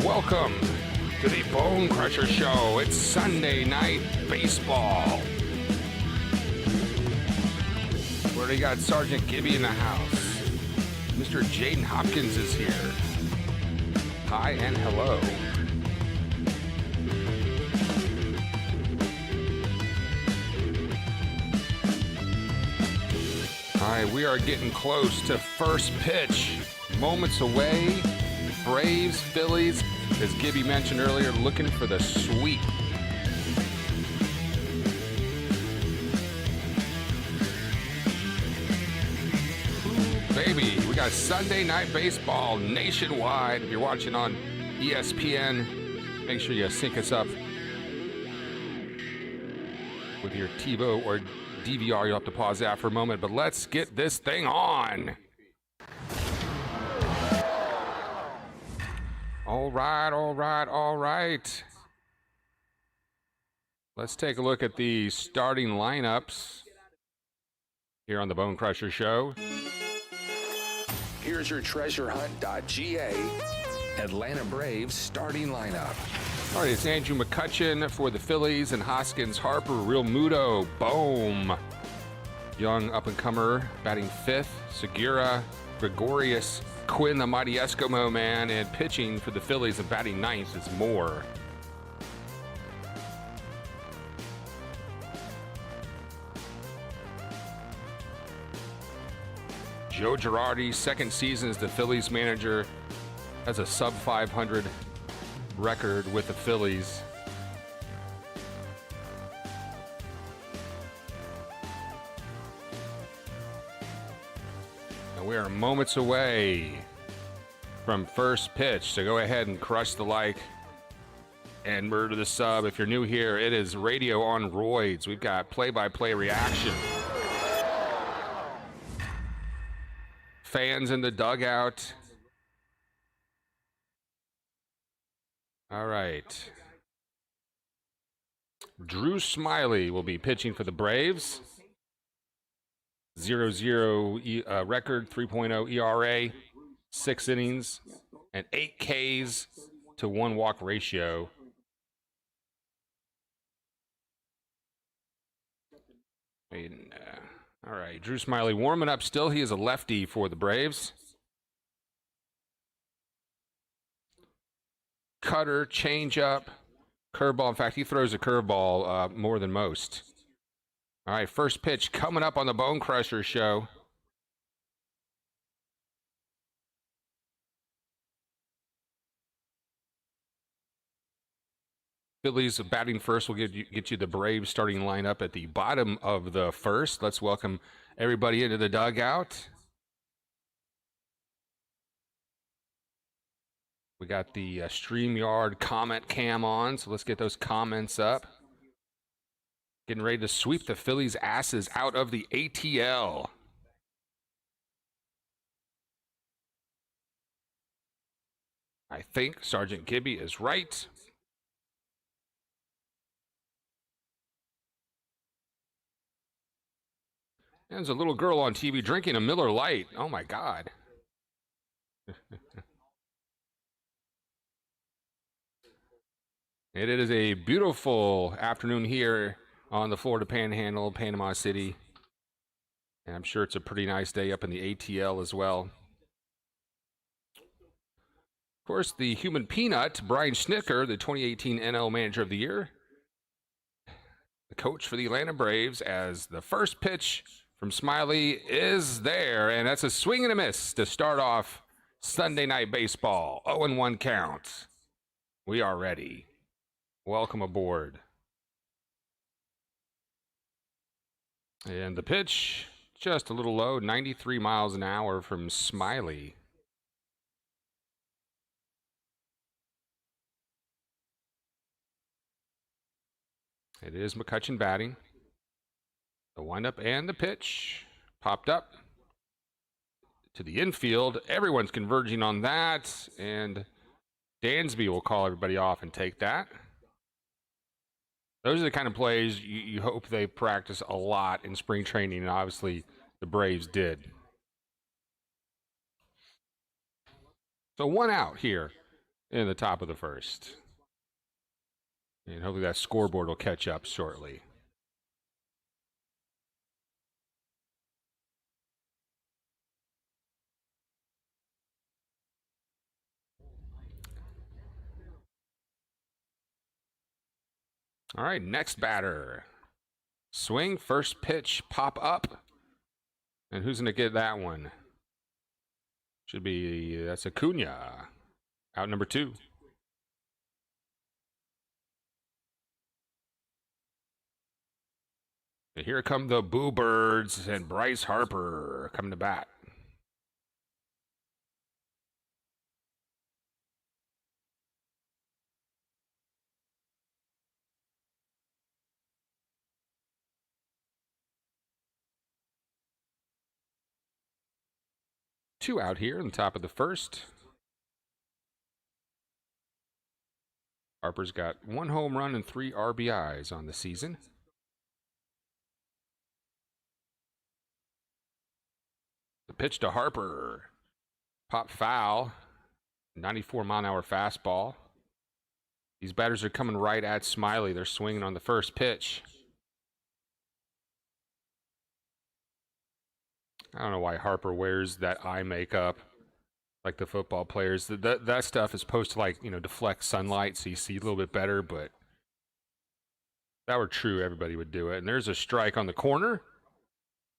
welcome to the Bone Crusher Show. It's Sunday Night Baseball. We already got Sergeant Gibby in the house. Mr. Jaden Hopkins is here. Hi and hello. All right, we are getting close to first pitch. Moments away. Braves, Phillies, as Gibby mentioned earlier, looking for the sweep. Ooh, baby, we got Sunday Night Baseball nationwide. If you're watching on ESPN, make sure you sync us up with your TiVo or DVR. You'll have to pause that for a moment, but let's get this thing on. All right. Let's take a look at the starting lineups here on the Bone Crusher Show. Here's your treasurehunt.ga Atlanta Braves starting lineup. All right, it's Andrew McCutchen for the Phillies and Hoskins, Harper, Real Muto, Bohm. Young up-and-comer batting fifth, Segura, Gregorius, Quinn, the mighty Eskimo man, and pitching for the Phillies and batting ninth is Moore. Joe Girardi, second season as the Phillies manager, has a sub 500 record with the Phillies. We are moments away from first pitch, so go ahead and crush the like and murder the sub. If you're new here, it is radio on roids. We've got play-by-play reaction. Fans in the dugout. All right. Drew Smiley will be pitching for the Braves. 0-0 record, 3.0 ERA, 6 innings, and 8 Ks to 1 walk ratio. All right, Drew Smiley warming up still. He is a lefty for the Braves. Cutter, changeup, curveball. In fact, he throws a curveball more than most. All right, first pitch coming up on the Bone Crusher Show. Phillies batting first will get you the Braves starting lineup at the bottom of the first. Let's welcome everybody into the dugout. We got the StreamYard comment cam on, so let's get those comments up. Getting ready to sweep the Phillies' asses out of the ATL. I think Sergeant Gibby is right. And there's a little girl on TV drinking a Miller Lite. Oh my God. It is a beautiful afternoon here on the Florida Panhandle, Panama City. And I'm sure it's a pretty nice day up in the ATL as well. Of course, the human peanut, Brian Snitker, the 2018 NL Manager of the Year, the coach for the Atlanta Braves, as the first pitch from Smiley is there, and that's a swing and a miss to start off Sunday Night Baseball. 0-1 count. We are ready. Welcome aboard. And the pitch, just a little low, 93 miles an hour from Smiley. It is McCutchen batting. The windup and the pitch popped up to the infield. Everyone's converging on that, and Dansby will call everybody off and take that. Those are the kind of plays you hope they practice a lot in spring training, and obviously the Braves did. So 1 out here in the top of the first. And hopefully that scoreboard will catch up shortly. All right, next batter. Swing, first pitch, pop up. And who's going to get that one? Should be, that's Acuna. Out number 2. Here come the Boo Birds and Bryce Harper coming to bat. Two out here in the top of the first. Harper's got 1 home run and 3 RBIs on the season. The pitch to Harper. Pop foul. 94-mile-an-hour fastball. These batters are coming right at Smiley. They're swinging on the first pitch. I don't know why Harper wears that eye makeup like the football players. That stuff is supposed to, like, deflect sunlight so you see a little bit better, but if that were true, everybody would do it. And there's a strike on the corner.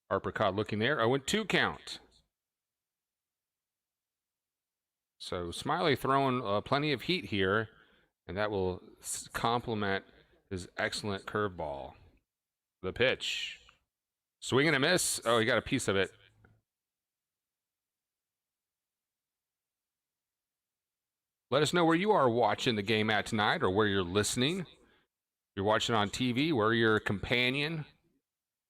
Harper caught looking there. 0-2 count. So Smiley throwing plenty of heat here, and that will complement his excellent curveball. The pitch. Swing and a miss. Oh, he got a piece of it. Let us know where you are watching the game at tonight, or where you're listening. If you're watching on TV, where you're a companion.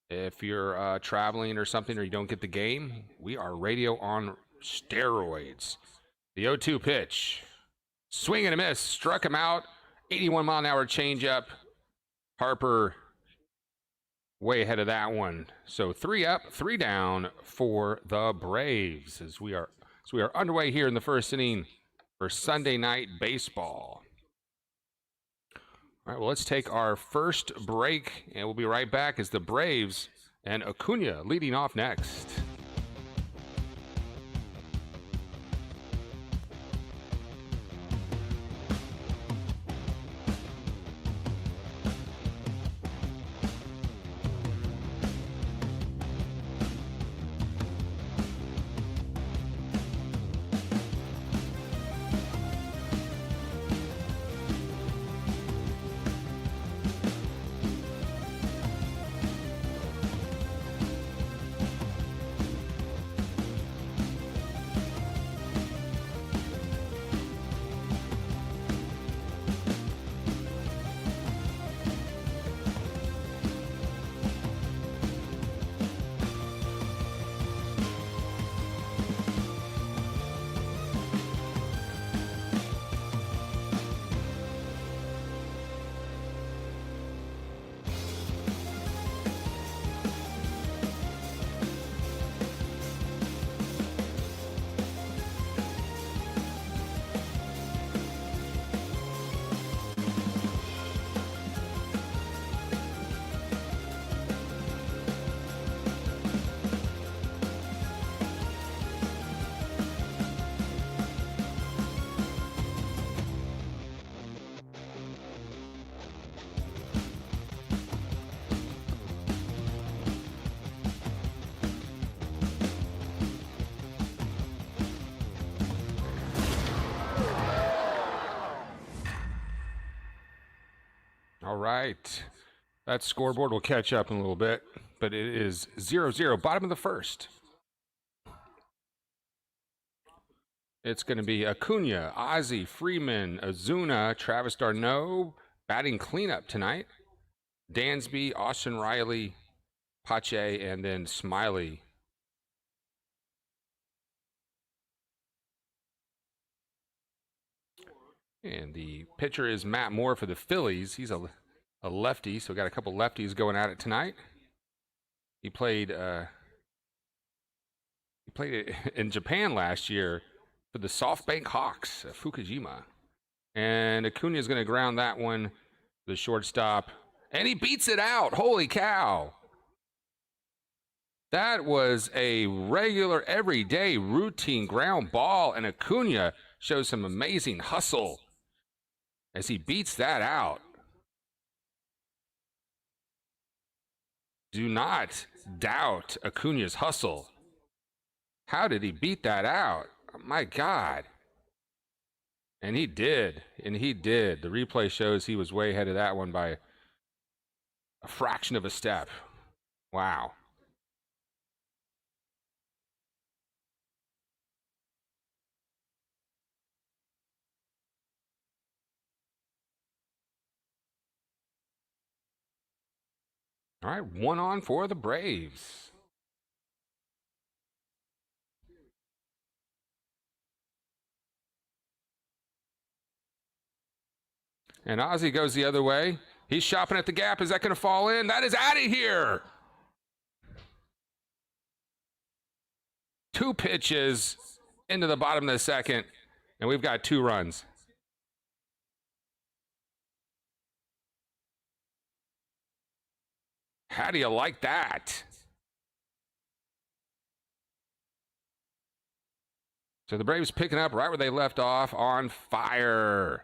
If you're traveling or something, or you don't get the game, we are radio on steroids. The 0-2 pitch. Swing and a miss. Struck him out. 81-mile-an-hour changeup. Harper way ahead of that one. So 3 up, 3 down for the Braves as we are underway here in the first inning for Sunday Night Baseball. All right, well, let's take our first break, and we'll be right back as the Braves and Acuna leading off next. All right. That scoreboard will catch up in a little bit, but it is 0-0, bottom of the first. It's going to be Acuna, Ozzie, Freeman, Ozuna, Travis d'Arnaud batting cleanup tonight. Dansby, Austin Riley, Pache, and then Smiley. And the pitcher is Matt Moore for the Phillies. He's a lefty, so we got a couple lefties going at it tonight. He played in Japan last year for the SoftBank Hawks, Fukushima. And Acuna's going to ground that one, the shortstop. And he beats it out. Holy cow. That was a regular, everyday, routine ground ball. And Acuna shows some amazing hustle as he beats that out. Do not doubt Acuna's hustle. How did he beat that out? My God. And he did. And he did. The replay shows he was way ahead of that one by a fraction of a step. Wow. All right, 1 on for the Braves. And Ozzie goes the other way. He's shopping at the gap. Is that going to fall in? That is out of here. 2 pitches into the bottom of the second, and we've got 2 runs. How do you like that? So the Braves picking up right where they left off, on fire.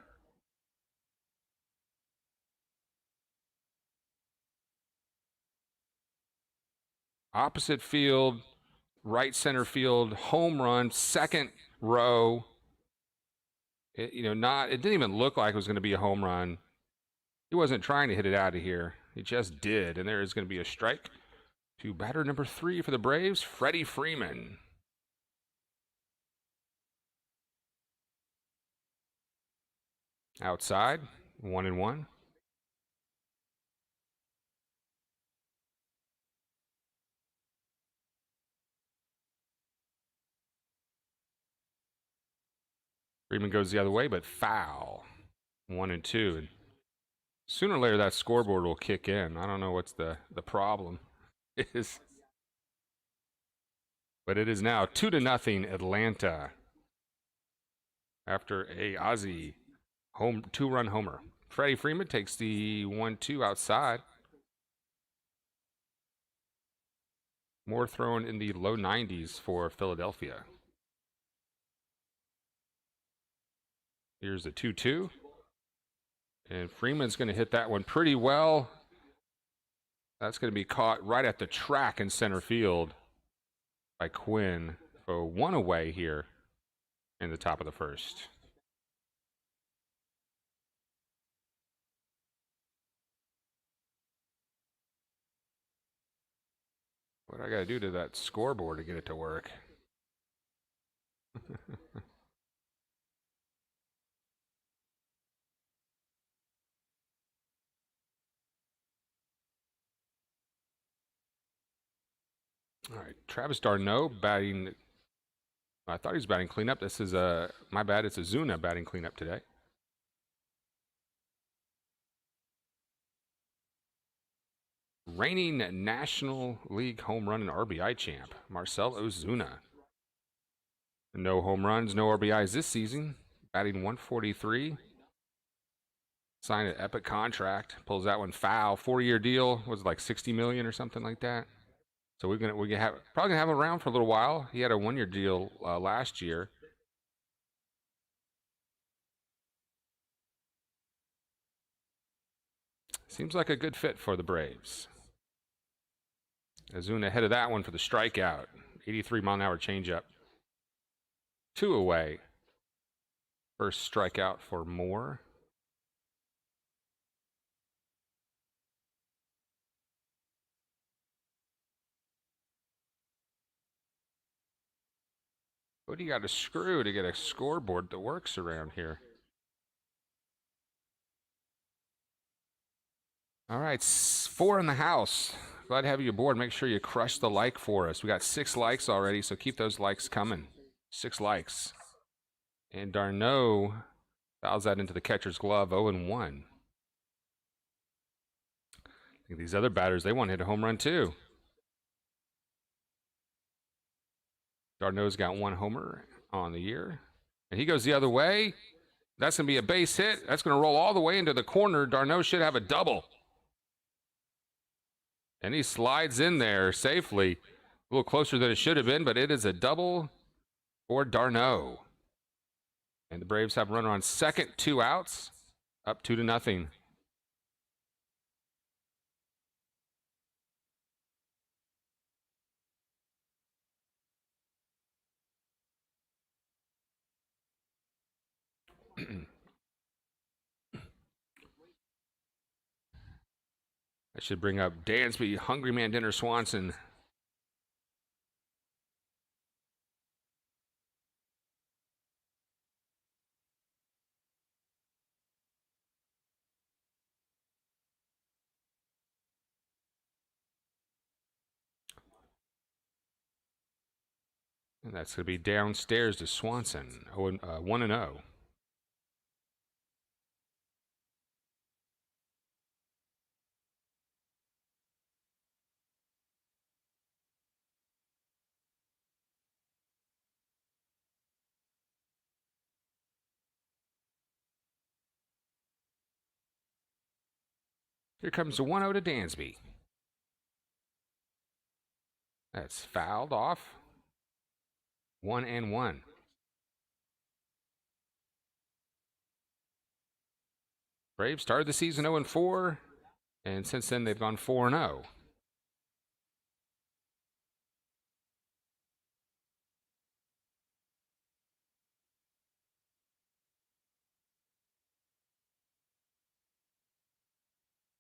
Opposite field, right center field, home run, second row. It didn't even look like it was going to be a home run. He wasn't trying to hit it out of here. He just did. And there is going to be a strike to batter number 3 for the Braves, Freddie Freeman. Outside, 1-1. Freeman goes the other way, but foul. 1-2. And sooner or later, that scoreboard will kick in. I don't know what's the problem is. But it is now 2-0 Atlanta. After a Ozzie 2-run homer. Freddie Freeman takes the 1-2 outside. More thrown in the low 90s for Philadelphia. Here's the 2-2. And Freeman's going to hit that one pretty well. That's going to be caught right at the track in center field by Quinn. So 1 away here in the top of the first. What I got to do to that scoreboard to get it to work? All right, Travis d'Arnaud batting. I thought he was batting cleanup. This is my bad. It's Ozuna batting cleanup today. Reigning National League home run and RBI champ, Marcell Ozuna. No home runs, no RBIs this season. Batting 143. Signed an epic contract. Pulls that one foul. 4-year deal. Was it like $60 million or something like that? So we're probably gonna have him around for a little while. He had a 1-year deal last year. Seems like a good fit for the Braves. Ozuna ahead of that one for the strikeout. 83-mile-an-hour changeup. 2 away. First strikeout for Moore. What do you got to screw to get a scoreboard that works around here? All right, 4 in the house. Glad to have you aboard. Make sure you crush the like for us. We got 6 likes already, so keep those likes coming. 6 likes. And d'Arnaud fouls that into the catcher's glove, 0-1. I think these other batters, they want to hit a home run too. d'Arnaud's got 1 homer on the year. And he goes the other way. That's going to be a base hit. That's going to roll all the way into the corner. d'Arnaud should have a double. And he slides in there safely. A little closer than it should have been, but it is a double for d'Arnaud. And the Braves have a runner on second, 2 outs, up 2-0. I should bring up Dansby, Hungry Man Dinner Swanson. And that's going to be downstairs to Swanson, 1-0. Here comes the 1-0 to Dansby. That's fouled off. 1-1. Braves started the season 0-4, and since then they've gone 4-0. All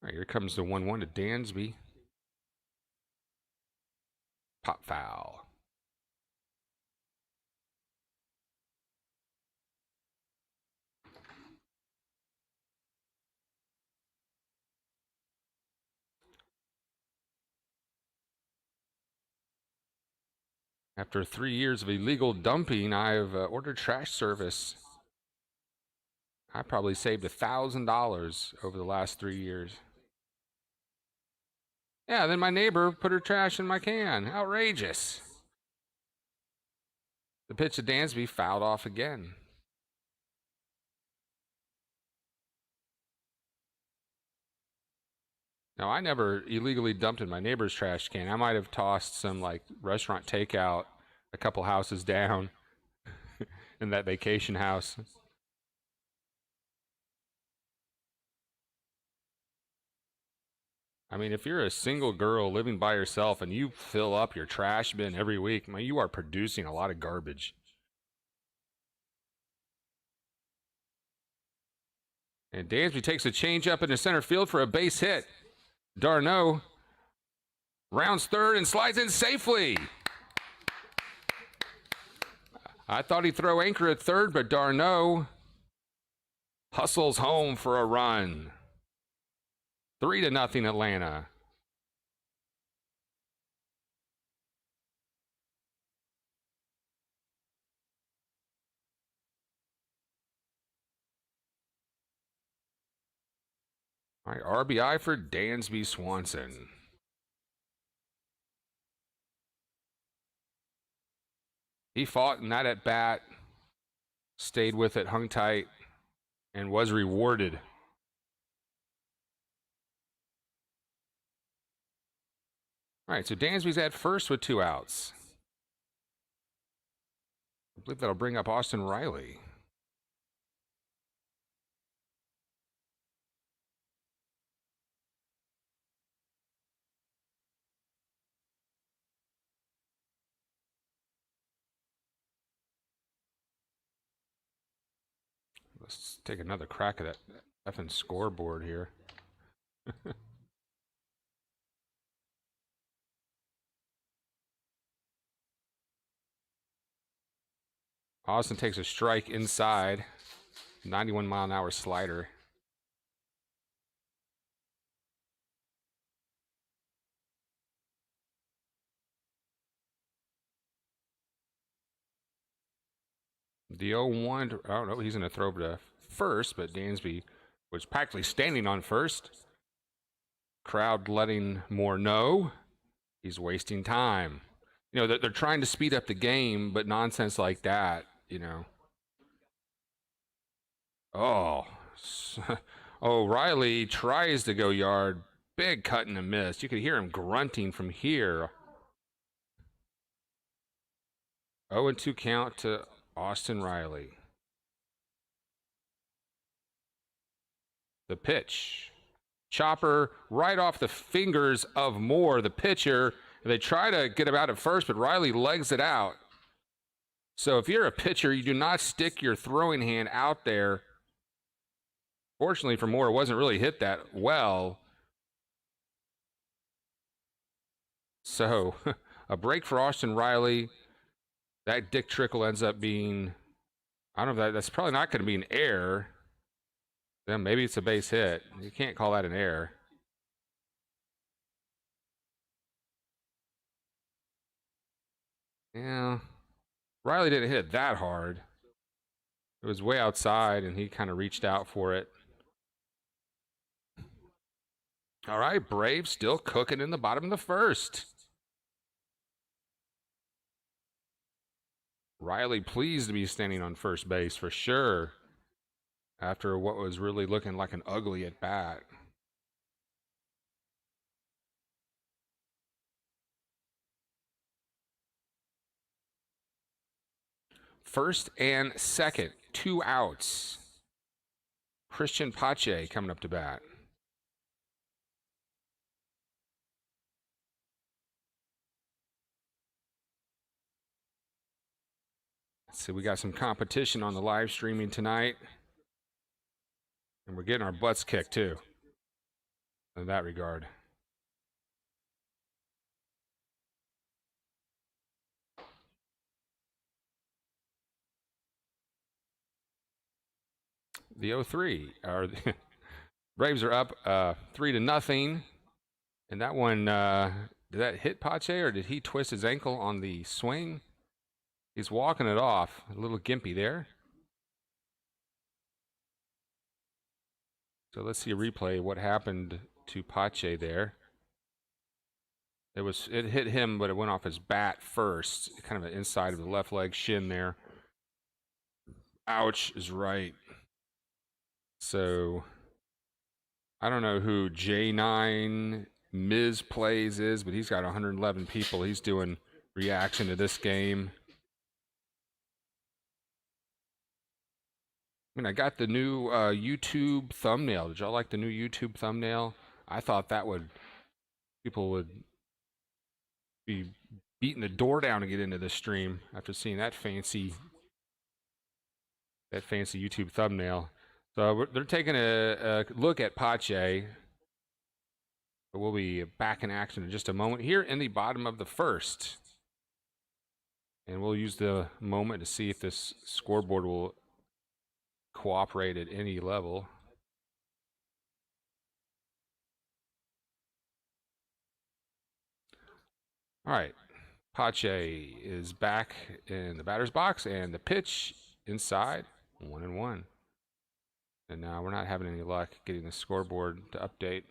right, here comes the 1-1 to Dansby. Pop foul. After 3 years of illegal dumping, I've ordered trash service. I probably saved $1,000 over the last 3 years. Yeah, then my neighbor put her trash in my can. Outrageous. The pitch to Dansby fouled off again. Now, I never illegally dumped in my neighbor's trash can. I might have tossed some like restaurant takeout a couple houses down in that vacation house. I mean, if you're a single girl living by yourself and you fill up your trash bin every week, man, you are producing a lot of garbage. And Dansby takes a change up into center field for a base hit. d'Arnaud rounds third and slides in safely. I thought he'd throw anchor at third, but d'Arnaud hustles home for a run. 3-0 Atlanta. All right, RBI for Dansby Swanson. He fought in that at bat, stayed with it, hung tight, and was rewarded. All right, so Dansby's at first with 2 outs. I believe that'll bring up Austin Riley. Let's take another crack at that effing scoreboard here. Austin takes a strike inside. 91-mile-an-hour slider. The 0-1, I don't know, he's going to throw to first, but Dansby was practically standing on first. Crowd letting Moore know he's wasting time. You know, they're trying to speed up the game, but nonsense like that, you know. Oh, oh, Riley tries to go yard. Big cut and a miss. You could hear him grunting from here. 0-2 count to Austin Riley. The pitch. Chopper right off the fingers of Moore, the pitcher. They try to get him out at first, but Riley legs it out. So if you're a pitcher, you do not stick your throwing hand out there. Fortunately for Moore, it wasn't really hit that well. So a break for Austin Riley. That Dick Trickle ends up being, I don't know, that's probably not going to be an error. Then maybe it's a base hit. You can't call that an error. Yeah. Riley didn't hit it that hard. It was way outside, and he kind of reached out for it. All right, Braves still cooking in the bottom of the first. Riley pleased to be standing on first base for sure after what was really looking like an ugly at bat. First and second, 2 outs. Christian Pache coming up to bat. So we got some competition on the live streaming tonight. And we're getting our butts kicked too, in that regard. The 0-3, or the Braves are up 3-0. And that one, did that hit Pache, or did he twist his ankle on the swing? He's walking it off. A little gimpy there. So let's see a replay of what happened to Pache there. It hit him, but it went off his bat first, kind of the inside of the left leg shin there. Ouch is right. So I don't know who J9 Miz Plays is, but he's got 111 people. He's doing reaction to this game. I mean, I got the new YouTube thumbnail. Did y'all like the new YouTube thumbnail? I thought people would be beating the door down to get into this stream after seeing that fancy YouTube thumbnail. So they're taking a look at Pache. But we'll be back in action in just a moment here in the bottom of the first. And we'll use the moment to see if this scoreboard will cooperate at any level. All right. Pache is back in the batter's box, and the pitch inside, 1-1. And now we're not having any luck getting the scoreboard to update.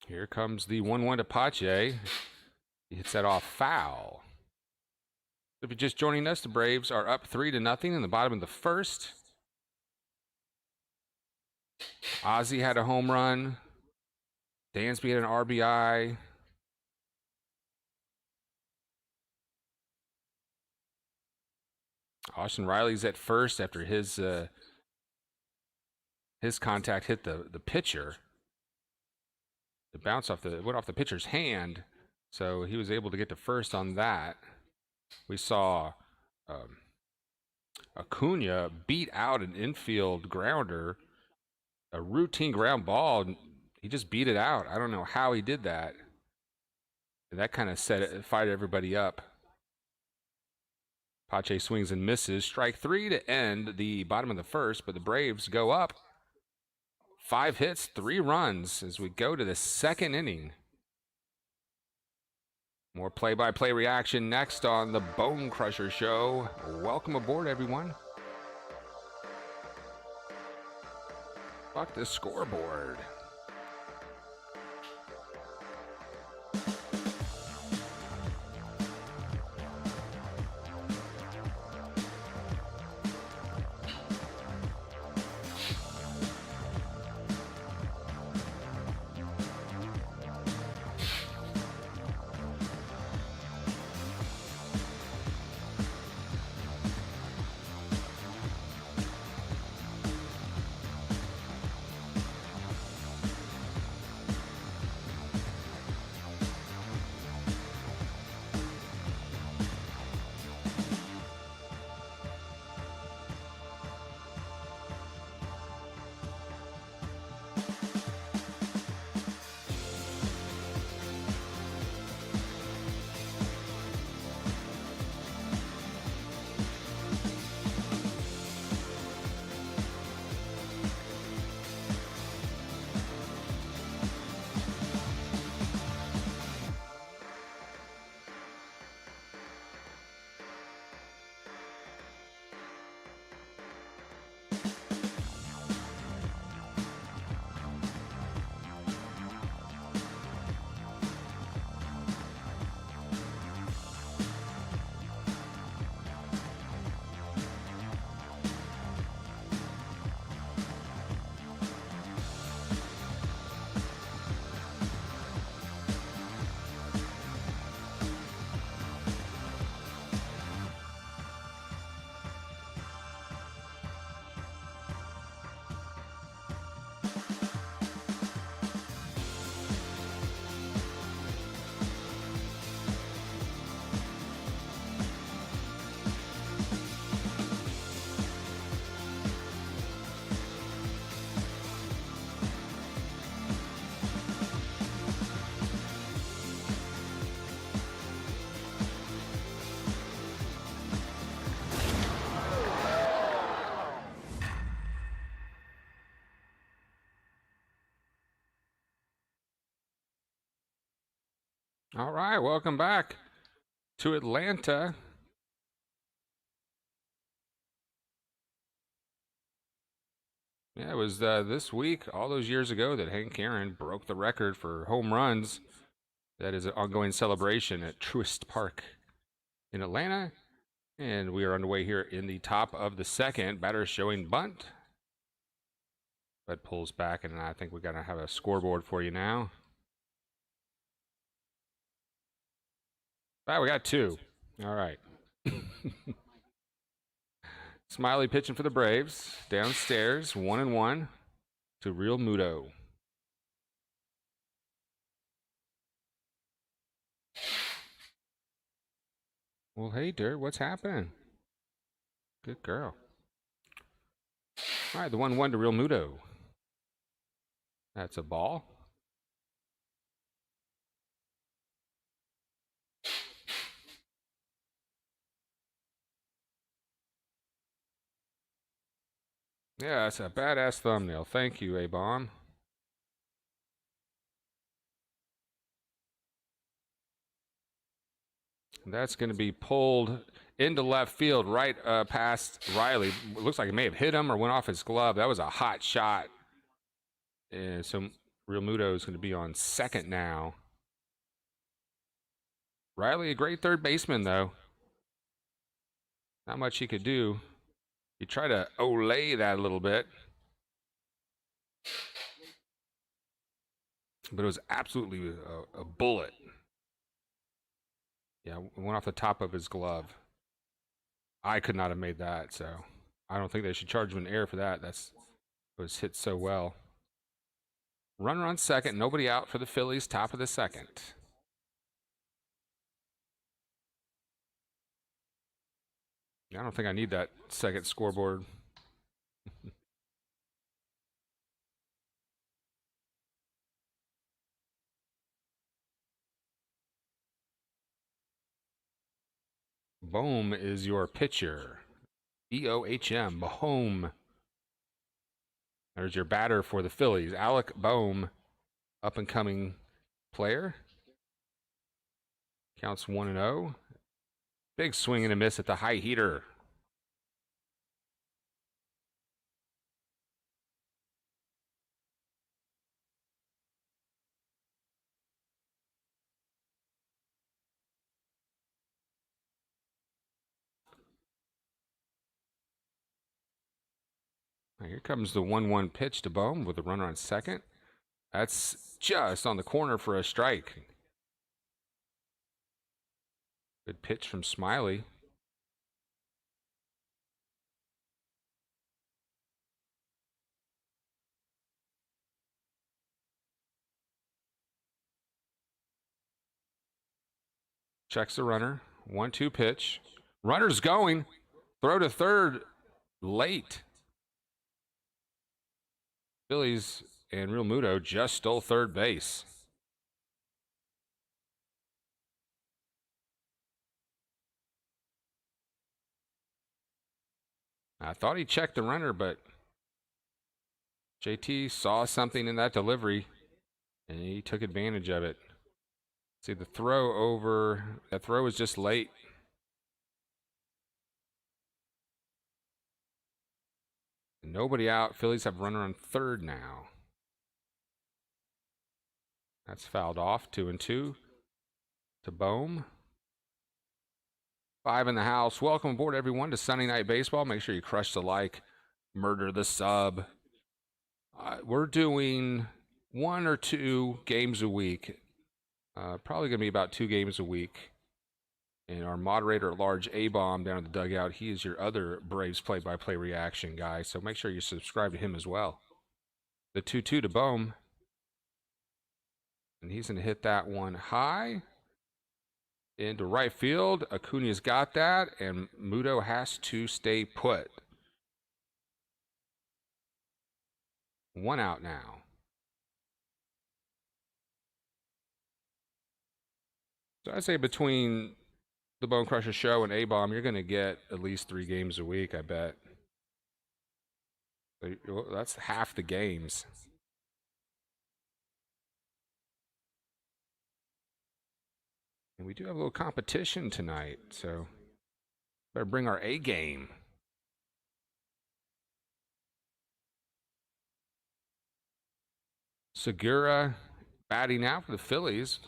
Here comes the 1-1 to Pache. He hits that off foul. If you're just joining us, the Braves are up 3-0 in the bottom of the first. Ozzie had a home run. Dansby had an RBI. Austin Riley's at first after his contact hit the pitcher. It went off the pitcher's hand, so he was able to get to first on that. We saw Acuna beat out an infield grounder, a routine ground ball. He just beat it out. I don't know how he did that. And that kind of fired everybody up. Pache swings and misses. Strike 3 to end the bottom of the first, but the Braves go up. 5 hits, 3 runs as we go to the second inning. More play-by-play reaction next on the Bone Crusher Show. Welcome aboard, everyone. Fuck the scoreboard. All right, welcome back to Atlanta. Yeah, it was this week, all those years ago, that Hank Aaron broke the record for home runs. That is an ongoing celebration at Truist Park in Atlanta. And we are underway here in the top of the second. Batter showing bunt. Bud pulls back, and I think we're going to have a scoreboard for you now. We got two. All right. Smiley pitching for the Braves. Downstairs, 1-1 to Real Muto. Well, hey, Dirt, what's happening? Good girl. All right, the 1-1 to Real Muto. That's a ball. Yeah, that's a badass thumbnail. Thank you, A-Bomb. That's going to be pulled into left field right past Riley. It looks like it may have hit him or went off his glove. That was a hot shot. And so Real Muto is going to be on second now. Riley, a great third baseman, though. Not much he could do. He tried to olay that a little bit. But it was absolutely a bullet. Yeah, went off the top of his glove. I could not have made that, so I don't think they should charge him an error for that. It was hit so well. Runner on second, nobody out for the Phillies, top of the second. I don't think I need that second scoreboard. Bohm is your pitcher. B-O-H-M, Bohm. There's your batter for the Phillies, Alec Bohm, up-and-coming player. Counts 1-0. Big swing and a miss at the high heater. Now here comes the 1-1 pitch to Bohm with a runner on second. That's just on the corner for a strike. Good pitch from Smiley. Checks the runner. 1-2 pitch. Runner's going. Throw to third late. Phillies and Real Muto just stole third base. I thought he checked the runner, but JT saw something in that delivery, and he took advantage of it. See, the throw over, that throw was just late. Nobody out. Phillies have runner on third now. That's fouled off. 2-2 to Bohm. 5 in the house. Welcome aboard, everyone, to Sunday Night Baseball. Make sure you crush the like, murder the sub. We're doing 1 or 2 games a week. Probably going to be about 2 games a week. And our moderator at large, A-Bomb, down at the dugout, he is your other Braves play-by-play reaction guy. So make sure you subscribe to him as well. The 2-2 to Bohm. And he's going to hit that one high into right field. Acuna's got that, and Muto has to stay put. 1 out now. So I say between the Bone Crusher show and A-Bomb, you're going to get at least 3 games a week, I bet. So that's half the games. And we do have a little competition tonight, so better bring our A game. Segura batting out for the Phillies.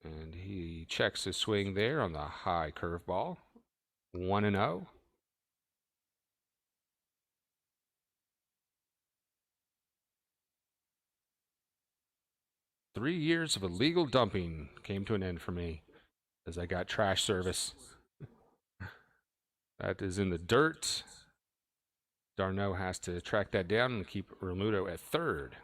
And he checks his swing there on the high curveball. 1-0. Three years of illegal dumping came to an end for me as I got trash service. That is in the dirt. Darno has to track that down and keep Remuto at third.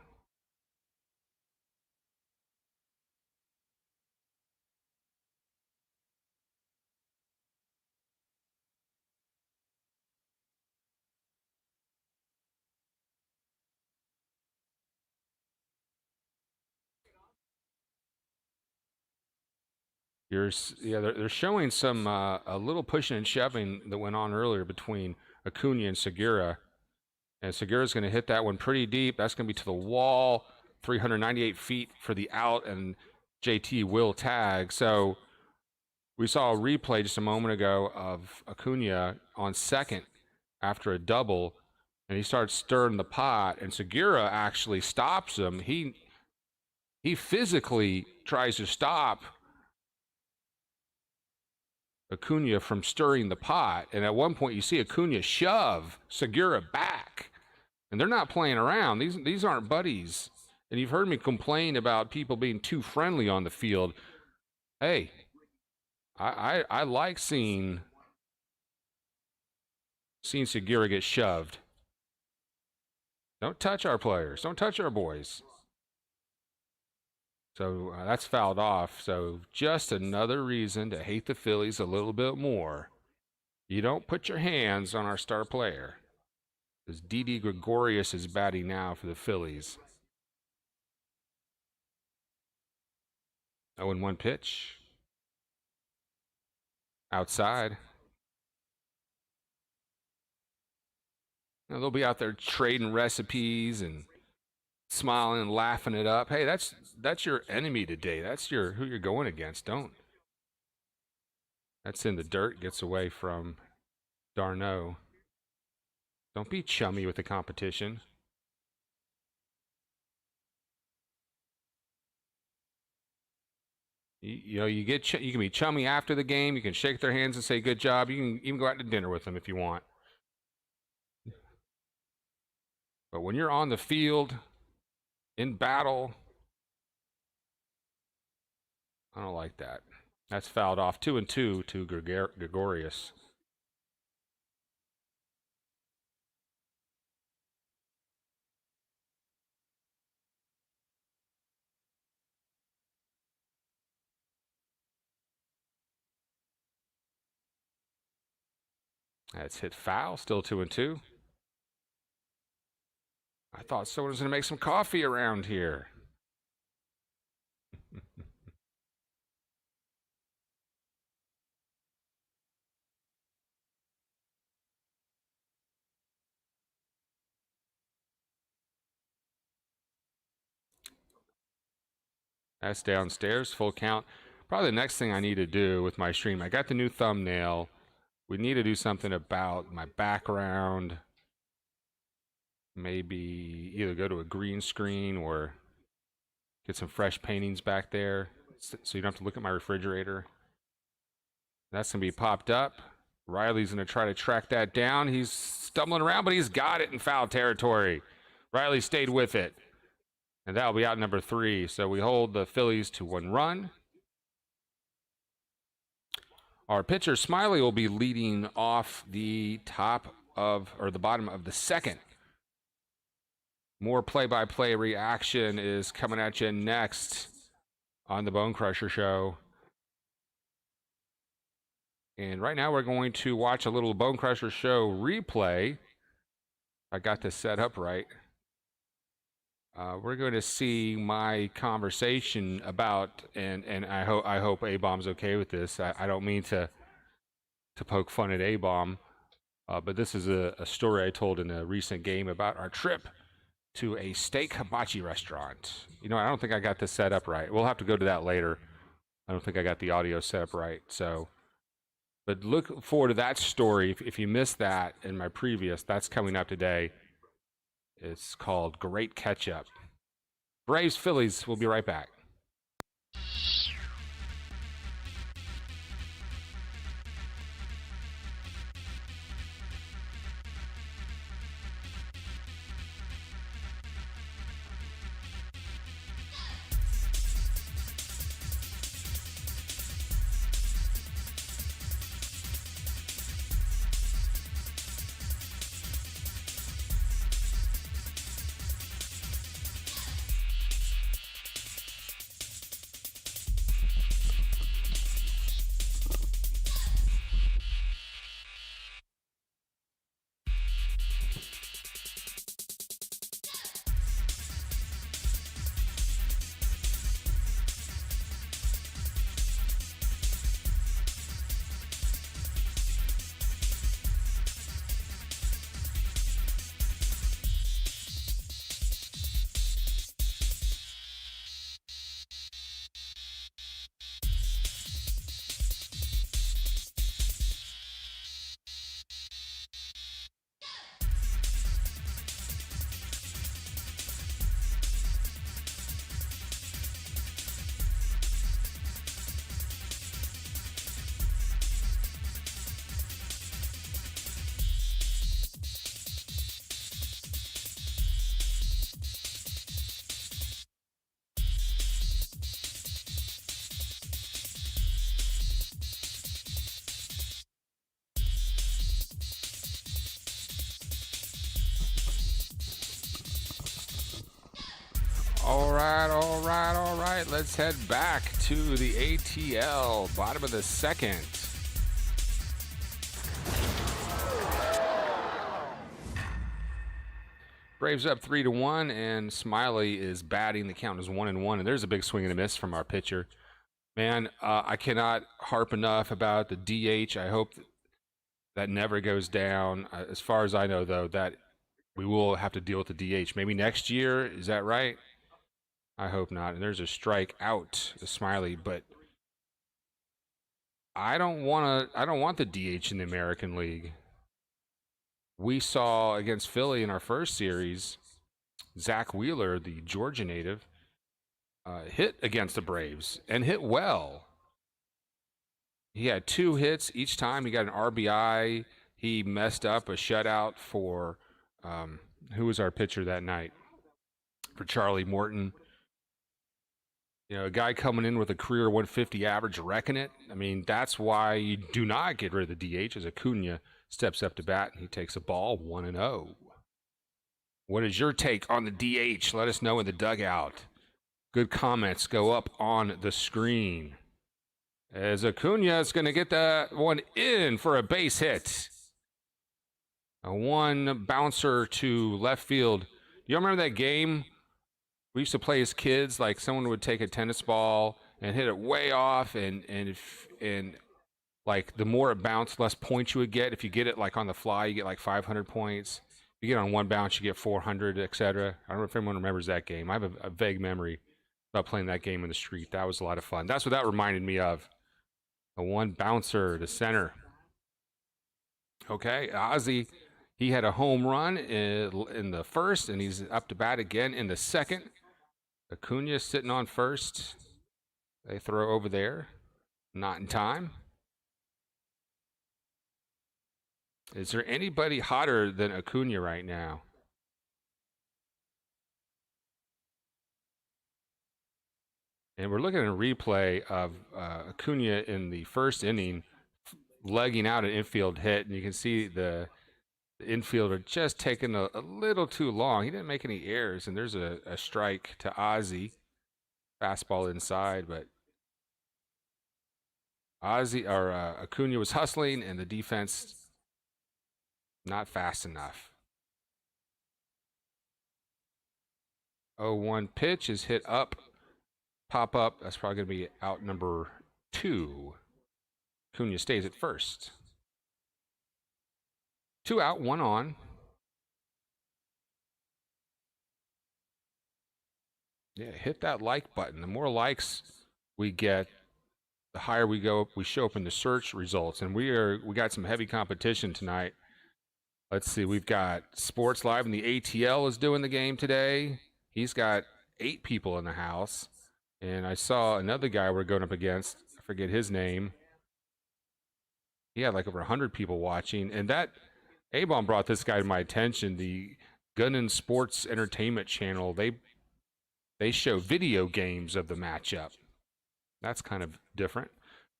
They're showing some a little pushing and shoving that went on earlier between Acuna and Segura. And Segura's going to hit that one pretty deep. That's going to be to the wall, 398 feet for the out, and JT will tag. So we saw a replay just a moment ago of Acuna on second after a double, and he starts stirring the pot, and Segura actually stops him. He physically tries to stop Acuna from stirring the pot, and at one point you see Acuna shove Segura back. And they're not playing around. These aren't buddies. And you've heard me complain about people being too friendly on the field. Hey, I like seeing Segura get shoved. Don't touch our players. Don't touch our boys. So that's fouled off. So just another reason to hate the Phillies a little bit more. You don't put your hands on our star player. As Didi Gregorius is batting now for the Phillies. 0-1 pitch. Outside. Now, they'll be out there trading recipes and smiling and laughing it up. Hey, that's your enemy today. That's who you're going against. Don't. That's in the dirt. Gets away from Darno. Don't be chummy with the competition. You know, you can be chummy after the game. You can shake their hands and say good job. You can even go out to dinner with them if you want. But when you're on the field in battle, I don't like that. That's fouled off 2-2 to Gregorius. That's hit foul, still 2-2. I thought someone was going to make some coffee around here. That's downstairs, full count. Probably the next thing I need to do with my stream, I got the new thumbnail. We need to do something about my background. Maybe either go to a green screen or get some fresh paintings back there so you don't have to look at my refrigerator. That's going to be popped up. Riley's going to try to track that down. He's stumbling around, but he's got it in foul territory. Riley stayed with it. And that'll be out number 3. So we hold the Phillies to 1 run. Our pitcher, Smiley, will be leading off the bottom of the second. More play-by-play reaction is coming at you next on the Bone Crusher Show. And right now we're going to watch a little Bone Crusher Show replay. I got this set up right. We're going to see my conversation about, and I hope A-Bomb's okay with this. I don't mean to poke fun at A-Bomb, but this is a story I told in a recent game about our trip to a steak hibachi restaurant. You know, I don't think I got this set up right. We'll have to go to that later. I don't think I got the audio set up right. So, but look forward to that story. If you missed that in my previous, that's coming up today. It's called Great Catch-Up. Braves, Phillies, we'll be right back. All right. Let's head back to the ATL, bottom of the second. Braves up 3-1, and Smiley is batting. The count is 1-1, and there's a big swing and a miss from our pitcher. Man, I cannot harp enough about the DH. I hope that never goes down. As far as I know, though, that we will have to deal with the DH. Maybe next year, is that right? I hope not. And there's a strike out to Smiley, but I don't want the DH in the American League. We saw against Philly in our first series, Zach Wheeler, the Georgia native, hit against the Braves and hit well. He had 2 hits each time. He got an RBI. He messed up a shutout for who was our pitcher that night? For Charlie Morton. You know, a guy coming in with a career 150 average, wrecking it. I mean, that's why you do not get rid of the DH as Acuna steps up to bat and he takes a ball 1-0. What is your take on the DH? Let us know in the dugout. Good comments go up on the screen. As Acuna is going to get that one in for a base hit. A one bouncer to left field. Do you remember that game? We used to play as kids, like someone would take a tennis ball and hit it way off, and like the more it bounced, less points you would get. If you get it like on the fly, you get like 500 points. If you get on one bounce, you get 400, etc. I don't know if anyone remembers that game. I have a vague memory about playing that game in the street. That was a lot of fun. That's what that reminded me of. A one bouncer to center. Okay, Ozzy, he had a home run in the first, and he's up to bat again in the second. Acuna sitting on first. They throw over there. Not in time. Is there anybody hotter than Acuna right now? And we're looking at a replay of Acuna in the first inning, legging out an infield hit, and you can see the infielder just taking a little too long. He didn't make any errors, and there's a strike to Ozzy. Fastball inside, but Acuna was hustling, and the defense not fast enough. 0-1 pitch is hit up. Pop up. That's probably going to be out number 2. Acuna stays at first. 2 out, 1 on. Yeah, hit that like button. The more likes we get, the higher we go. We show up in the search results, and we got some heavy competition tonight. Let's see. We've got Sports Live, and the ATL is doing the game today. He's got 8 people in the house. And I saw another guy we're going up against. I forget his name. He had like over 100 people watching. And that, A-Bomb brought this guy to my attention. The Gunnin Sports Entertainment Channel, they show video games of the matchup. That's kind of different.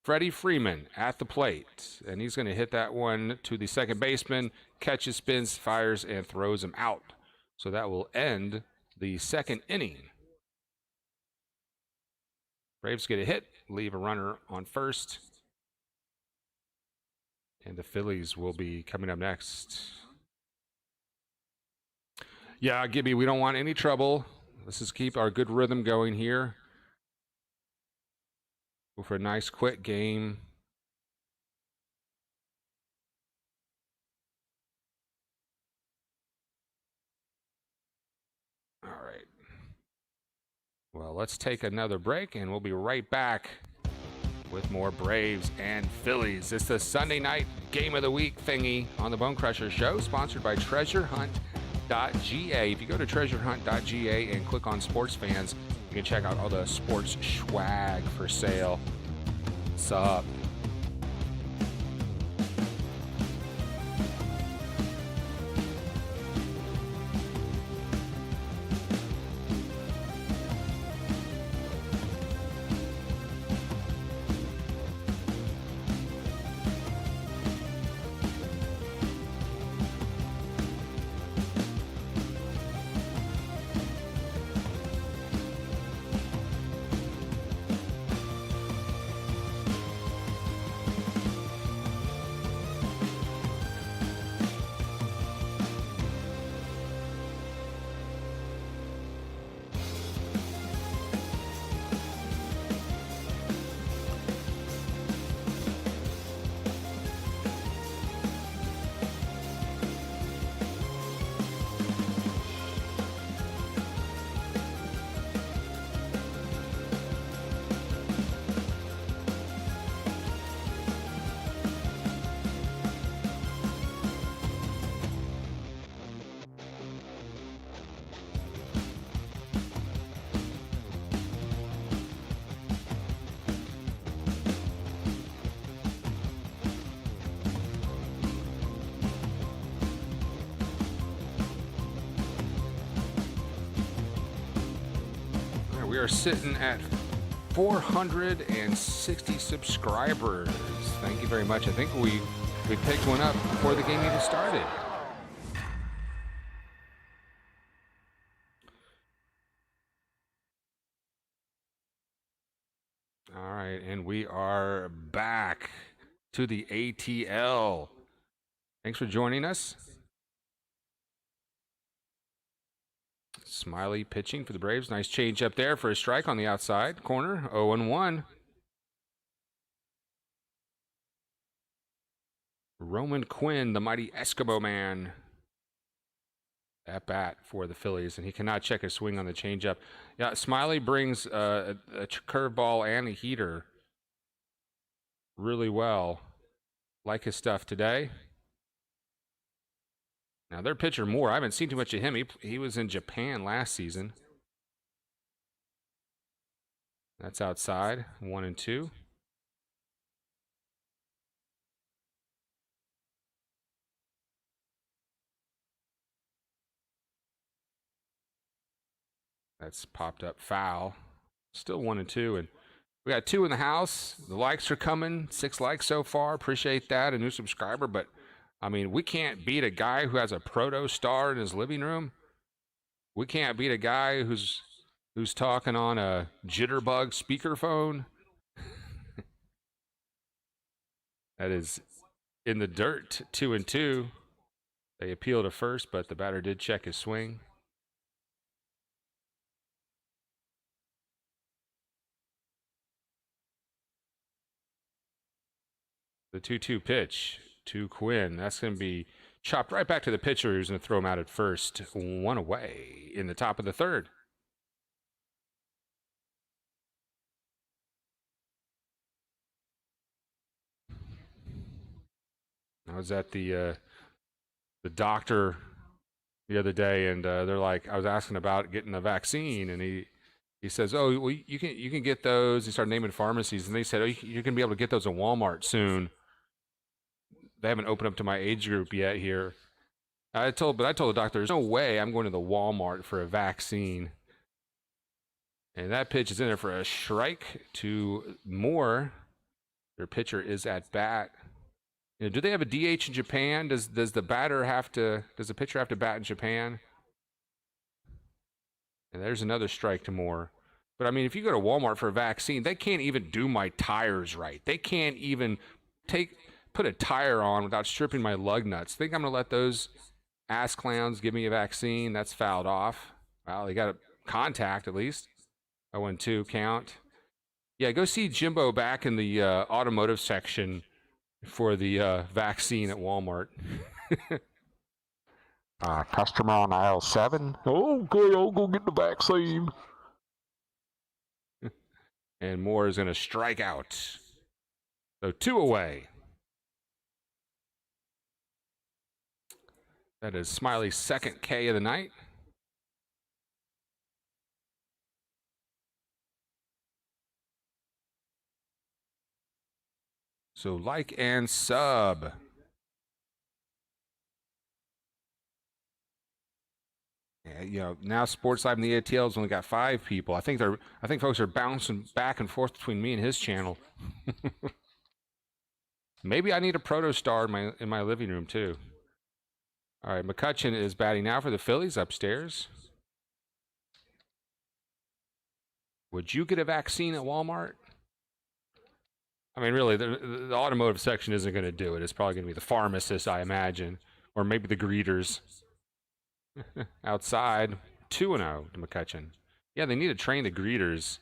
Freddie Freeman at the plate. And he's going to hit that one to the second baseman. Catches, spins, fires, and throws him out. So that will end the second inning. Braves get a hit, leave a runner on first. And the Phillies will be coming up next. Yeah, Gibby, we don't want any trouble. Let's just keep our good rhythm going here. Go for a nice quick game. All right. Well, let's take another break, and we'll be right back with more Braves and Phillies. It's the Sunday night game of the week thingy on the Bone Crusher Show, sponsored by treasurehunt.ga. If you go to treasurehunt.ga and click on sports fans, you can check out all the sports swag for sale. What's up? right, we are sitting at 460 subscribers. Thank you very much. I think we picked one up before the game even started. All right, and we are back to the ATL. Thanks for joining us. Smiley pitching for the Braves. Nice change up there for a strike on the outside corner. 0-1. Roman Quinn, the mighty Eskimo man, at bat for the Phillies, and he cannot check his swing on the changeup. Yeah, Smiley brings a curveball and a heater really well. Like his stuff today. Now, their pitcher Moore, I haven't seen too much of him. He was in Japan last season. That's outside, 1-2. That's popped up foul. Still 1-2, and we got 2 in the house. The likes are coming. 6 likes so far. Appreciate that. A new subscriber, but I mean, we can't beat a guy who has a proto star in his living room. We can't beat a guy who's talking on a jitterbug speakerphone. That is in the dirt, 2-2. They appeal to first, but the batter did check his swing. The 2-2 pitch to Quinn. That's going to be chopped right back to the pitcher, who's going to throw him out at first. 1 away in the top of the third. I was at the doctor the other day, and they're like, I was asking about getting the vaccine, and he says, "Oh, well, you can get those." He started naming pharmacies, and they said, "Oh, you're gonna be able to get those at Walmart soon." They haven't opened up to my age group yet here. I told the doctor, "There's no way I'm going to the Walmart for a vaccine." And that pitch is in there for a strike to Moore. Their pitcher is at bat. You know, do they have a DH in Japan? Does the pitcher have to bat in Japan? And there's another strike to Moore. But I mean, if you go to Walmart for a vaccine, they can't even do my tires right. They can't even put a tire on without stripping my lug nuts. Think I'm gonna let those ass clowns give me a vaccine? That's fouled off. Well, they got a contact at least. 0-2 count. Yeah, go see Jimbo back in the automotive section for the vaccine at Walmart. Customer on aisle 7. Okay, I'll go get the vaccine. And Moore is going to strike out. So 2 away. That is Smiley's second K of the night. So like and sub. Yeah, you know, now Sports Live and the ATL's only got 5 people. I think folks are bouncing back and forth between me and his channel. Maybe I need a proto star in my living room too. All right, McCutchen is batting now for the Phillies upstairs. Would you get a vaccine at Walmart? I mean, really, the automotive section isn't going to do it. It's probably going to be the pharmacist, I imagine, or maybe the greeters. Outside, 2-0 to McCutchen. Yeah, they need to train the greeters.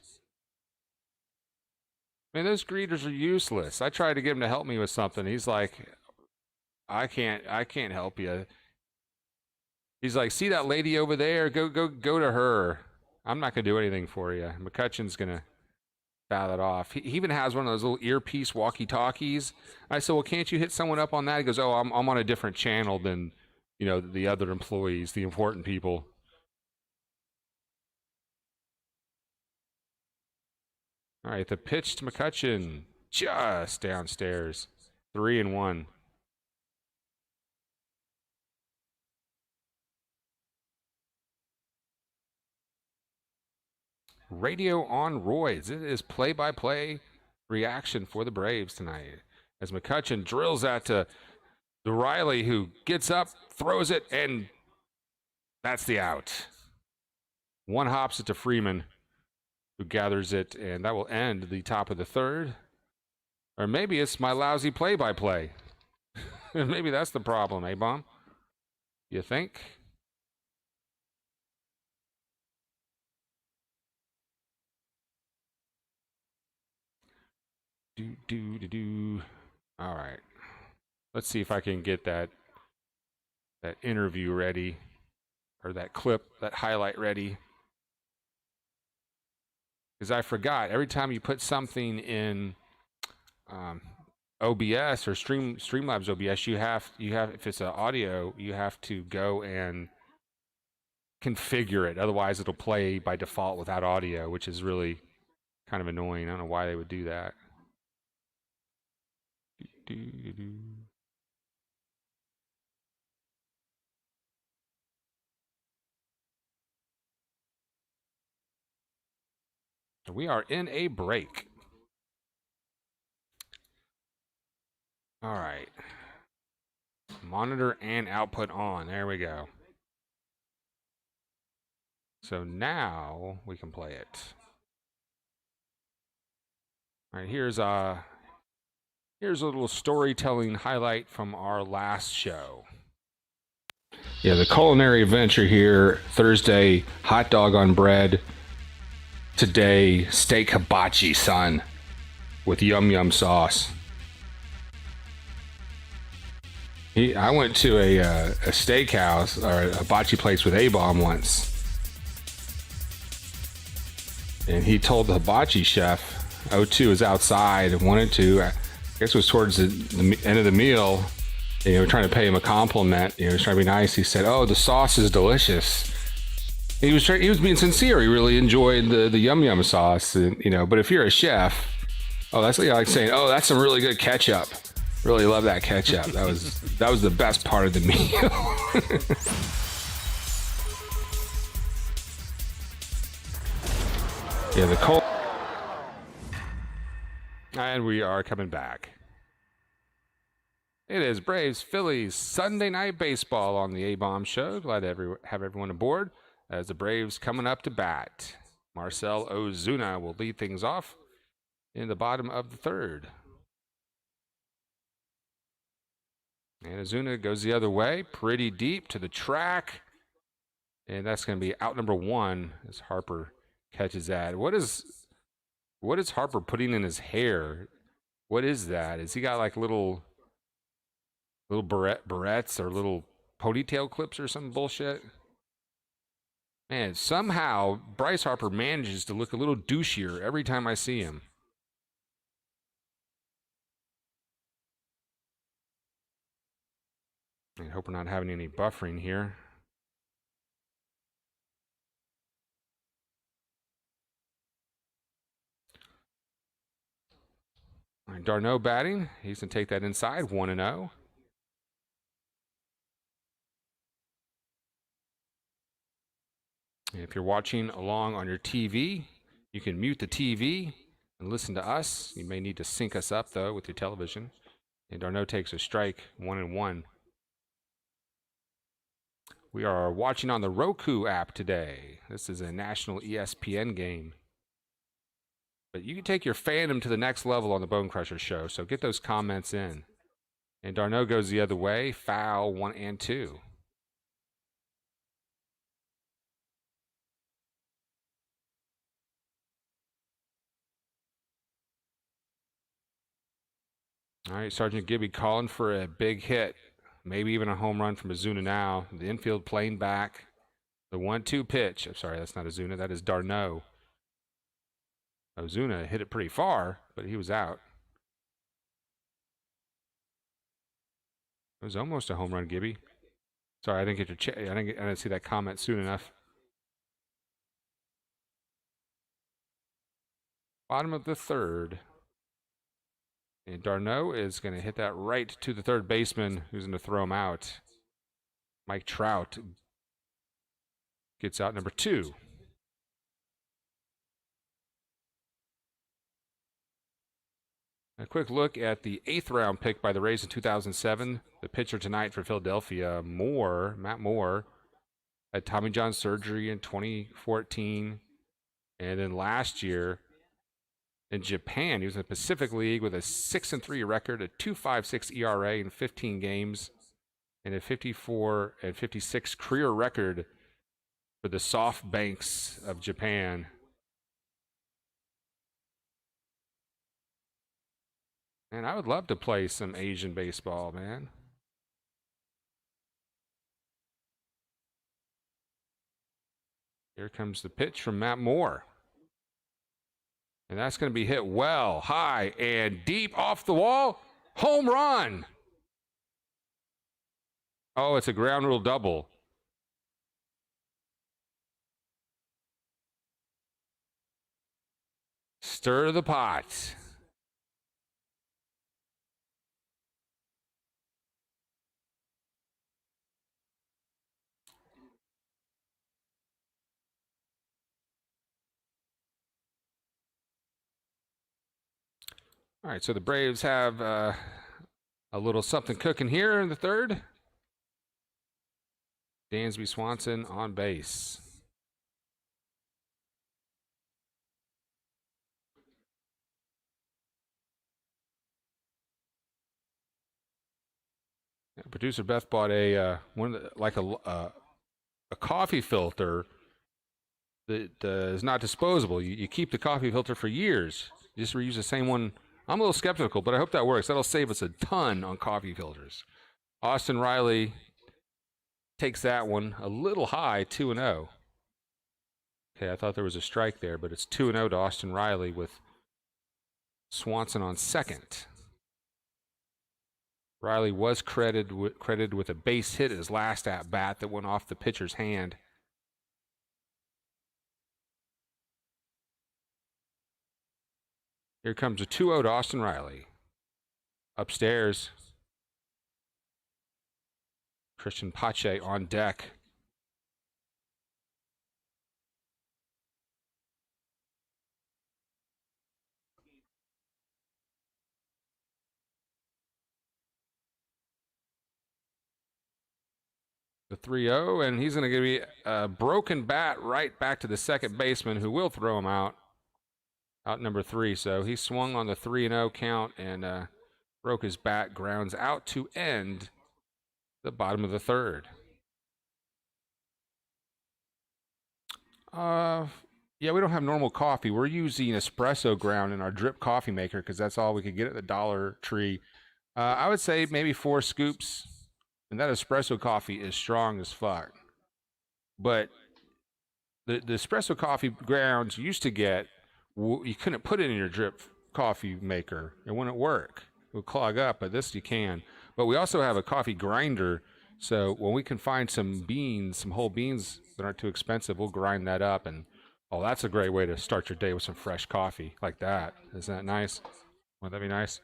Man, those greeters are useless. I tried to get him to help me with something. He's like, I can't help you. He's like, see that lady over there? Go to her. I'm not gonna do anything for you. McCutchen's gonna foul it off. He even has one of those little earpiece walkie-talkies. I said, well, can't you hit someone up on that? He goes, oh, I'm on a different channel than, you know, the other employees, the important people. All right, the pitch to McCutchen, just downstairs. 3-1. Radio on Roids. It is play-by-play reaction for the Braves tonight. As McCutchen drills that to Riley, who gets up, throws it, and that's the out. One hops it to Freeman, who gathers it, and that will end the top of the third. Or maybe it's my lousy play-by-play. Maybe that's the problem, eh, Bomb? You think? Do. All right. Let's see if I can get that interview ready, or that clip, that highlight ready. Because I forgot, every time you put something in OBS or Streamlabs OBS, you have if it's an audio, you have to go and configure it. Otherwise, it'll play by default without audio, which is really kind of annoying. I don't know why they would do that. We are in a break. All right. Monitor and output on. There we go. So now we can play it. All right, here's a little storytelling highlight from our last show. Yeah, the culinary adventure here. Thursday, hot dog on bread. Today, steak hibachi, son, with yum yum sauce. I went to a steakhouse or a hibachi place with A-Bomb once, and he told the hibachi chef, O2 is outside and wanted to, I guess it was towards the end of the meal, and, trying to pay him a compliment, he was trying to be nice. He said, "Oh, the sauce is delicious." And he was being sincere. He really enjoyed the yum yum sauce, and, but if you're a chef, that's like saying, "Oh, that's some really good ketchup. Really love that ketchup. That was the best part of the meal." Yeah, the cold. And we are coming back. It is Braves Phillies Sunday Night Baseball on the A-Bomb Show. Glad to have everyone aboard as the Braves coming up to bat. Marcell Ozuna will lead things off in the bottom of the third. And Ozuna goes the other way, pretty deep to the track. And that's going to be out number one as Harper catches that. What is Harper putting in his hair? What is that? Has he got like little barrettes or little ponytail clips or some bullshit? Man, somehow Bryce Harper manages to look a little douchier every time I see him. I hope we're not having any buffering here. All right, d'Arnaud batting. He's going to take that inside, 1-0. If you're watching along on your TV, you can mute the TV and listen to us. You may need to sync us up, though, with your television. And d'Arnaud takes a strike, 1-1. We are watching on the Roku app today. This is a national ESPN game. But you can take your fandom to the next level on the Bone Crusher show, so get those comments in. And d'Arnaud goes the other way, foul, 1-2. All right, Sergeant Gibby calling for a big hit, maybe even a home run from Ozuna now. The infield playing back. The 1-2 pitch. I'm sorry, that's not Ozuna. That is d'Arnaud. Ozuna hit it pretty far, but he was out. It was almost a home run, Gibby. Sorry, I didn't get your I didn't see that comment soon enough. Bottom of the third. And d'Arnaud is going to hit that right to the third baseman, who's going to throw him out. Mike Trout gets out number 2. A quick look at the 8th round pick by the Rays in 2007. The pitcher tonight for Philadelphia, Matt Moore, had Tommy John surgery in 2014. And then last year in Japan, he was in the Pacific League with a 6-3 record, a 2.56 ERA in 15 games, and a 54 and 56 career record for the soft banks of Japan. Man, I would love to play some Asian baseball, man. Here comes the pitch from Matt Moore. And that's going to be hit well, high, and deep off the wall. Home run. Oh, it's a ground rule double. Stir the pot. All right, so the Braves have a little something cooking here in the third. Dansby Swanson on base. Yeah, producer Beth bought a a coffee filter that is not disposable. You keep the coffee filter for years. You just reuse the same one. I'm a little skeptical, but I hope that works. That'll save us a ton on coffee filters. Austin Riley takes that one a little high, 2-0. Okay, I thought there was a strike there, but it's 2-0 to Austin Riley with Swanson on second. Riley was credited with a base hit his last at bat that went off the pitcher's hand. Here comes a 2-0 to Austin Riley. Upstairs, Christian Pache on deck. The 3-0, and he's going to give me a broken bat right back to the second baseman, who will throw him out number 3. So he swung on the 3-0 count and broke his bat, grounds out to end the bottom of the third. Yeah, we don't have normal coffee. We're using espresso ground in our drip coffee maker because that's all we could get at the Dollar Tree. I would say maybe 4 scoops, and that espresso coffee is strong as fuck. But the espresso coffee grounds you used to get, you couldn't put it in your drip coffee maker. It wouldn't work. It would clog up, but this you can. But we also have a coffee grinder, so when we can find some beans, some whole beans that aren't too expensive, we'll grind that up. And oh, that's a great way to start your day with some fresh coffee like that. Isn't that nice? Wouldn't that be nice?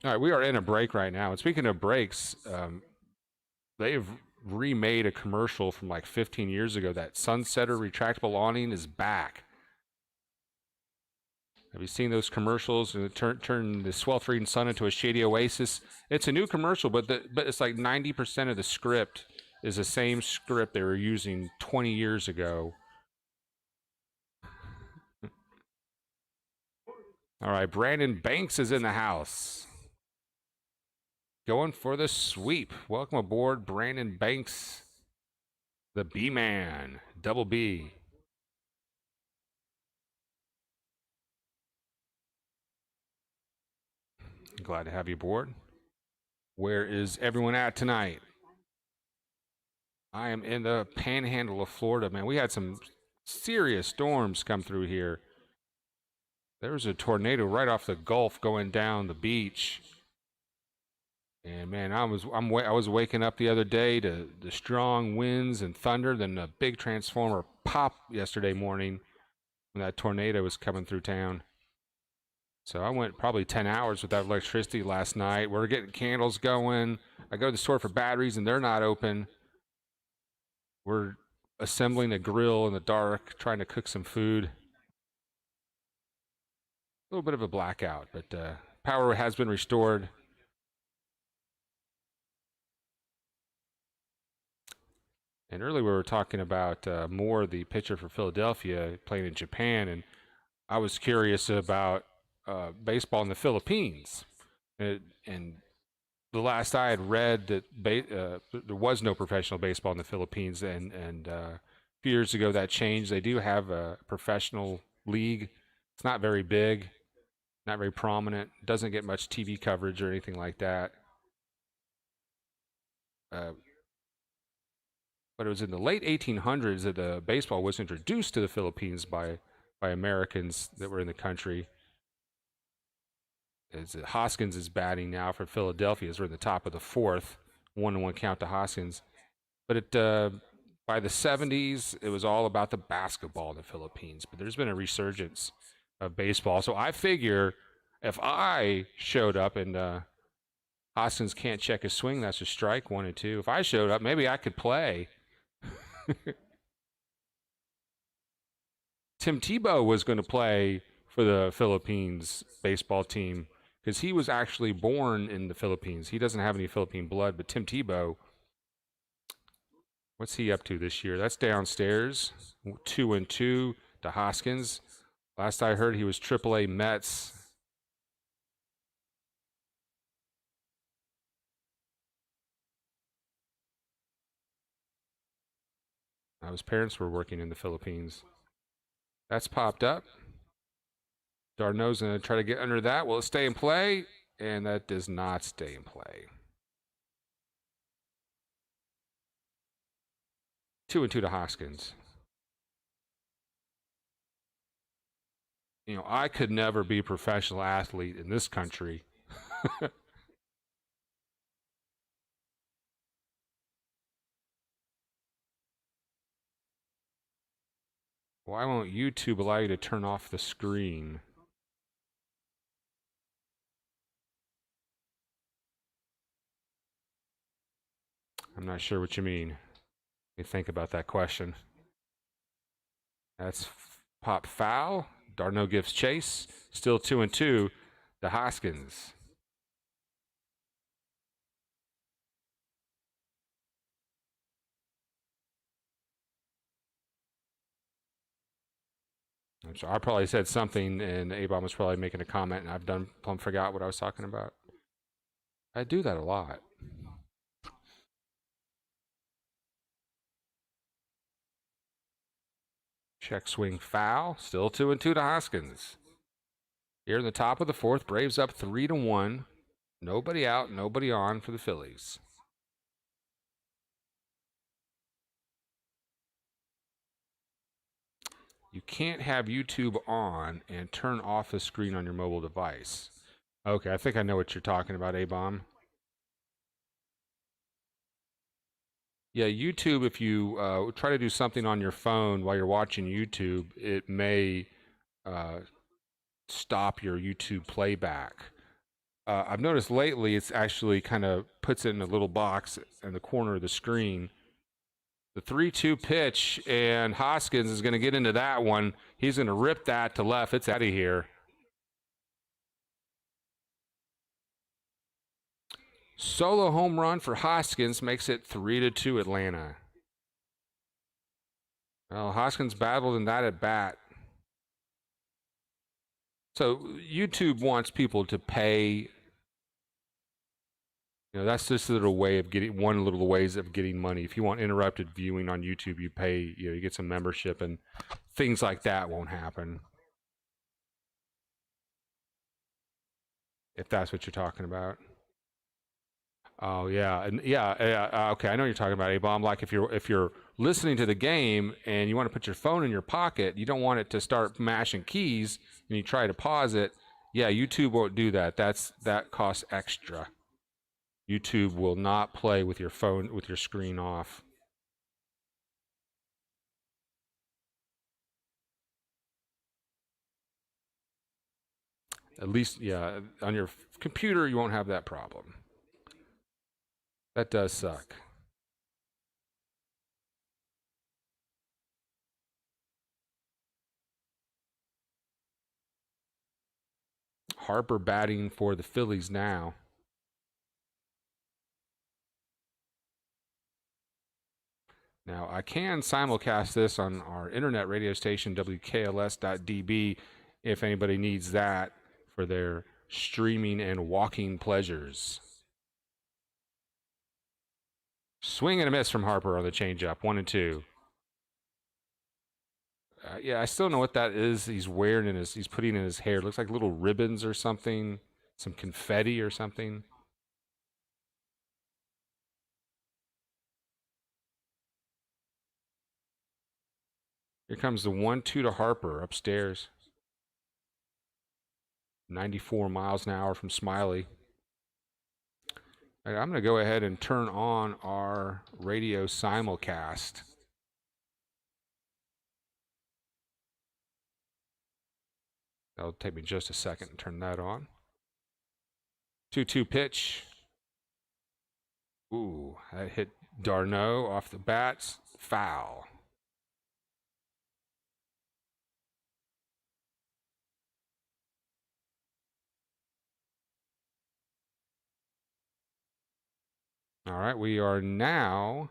All right, we are in a break right now. And speaking of breaks, they've remade a commercial from like 15 years ago. That Sunsetter retractable awning is back. Have you seen those commercials? And turn the sweltering sun into a shady oasis. It's a new commercial, but it's like 90% of the script is the same script they were using 20 years ago. All right, Brandon Banks is in the house. Going for the sweep. Welcome aboard, Brandon Banks, the B-Man, double B. Glad to have you aboard. Where is everyone at tonight? I am in the panhandle of Florida, man. We had some serious storms come through here. There was a tornado right off the Gulf going down the beach. And man, I was waking up the other day to the strong winds and thunder, then a big transformer pop yesterday morning when that tornado was coming through town. So I went probably 10 hours without electricity last night. We're getting candles going. I go to the store for batteries and they're not open. We're assembling a grill in the dark, trying to cook some food. little bit of a blackout, but power has been restored. And earlier we were talking about Moore, the pitcher for Philadelphia, playing in Japan, and I was curious about baseball in the Philippines. And the last I had read that there was no professional baseball in the Philippines, and a few years ago that changed. They do have a professional league. It's not very big, not very prominent, doesn't get much TV coverage or anything like that. Uh, but it was in the late 1800s that baseball was introduced to the Philippines by Americans that were in the country. As Hoskins is batting now for Philadelphia, as we're in the top of the fourth, 1-1 count to Hoskins. But by the 70s, it was all about the basketball in the Philippines. But there's been a resurgence of baseball. So I figure if I showed up and Hoskins can't check his swing, that's a strike, 1-2. If I showed up, maybe I could play. Tim Tebow was going to play for the Philippines baseball team because he was actually born in the Philippines. He doesn't have any Philippine blood, but Tim Tebow, what's he up to this year? That's downstairs, 2-2 to Hoskins. Last I heard, he was AAA Mets. His parents were working in the Philippines. That's popped up. Darno's going to try to get under that. Will it stay in play? And that does not stay in play. 2-2 to Hoskins. You know, I could never be a professional athlete in this country. Why won't YouTube allow you to turn off the screen? I'm not sure what you mean. Let me think about that question. That's pop foul. Darno gives chase. Still 2-2 to Hoskins. So I probably said something, and A-Bomb was probably making a comment, and I've plumb forgot what I was talking about. I do that a lot. Check swing foul. Still 2-2 to Hoskins. Here in the top of the fourth, Braves up 3-1. Nobody out, nobody on for the Phillies. You can't have YouTube on and turn off the screen on your mobile device. Okay, I think I know what you're talking about, A-Bomb. Yeah, YouTube, if you try to do something on your phone while you're watching YouTube, it may stop your YouTube playback. I've noticed lately it's actually kind of puts it in a little box in the corner of the screen. The 3-2 pitch, and Hoskins is going to get into that one. He's going to rip that to left. It's out of here. Solo home run for Hoskins makes it 3-2 Atlanta. Well, Hoskins battled in that at bat. So YouTube wants people to pay. You know, that's just a little way of getting one little ways of getting money. If you want interrupted viewing on YouTube, you pay. You know, you get some membership, and things like that won't happen. If that's what you're talking about. Oh yeah, and yeah. Okay, I know what you're talking about, A-Bomb. Like if you're listening to the game and you want to put your phone in your pocket, you don't want it to start mashing keys, and you try to pause it. Yeah, YouTube won't do that. That costs extra. YouTube will not play with your phone with your screen off. At least, yeah, on your computer you won't have that problem. That does suck. Harper batting for the Phillies now. Now, I can simulcast this on our internet radio station, WKLS.db, if anybody needs that for their streaming and walking pleasures. Swing and a miss from Harper on the changeup, 1-2. Yeah, I still don't know what that is. He's wearing he's putting in his hair. It looks like little ribbons or something, some confetti or something. Here comes the 1-2 to Harper upstairs. 94 miles an hour from Smiley. I'm going to go ahead and turn on our radio simulcast. That'll take me just a second to turn that on. 2-2 pitch. Ooh, that hit d'Arnaud off the bat. Foul. All right, we are now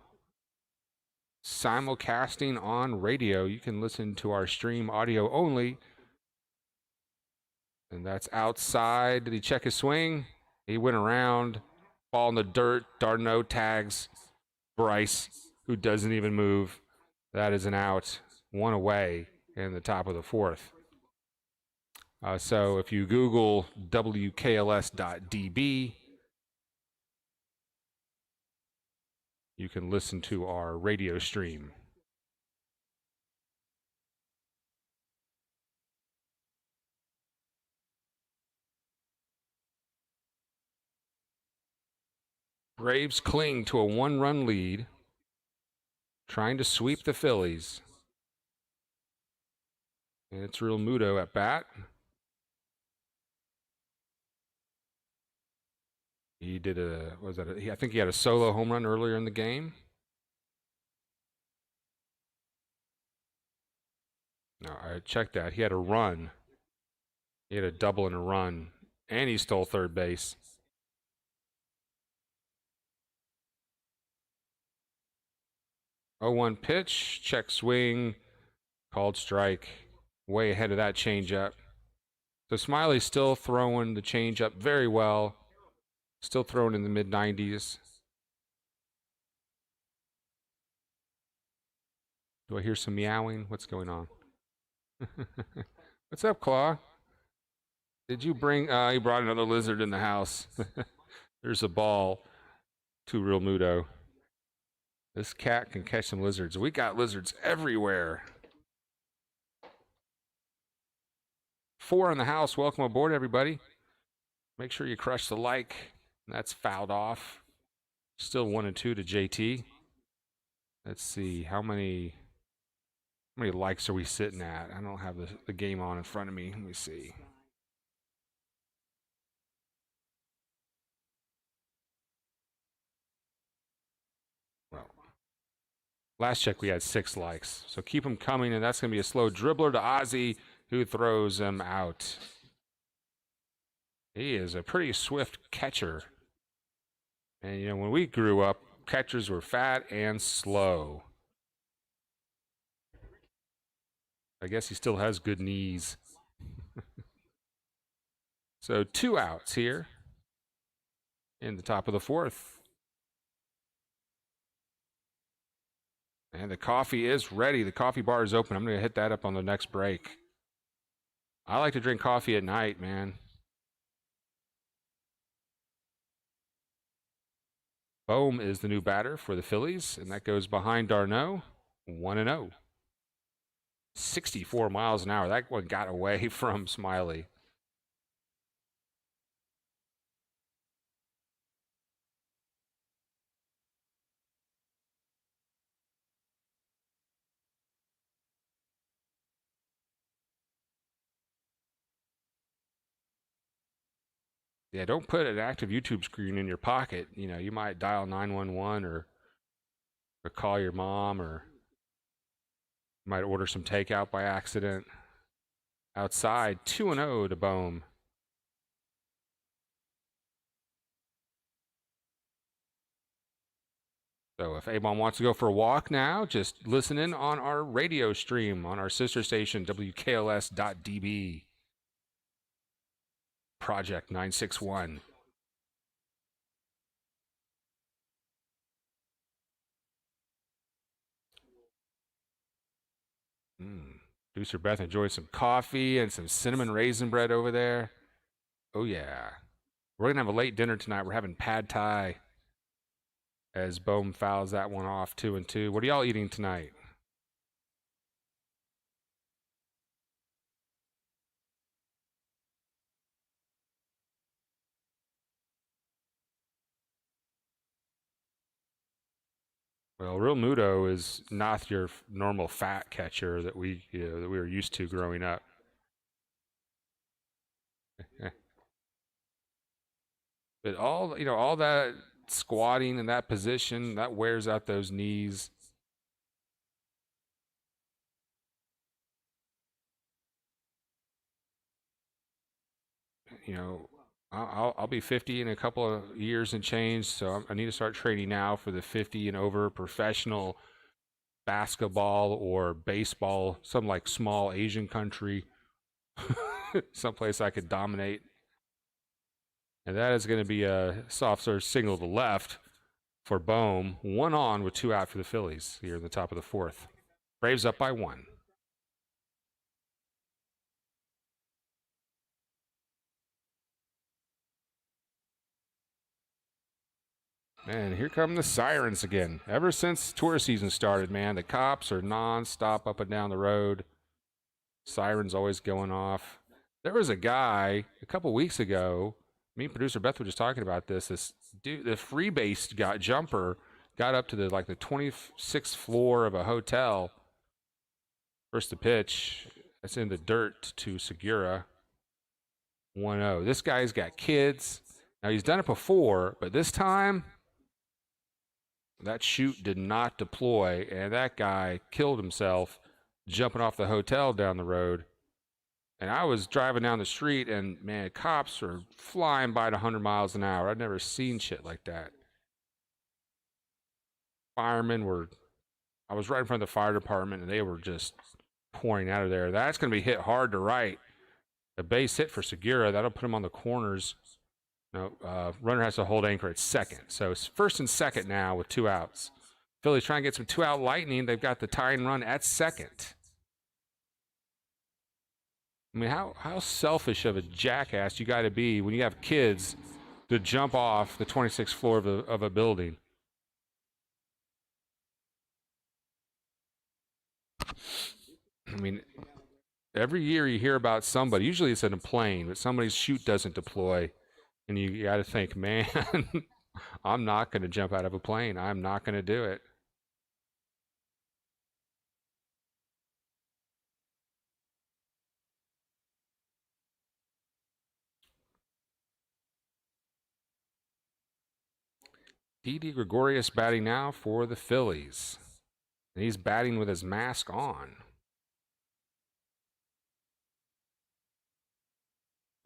simulcasting on radio. You can listen to our stream audio only. And that's outside. Did he check his swing? He went around. Ball in the dirt. d'Arnaud tags Bryce, who doesn't even move. That is an out. One away in the top of the fourth. So if you Google WKLS.db, you can listen to our radio stream. Braves cling to a one-run lead, trying to sweep the Phillies. And it's Real Muto at bat. He did I think he had a solo home run earlier in the game. No, I checked that. He had a run. He had a double and a run. And he stole third base. 0-1 pitch. Check swing. Called strike. Way ahead of that changeup. So Smiley's still throwing the changeup very well. Still throwing in the mid-90s. Do I hear some meowing? What's going on? What's up, Claw? Did you bring... you brought another lizard in the house. There's a ball to Real Muto. This cat can catch some lizards. We got lizards everywhere. 4 in the house. Welcome aboard, everybody. Make sure you crush the like. That's fouled off. Still 1-2 to JT. Let's see. How many likes are we sitting at? I don't have the game on in front of me. Let me see. Well, last check we had 6 likes. So keep them coming, and that's going to be a slow dribbler to Ozzy, who throws him out. He is a pretty swift catcher. And, you know, when we grew up, catchers were fat and slow. I guess he still has good knees. So 2 outs here in the top of the fourth. And the coffee is ready. The coffee bar is open. I'm going to hit that up on the next break. I like to drink coffee at night, man. Bohm is the new batter for the Phillies, and that goes behind d'Arnaud. 1-0. 64 miles an hour. That one got away from Smiley. Yeah, don't put an active YouTube screen in your pocket. You know, you might dial 911 or call your mom, or you might order some takeout by accident. Outside, 2-0 to Bohm. So if anyone wants to go for a walk now, just listen in on our radio stream on our sister station, WKLS.db. Project 961. Producer Beth enjoys some coffee and some cinnamon raisin bread over there. Oh, yeah. We're going to have a late dinner tonight. We're having pad thai as Bohm fouls that one off 2-2. What are y'all eating tonight? Well, Real Muto is not your normal fat catcher that we were used to growing up. But all that squatting in that position, that wears out those knees. I'll be 50 in a couple of years and change, so I need to start training now for the 50 and over professional basketball or baseball, some like small Asian country, someplace I could dominate. And that is going to be a soft serve single to the left for Bohm. 1 on with 2 out for the Phillies here in the top of the 4th. Braves up by 1. And here come the sirens again. Ever since tourist season started, man, the cops are nonstop up and down the road. Sirens always going off. There was a guy a couple weeks ago. Me and producer Beth were just talking about this. This dude, the freebase jumper, got up to the 26th floor of a hotel. First to pitch. That's in the dirt to Segura. 1-0. This guy's got kids. Now he's done it before, but this time that chute did not deploy, and that guy killed himself jumping off the hotel down the road. And I was driving down the street, and man, cops were flying by at 100 miles an hour. I'd never seen shit like that. Firemen were, I was right in front of the fire department, and they were just pouring out of there. That's going to be hit hard to right. A base hit for Segura. That'll put him on the corners. No, runner has to hold anchor at second. So it's first and second now with 2 outs. Phillies trying to get some 2-out lightning. They've got the tying run at second. I mean, how selfish of a jackass you got to be when you have kids to jump off the 26th floor of a building. I mean, every year you hear about somebody, usually it's in a plane, but somebody's chute doesn't deploy. And you got to think, man, I'm not going to jump out of a plane. I'm not going to do it. Didi Gregorius batting now for the Phillies. And he's batting with his mask on.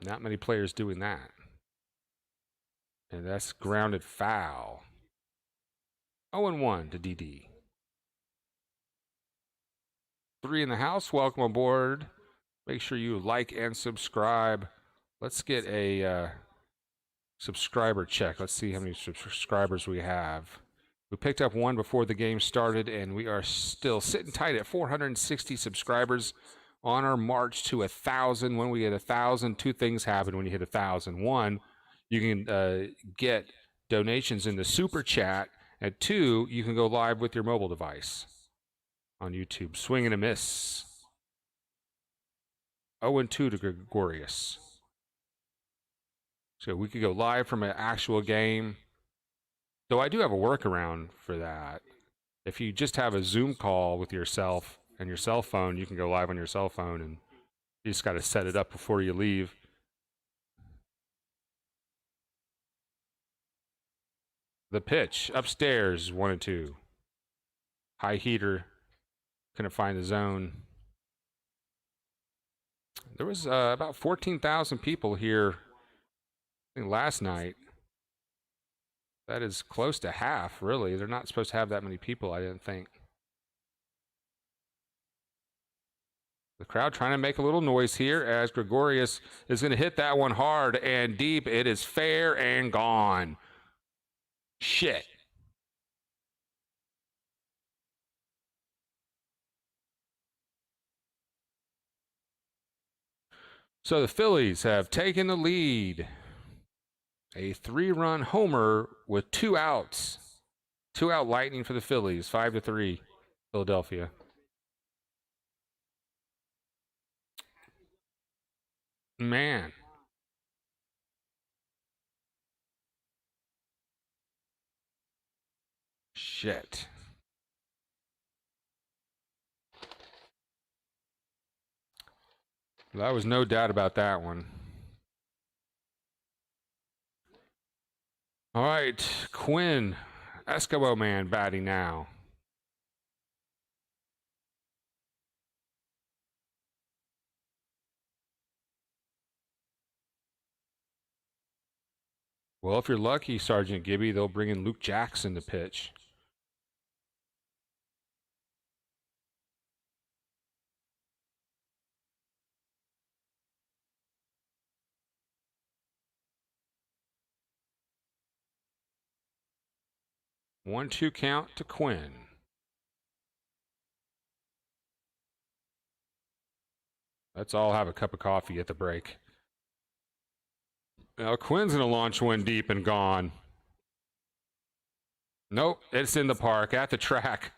Not many players doing that. And that's grounded foul. 0-1 to DD. 3 in the house. Welcome aboard. Make sure you like and subscribe. Let's get a subscriber check. Let's see how many subscribers we have. We picked up 1 before the game started, and we are still sitting tight at 460 subscribers on our march to 1,000. When we hit 1,000, 2 things happen when you hit 1,000. 1, you can get donations in the super chat, and 2, you can go live with your mobile device on YouTube. Swing and a miss. 0-2 to Gregorius. So we could go live from an actual game. Though I do have a workaround for that. If you just have a Zoom call with yourself and your cell phone, you can go live on your cell phone, and you just got to set it up before you leave. The pitch upstairs, 1-2. High heater. Couldn't find the zone. There was about 14,000 people here, I think, last night. That is close to half, really. They're not supposed to have that many people, I didn't think. The crowd trying to make a little noise here as Gregorius is going to hit that one hard and deep. It is fair and gone. Shit. So the Phillies have taken the lead. A 3-run homer with 2 outs. 2-out Lightning for the Phillies, 5-3, Philadelphia. Man. Shit. There was no doubt about that one. All right, Quinn, Eskimo Man batting now. Well, if you're lucky, Sergeant Gibby, they'll bring in Luke Jackson to pitch. One-two count to Quinn. Let's all have a cup of coffee at the break. Now Quinn's going to launch one deep and gone. Nope, it's in the park, at the track.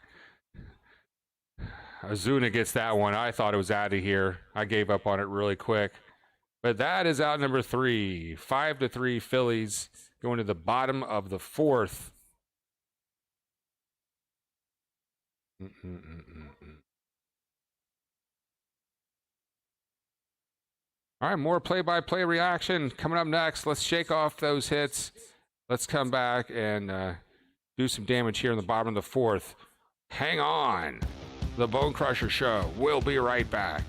Azuna gets that one. I thought it was out of here. I gave up on it really quick. But that is out number 3. 5-3 Phillies going to the bottom of the 4th. All right, more play-by-play reaction coming up next. Let's shake off those hits. Let's come back and do some damage here in the bottom of the 4th. Hang on. The Bone Crusher Show. We'll be right back.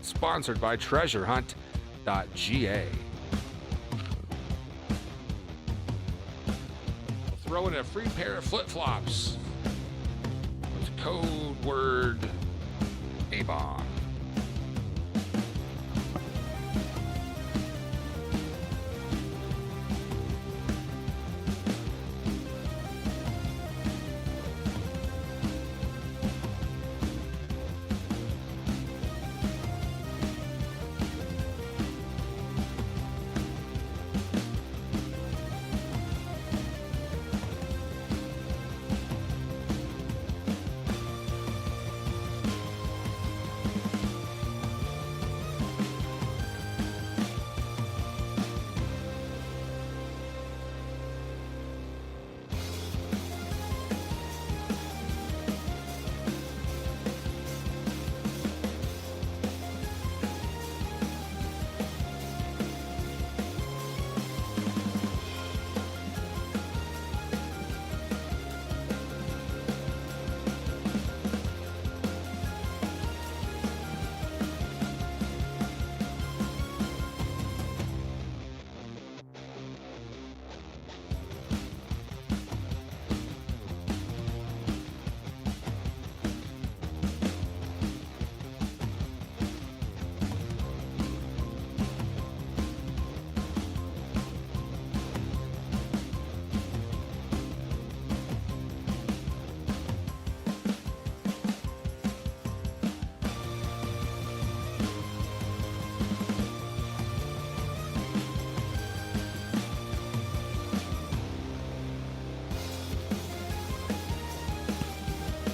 Sponsored by TreasureHunt.ga. We'll throw in a free pair of flip-flops with code word Avon.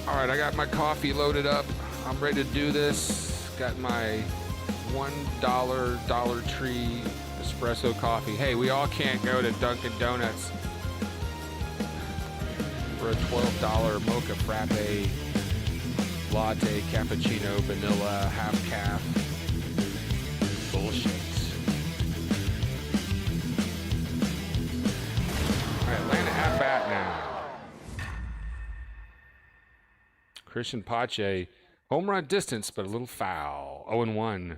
All right, I got my coffee loaded up. I'm ready to do this. Got my $1 Dollar Tree espresso coffee. Hey, we all can't go to Dunkin' Donuts for a $12 mocha frappe, latte, cappuccino, vanilla, half calf. Bullshit. All right, Atlanta at bat now. Christian Pache, home run distance, but a little foul. 0-1.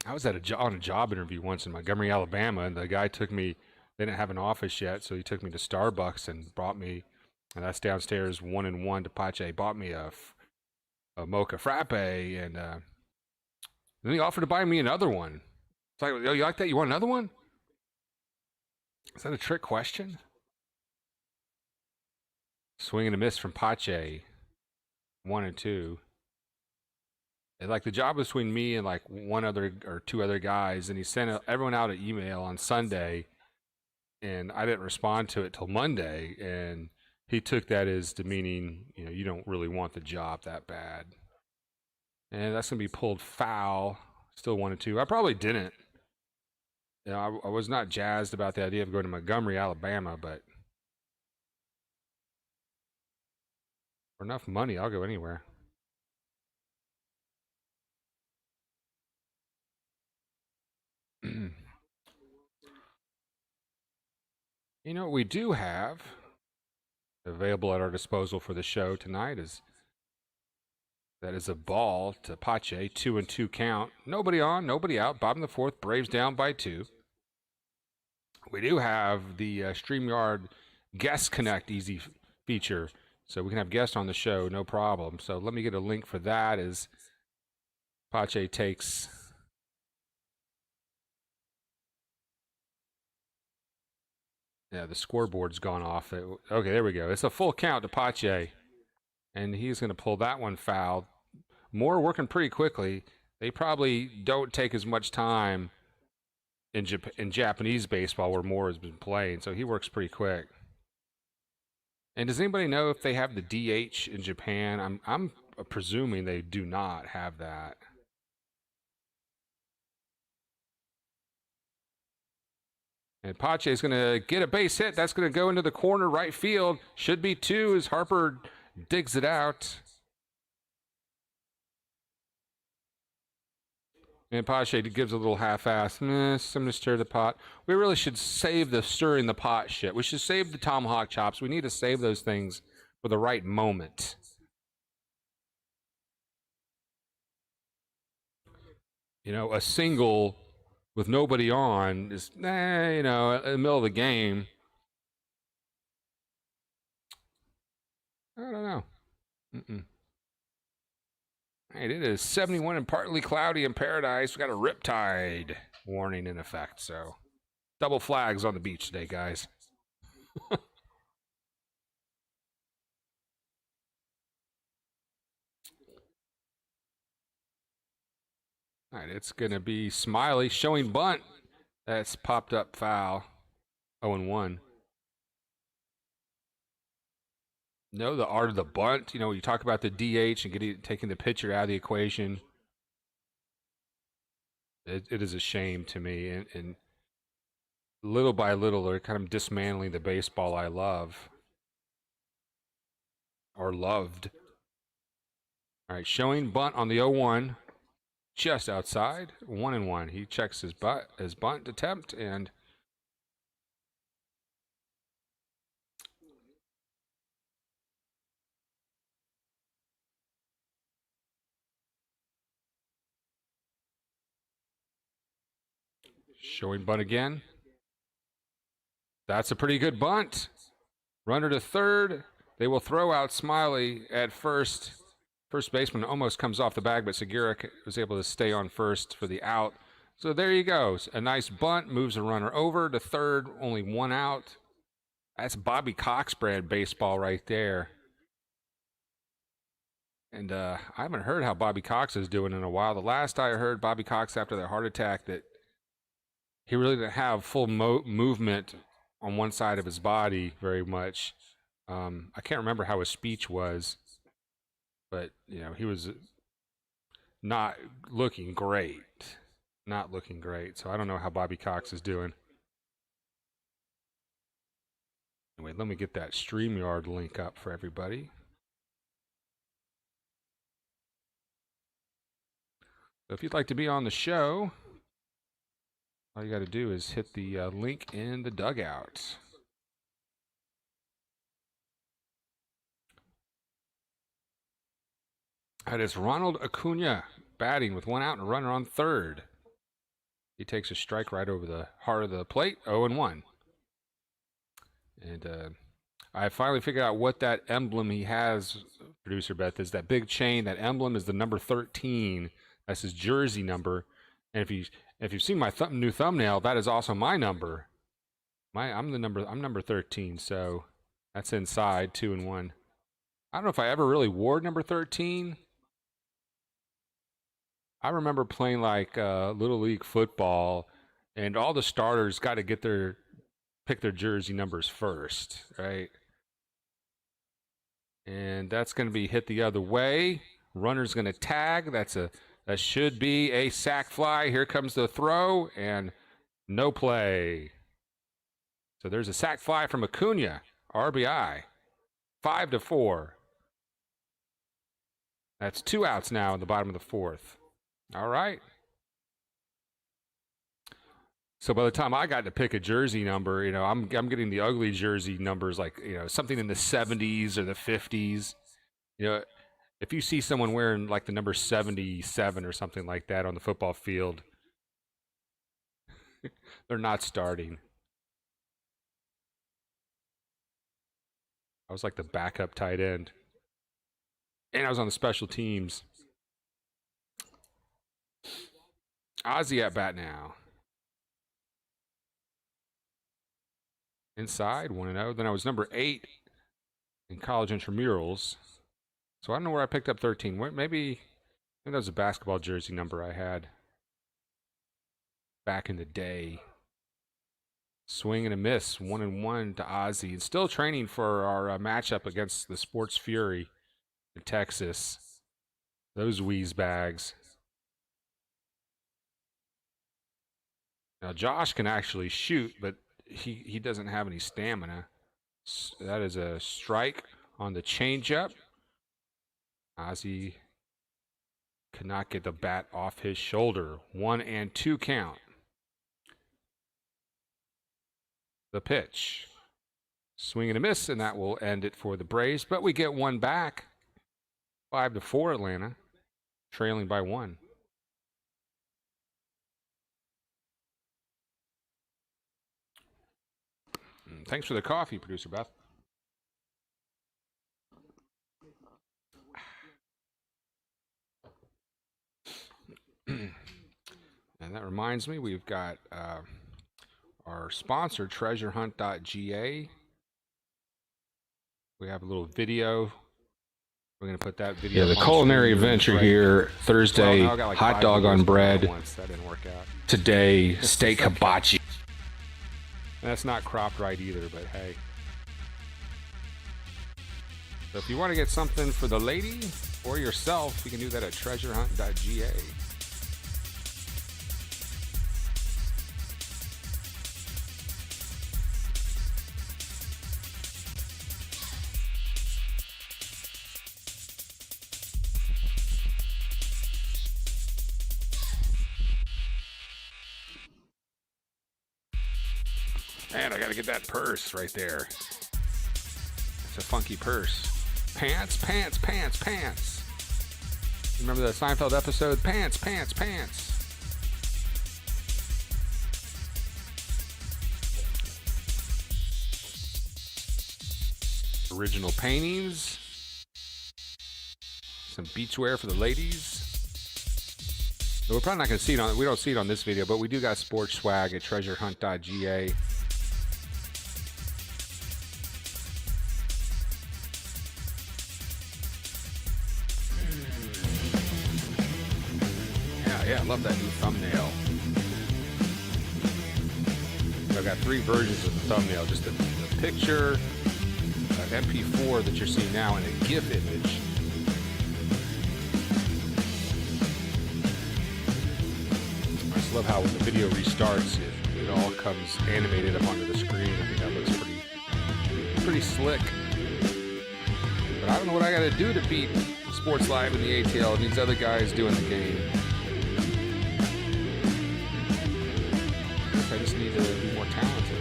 I was on a job interview once in Montgomery, Alabama, and the guy took me. They didn't have an office yet, so he took me to Starbucks and brought me, and that's downstairs, 1-in-1 to Pache. Bought me a mocha frappe, and then he offered to buy me another one. It's like, yo, you like that? You want another one? Is that a trick question? Swing and a miss from Pache, 1-2. And like the job was between me and like one other or two other guys, and he sent everyone out an email on Sunday, and I didn't respond to it till Monday, and he took that as demeaning, you don't really want the job that bad. And that's gonna be pulled foul. Still 1-2. I probably didn't. I was not jazzed about the idea of going to Montgomery, Alabama, but for enough money, I'll go anywhere. What we do have available at our disposal for the show tonight is a ball to Pache, 2-2 count. Nobody on, nobody out. Bottom of the fourth, Braves down by 2. We do have the StreamYard Guest Connect easy feature, so we can have guests on the show, no problem. So let me get a link for that as Pache takes. Yeah, the scoreboard's gone off. Okay, there we go. It's a full count to Pache, and he's going to pull that one foul. Moore working pretty quickly. They probably don't take as much time in Japanese baseball where Moore has been playing, so he works pretty quick. And does anybody know if they have the DH in Japan? I'm presuming they do not have that. And Pache is going to get a base hit. That's going to go into the corner right field. Should be 2 as Harper digs it out. And Pache gives a little half-ass. I'm going to stir the pot. We really should save the stirring the pot shit. We should save the tomahawk chops. We need to save those things for the right moment. A single with nobody on is, in the middle of the game. I don't know. All right, it is 71 and partly cloudy in Paradise. We got a riptide warning in effect, so double flags on the beach today, guys. All right, it's going to be Smiley showing bunt. That's popped up foul. 0-1. No, the art of the bunt. You talk about the DH and taking the pitcher out of the equation. It is a shame to me. And little by little, they're kind of dismantling the baseball I love. Or loved. All right, showing bunt on the 0-1. Just outside, 1-1. He checks his bunt attempt, and showing bunt again. That's a pretty good bunt. Runner to third. They will throw out Smiley at first. First baseman almost comes off the bag, but Segura was able to stay on first for the out. So there you go. A nice bunt, moves a runner over to third, only 1 out. That's Bobby Cox brand baseball right there. And I haven't heard how Bobby Cox is doing in a while. The last I heard Bobby Cox after that heart attack, that he really didn't have full movement on one side of his body very much. I can't remember how his speech was, but he was not looking great. Not looking great. So I don't know how Bobby Cox is doing. Anyway, let me get that StreamYard link up for everybody. So if you'd like to be on the show, all you got to do is hit the link in the dugout. That is Ronald Acuna batting with 1 out and a runner on third. He takes a strike right over the heart of the plate, 0-1. And I finally figured out what that emblem he has, Producer Beth, is that big chain. That emblem is the number 13. That's his jersey number. And if you've seen my new thumbnail, that is also my number. I'm number 13, so that's inside 2-1. I don't know if I ever really wore number 13. I remember playing like Little League football, and all the starters got to pick their jersey numbers first, right? And that's going to be hit the other way. Runner's going to tag. That should be a sac fly. Here comes the throw, and no play. So there's a sac fly from Acuna, RBI, 5-4. That's 2 outs now in the bottom of the 4th. All right. So by the time I got to pick a jersey number, I'm getting the ugly jersey numbers, like, something in the 70s or the 50s. If you see someone wearing like the number 77 or something like that on the football field, they're not starting. I was like the backup tight end. And I was on the special teams. Ozzie at bat now. Inside, 1-0. Then I was number 8 in college intramurals. So I don't know where I picked up 13. Maybe that was a basketball jersey number I had back in the day. Swing and a miss, 1-1 to Ozzie. And still training for our matchup against the Sports Fury in Texas. Those wheeze bags. Now Josh can actually shoot, but he doesn't have any stamina. That is a strike on the changeup. Ozzie cannot get the bat off his shoulder. 1-2 count. The pitch. Swing and a miss, and that will end it for the Braves. But we get one back. 5-4 Atlanta, trailing by 1. Thanks for the coffee, Producer Beth. And that reminds me, we've got our sponsor, treasurehunt.ga. We have a little video. We're going to put that video. Yeah, the culinary adventure here. Thursday, hot dog on bread. That didn't work out. Today, steak hibachi. That's not cropped right either, but hey. So if you want to get something for the lady or yourself, you can do that at treasurehunt.ga. Man, I gotta get that purse right there. It's a funky purse. Pants, pants, pants, pants. Remember the Seinfeld episode? Pants, pants, pants. Original paintings. Some beachwear for the ladies. We're probably not gonna see it on. We don't see it on this video, but we do got sports swag at treasurehunt.ga. Yeah, I love that new thumbnail. I've got 3 versions of the thumbnail. Just the picture, an MP4 that you're seeing now, and a GIF image. I just love how when the video restarts, it all comes animated up onto the screen. I think that looks pretty slick. But I don't know what I got to do to beat Sports Live in the ATL. It needs other guys doing the game. I just need to be more talented.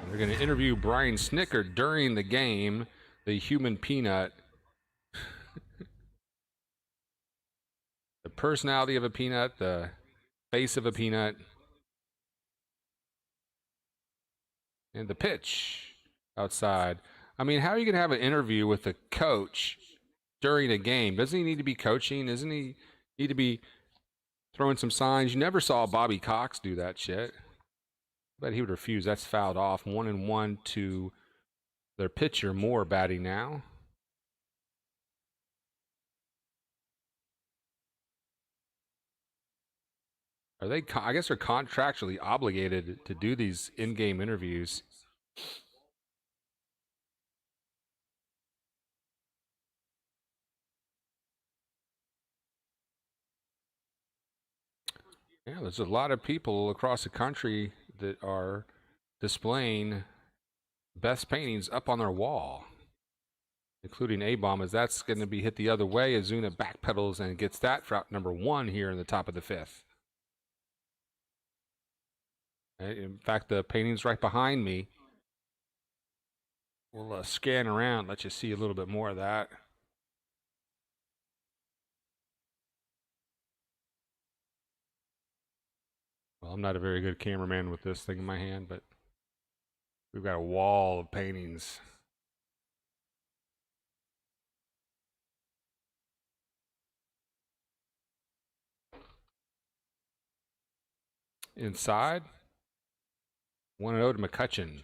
They're going to interview Brian Snicker during the game, the human peanut. The personality of a peanut, the face of a peanut, and the pitch outside. I mean, how are you going to have an interview with the coach during a game? Doesn't he need to be coaching? Doesn't he need to be throwing some signs? You never saw Bobby Cox do that shit. But he would refuse. That's fouled off. 1-1 to their pitcher. Moore batting now. Are they? I guess they're contractually obligated to do these in-game interviews. Yeah, there's a lot of people across the country that are displaying best paintings up on their wall, including A-Bomb, as that's going to be hit the other way. Azuna backpedals and gets that for out number 1 here in the top of the 5th. In fact, the painting's right behind me. We'll scan around, let you see a little bit more of that. Well, I'm not a very good cameraman with this thing in my hand, but we've got a wall of paintings. Inside, 1-0 to McCutcheon.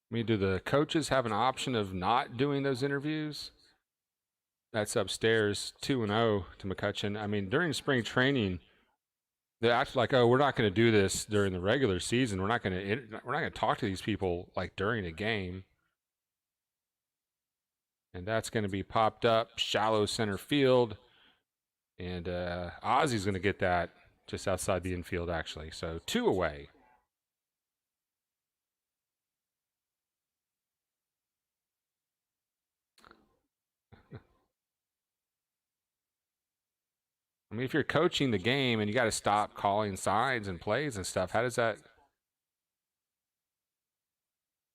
I mean, do the coaches have an option of not doing those interviews? That's upstairs, 2-0 to McCutcheon. I mean, during spring training, they act like, oh, we're not going to do this during the regular season. We're not going to talk to these people like during a game. And that's going to be popped up, shallow center field. And Ozzy's going to get that just outside the infield, actually. So 2 away. I mean, if you're coaching the game and you got to stop calling signs and plays and stuff, how does that?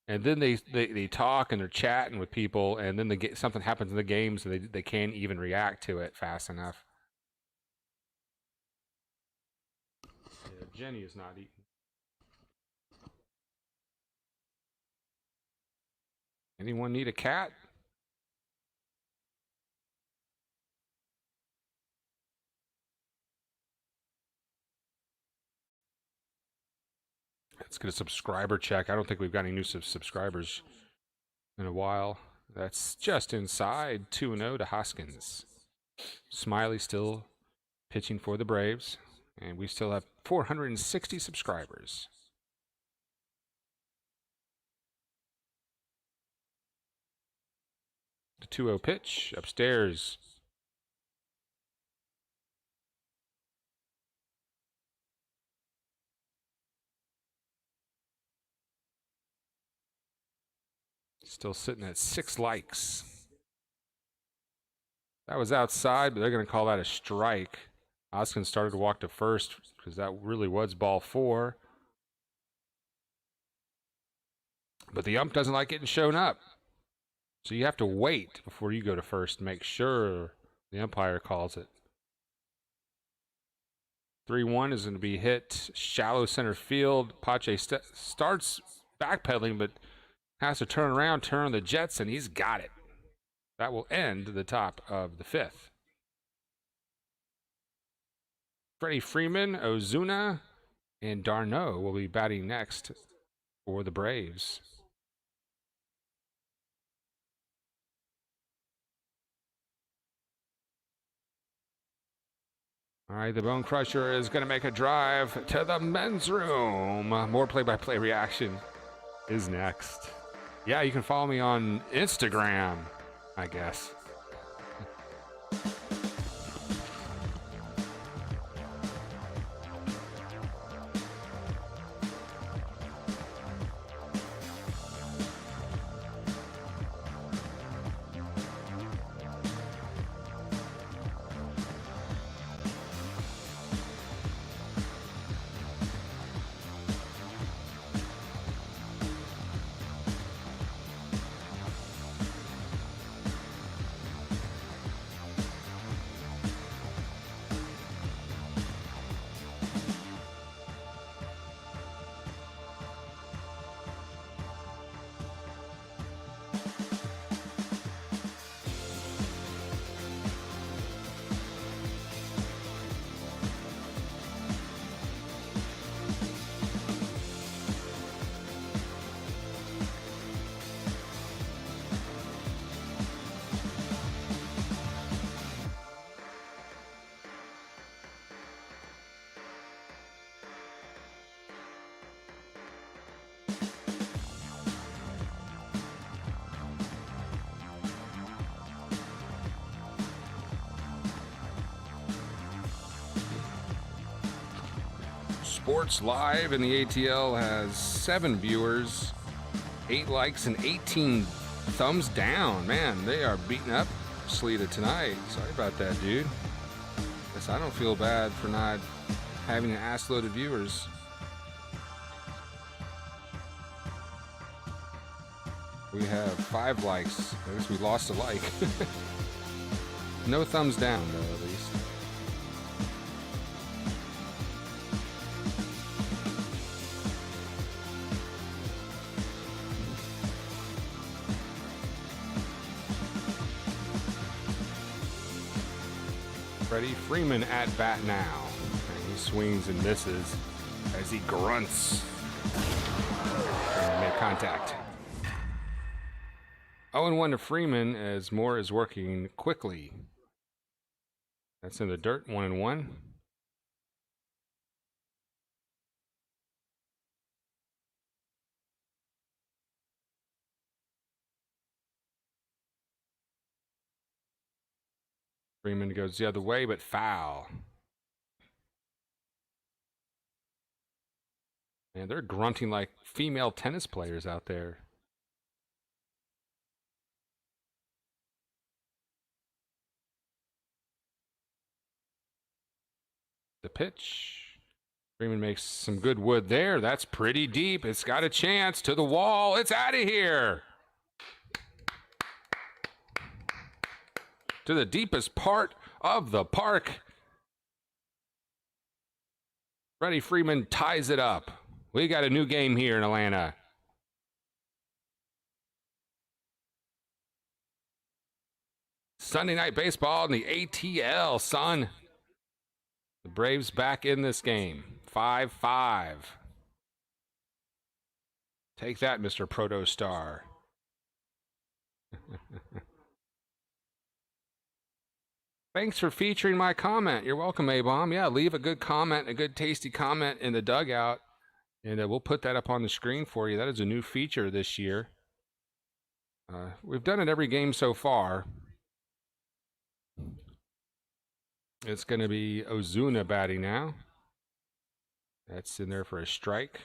And then they talk and they're chatting with people, and then something happens in the game, so they can't even react to it fast enough. Yeah, Jenny is not eating. Anyone need a cat? Let's get a subscriber check. I don't think we've got any new subscribers in a while. That's just inside. 2-0 to Hoskins. Smiley still pitching for the Braves, and we still have 460 subscribers. The 2-0 pitch upstairs. Still sitting at 6 likes. That was outside, but they're going to call that a strike. Hoskins started to walk to first because that really was ball 4. But the ump doesn't like getting shown up. So you have to wait before you go to first to make sure the umpire calls it. 3-1 is going to be hit shallow center field. Pache starts backpedaling, but has to turn around, turn on the Jets, and he's got it. That will end the top of the 5th. Freddie Freeman, Ozuna, and Darno will be batting next for the Braves. All right, the Bone Crusher is going to make a drive to the men's room. More play-by-play reaction is next. Yeah, you can follow me on Instagram, I guess. Sports Live in the ATL has 7 viewers, 8 likes, and 18 thumbs down. Man, they are beating up Sleeta tonight. Sorry about that, dude. Guess I don't feel bad for not having an ass-load of viewers. We have 5 likes. I guess we lost a like. No thumbs down, though, at least. Freddie Freeman at bat now. And he swings and misses as he grunts. And make contact. 0-1 to Freeman as Moore is working quickly. That's in the dirt, 1-1. Freeman goes the other way, but foul. Man, they're grunting like female tennis players out there. The pitch. Freeman makes some good wood there. That's pretty deep. It's got a chance to the wall. It's out of here. To the deepest part of the park. Freddie Freeman ties it up. We got a new game here in Atlanta. Sunday night baseball in the ATL, son. The Braves back in this game. 5-5. Take that, Mr. Protostar. Thanks for featuring my comment. You're welcome, A-Bomb. Yeah, leave a good comment, a good tasty comment in the dugout, and we'll put that up on the screen for you. That is a new feature this year. We've done it every game so far. It's going to be Ozuna batting now. That's in there for a strike.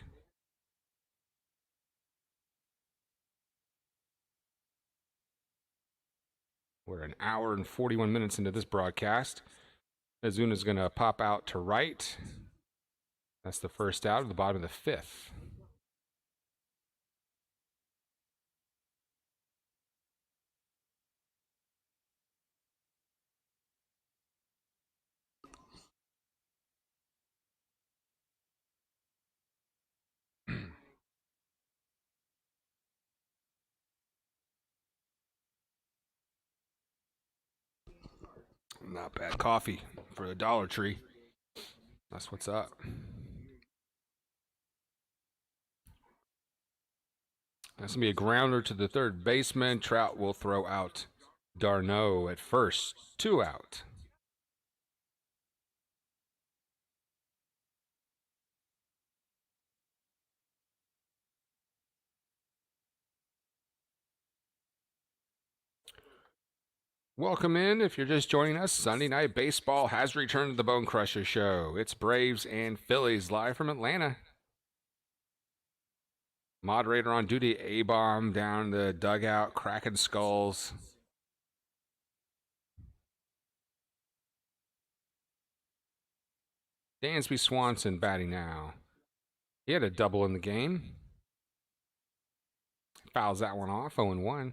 We're an hour and 41 minutes into this broadcast. Ozuna's going to pop out to right. That's the first out at the bottom of the 5th. Not bad coffee for the Dollar Tree. That's what's up. That's going to be a grounder to the third baseman. Trout will throw out Darno at first. 2 out. Welcome in. If you're just joining us, Sunday Night Baseball has returned to the Bone Crusher Show. It's Braves and Phillies live from Atlanta. Moderator on duty, A-Bomb down the dugout, cracking skulls. Dansby Swanson batting now. He had a double in the game. Fouls that one off, 0-1.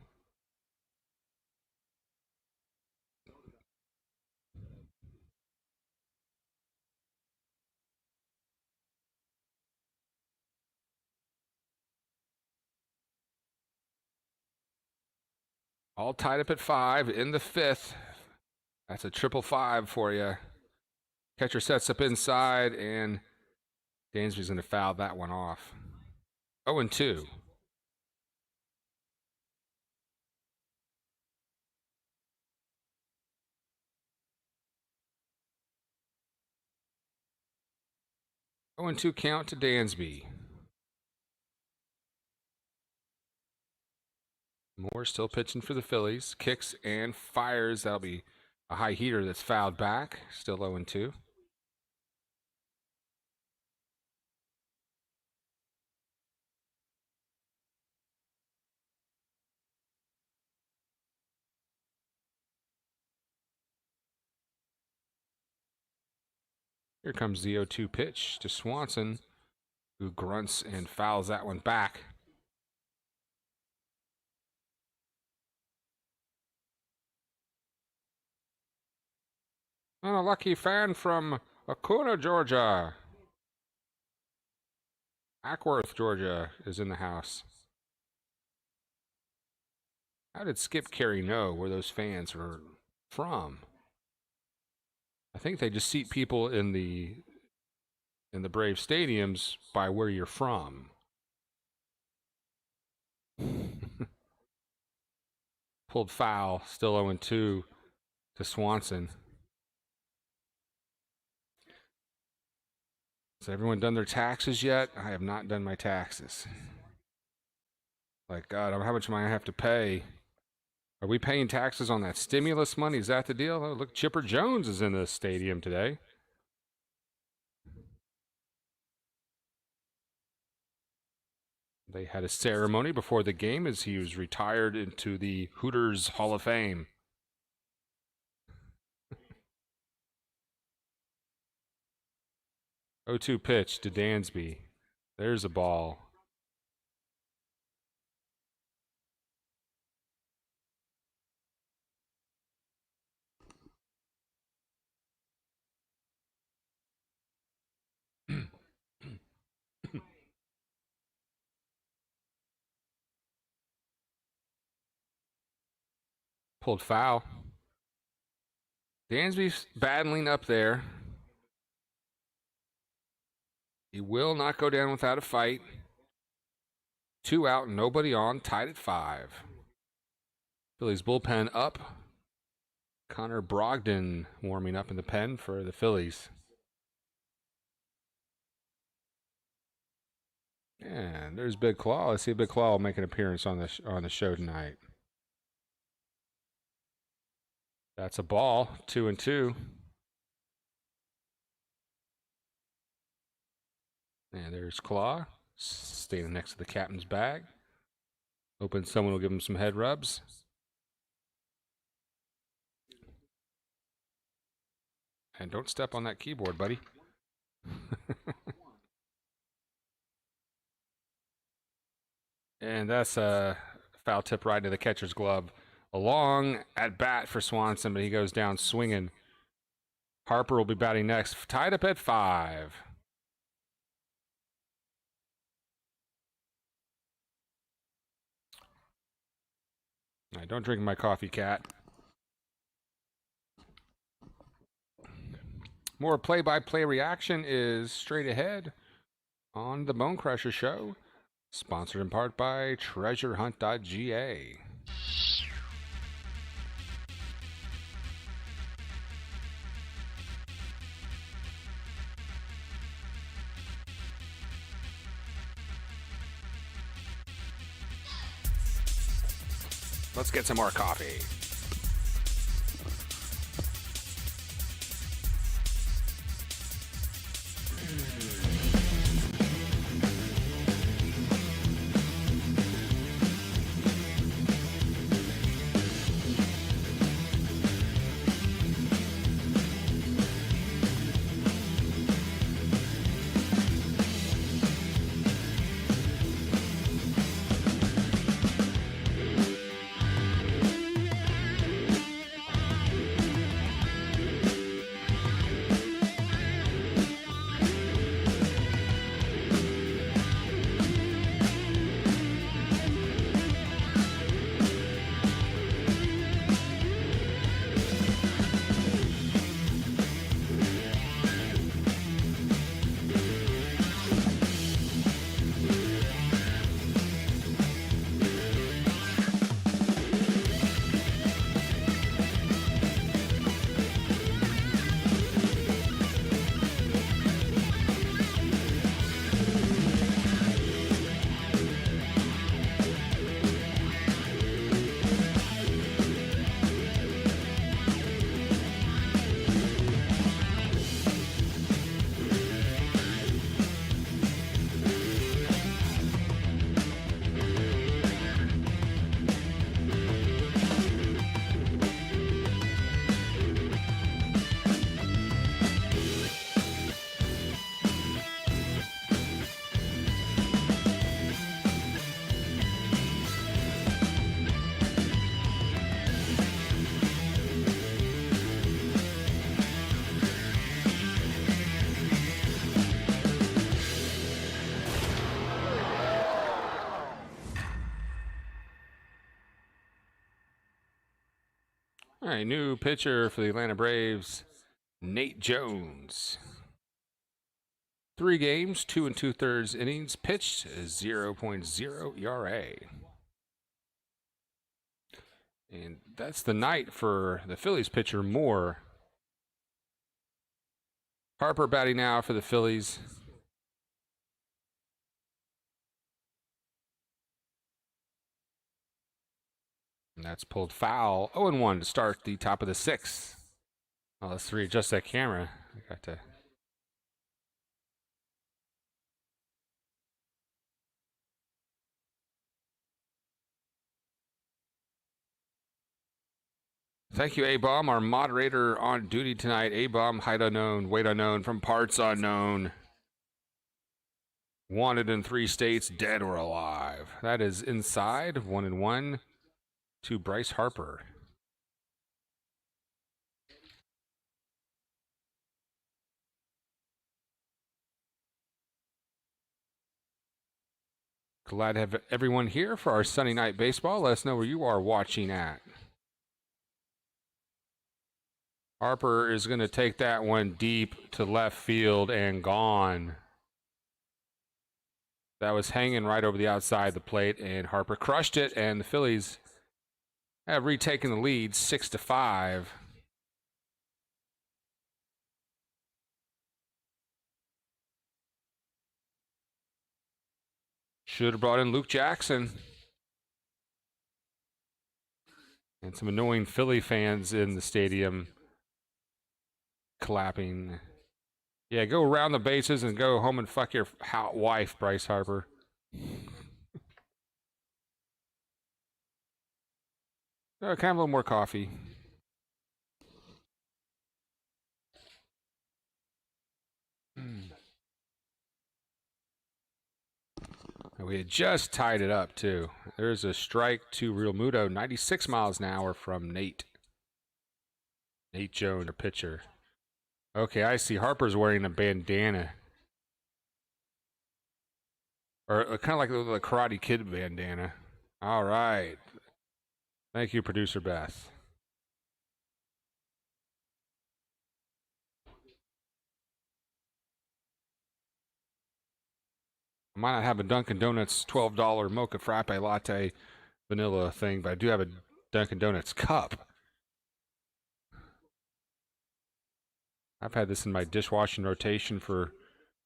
All tied up at 5 in the 5th. That's a 555 for you. Catcher sets up inside, and Dansby's going to foul that one off. 0-2. Oh, and 2 count to Dansby. Moore still pitching for the Phillies. Kicks and fires. That'll be a high heater that's fouled back. Still 0-2. Here comes the 0-2 pitch to Swanson, who grunts and fouls that one back. And a lucky fan from Acuna, Georgia. Ackworth, Georgia is in the house. How did Skip Carey know where those fans were from? I think they just seat people in the Brave stadiums by where you're from. Pulled foul, still 0-2 to Swanson. Has everyone done their taxes yet? I have not done my taxes. Like, God, how much am I going to have to pay? Are we paying taxes on that stimulus money? Is that the deal? Oh, look, Chipper Jones is in the stadium today. They had a ceremony before the game as he was retired into the Hooters Hall of Fame. O2 pitch to Dansby. There's a ball. Pulled foul. Dansby's battling up there. He will not go down without a fight. 2 out, nobody on, tied at 5. Phillies bullpen up. Connor Brogdon warming up in the pen for the Phillies. And there's Big Claw. Let's see Big Claw will make an appearance on the show tonight. That's a ball, 2-2. And there's Claw, standing next to the captain's bag. Hoping someone will give him some head rubs. And don't step on that keyboard, buddy. And that's a foul tip right to the catcher's glove. A long at bat for Swanson, but he goes down swinging. Harper will be batting next, tied up at 5. All right, don't drink my coffee, cat. More play-by-play reaction is straight ahead on the Bone Crusher Show, sponsored in part by TreasureHunt.ga. Let's get some more coffee. All right, new pitcher for the Atlanta Braves, Nate Jones. 3 games, 2 2/3 innings pitched, 0.0 ERA. And that's the night for the Phillies pitcher Moore. Harper batting now for the Phillies. And that's pulled foul. 0-1 to start the top of the 6th. Oh, let's readjust that camera. I got to. Thank you, A-Bomb, our moderator on duty tonight. A-Bomb, height unknown, weight unknown, from parts unknown. Wanted in 3 states, dead or alive. That is inside, 1-1 to Bryce Harper. Glad to have everyone here for our Sunday night baseball. Let us know where you are watching at. Harper is going to take that one deep to left field and gone. That was hanging right over the outside of the plate, and Harper crushed it, and the Phillies have retaken the lead 6-5. Should have brought in Luke Jackson. And some annoying Philly fans in the stadium clapping. Yeah, go around the bases and go home and fuck your hot wife, Bryce Harper. Can I have a little more coffee? We had just tied it up, too. There's a strike to Real Muto, 96 miles an hour from Nate. Nate Jones, a pitcher. Okay, I see. Harper's wearing a bandana. Or kind of like the Karate Kid bandana. All right. Thank you, Producer Beth. I might not have a Dunkin' Donuts $12 mocha frappe latte vanilla thing, but I do have a Dunkin' Donuts cup. I've had this in my dishwashing rotation for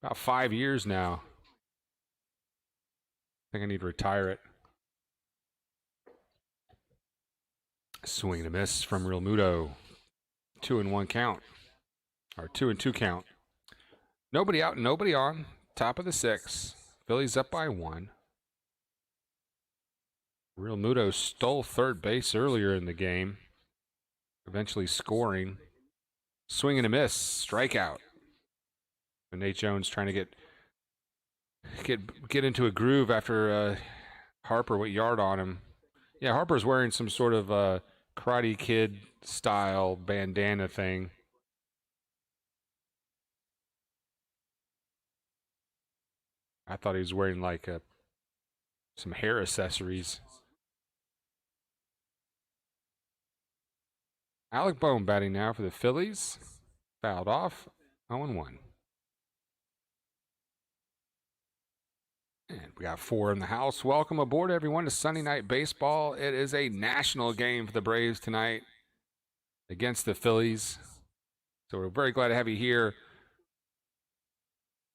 about 5 years now. I think I need to retire it. Swing and a miss from Real Muto. 2-1 count. Or 2-2 count. Nobody out, nobody on. Top of the 6th. Phillies up by 1. Real Muto stole third base earlier in the game, eventually scoring. Swing and a miss, strikeout. And Nate Jones trying to get into a groove after Harper went yard on him. Yeah, Harper's wearing some sort of Karate Kid style bandana thing. I thought he was wearing like some hair accessories. Alec Bohm batting now for the Phillies. Fouled off. 0-1. And we got 4 in the house. Welcome aboard, everyone, to Sunday Night Baseball. It is a national game for the Braves tonight against the Phillies. So we're very glad to have you here.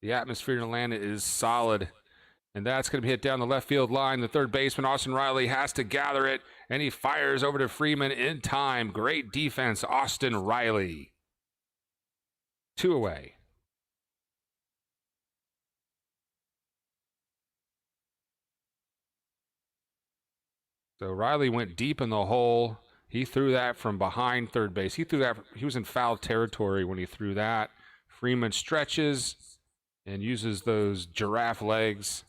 The atmosphere in Atlanta is solid. And that's going to be hit down the left field line. The third baseman, Austin Riley, has to gather it. And he fires over to Freeman in time. Great defense, Austin Riley. 2 away. So Riley went deep in the hole. He threw that from behind third base. He was in foul territory when he threw that. Freeman stretches and uses those giraffe legs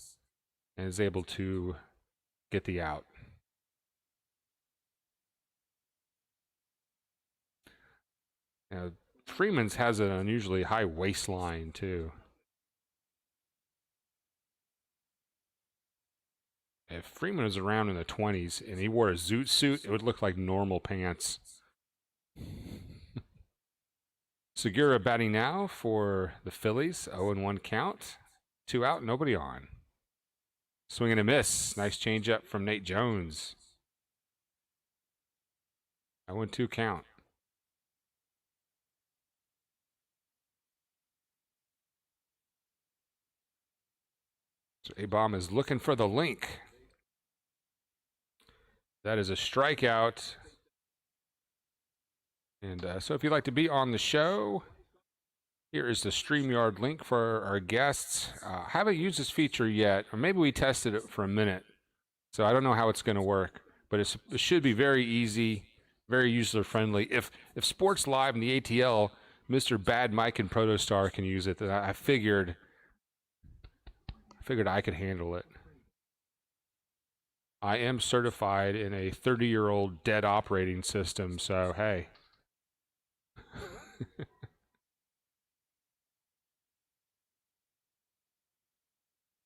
and is able to get the out. Now, Freeman's has an unusually high waistline, too. If Freeman was around in the 20s and he wore a zoot suit, it would look like normal pants. Segura batting now for the Phillies. 0-1 count. 2 out, nobody on. Swing and a miss. Nice changeup from Nate Jones. 0-2 count. So A-Bomb is looking for the link. That is a strikeout. And so if you'd like to be on the show, here is the StreamYard link for our guests. Haven't used this feature yet, or maybe we tested it for a minute. So I don't know how it's going to work, but it should be very easy, very user-friendly. If Sports Live and the ATL, Mr. Bad Mike and Protostar can use it, then I figured I could handle it. I am certified in a 30-year-old dead operating system, so hey.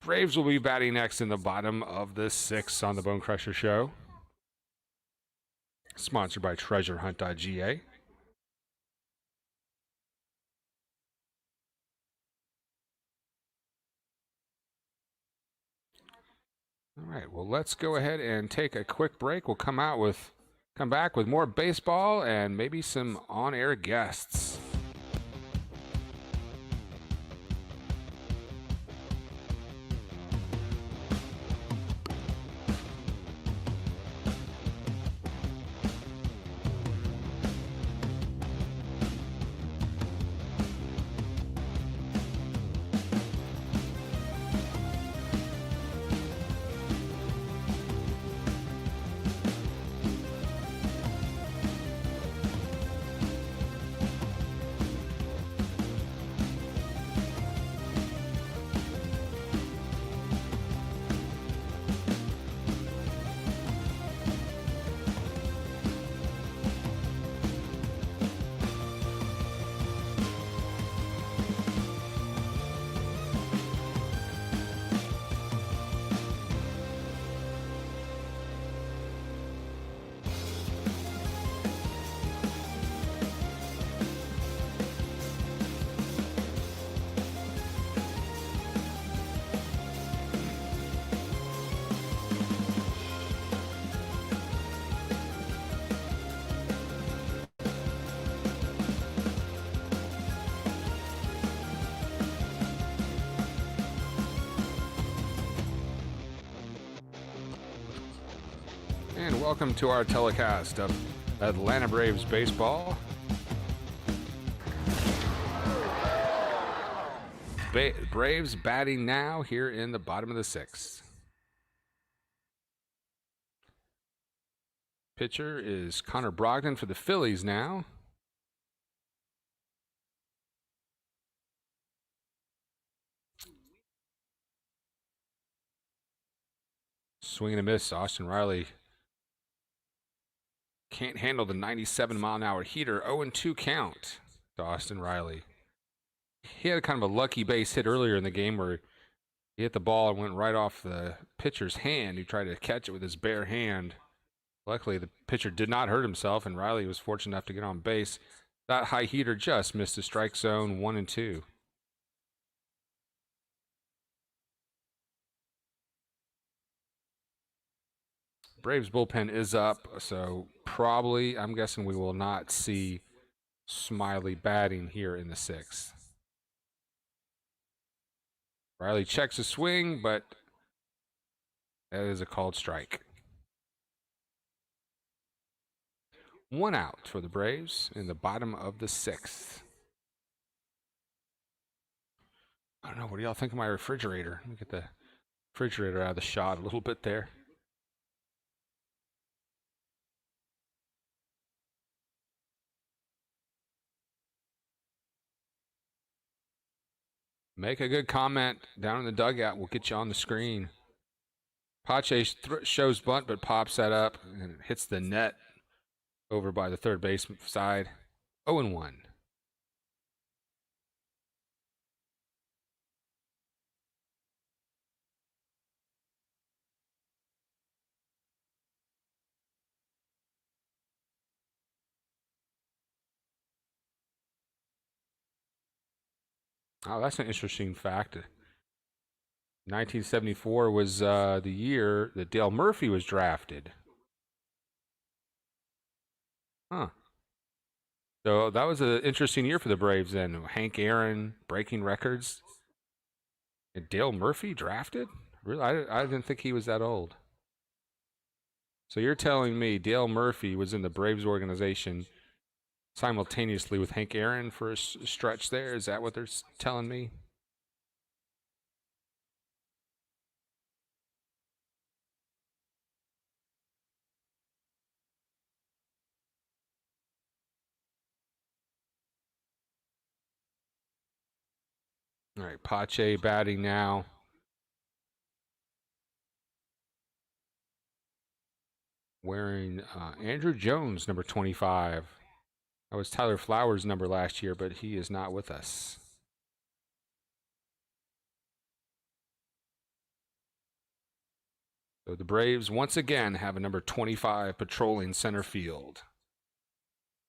Braves will be batting next in the bottom of the 6th on the Bone Crusher Show. Sponsored by TreasureHunt.ga. All right, well, let's go ahead and take a quick break. We'll come back with more baseball and maybe some on-air guests. And welcome to our telecast of Atlanta Braves baseball. Braves batting now here in the bottom of the 6th. Pitcher is Connor Brogdon for the Phillies now. Swing and a miss. Austin Riley can't handle the 97-mile-an-hour heater. 0-2 count to Austin Riley. He had kind of a lucky base hit earlier in the game where he hit the ball and went right off the pitcher's hand. He tried to catch it with his bare hand. Luckily, the pitcher did not hurt himself, and Riley was fortunate enough to get on base. That high heater just missed the strike zone. 1-2. Braves bullpen is up, so probably, I'm guessing we will not see Smiley batting here in the 6th. Riley checks his swing, but that is a called strike. 1 out for the Braves in the bottom of the 6th. I don't know, what do y'all think of my refrigerator? Let me get the refrigerator out of the shot a little bit there. Make a good comment down in the dugout. We'll get you on the screen. Pache shows bunt, but pops that up and it hits the net over by the third base side. 0-1. Oh, that's an interesting fact. 1974 was the year that Dale Murphy was drafted. Huh. So that was an interesting year for the Braves then. Hank Aaron breaking records. And Dale Murphy drafted? Really? I didn't think he was that old. So you're telling me Dale Murphy was in the Braves organization simultaneously with Hank Aaron for a stretch there? Is that what they're telling me? All right, Pache batting now. Wearing Andrew Jones, number 25. That was Tyler Flowers' number last year, but he is not with us. So the Braves once again have a number 25 patrolling center field.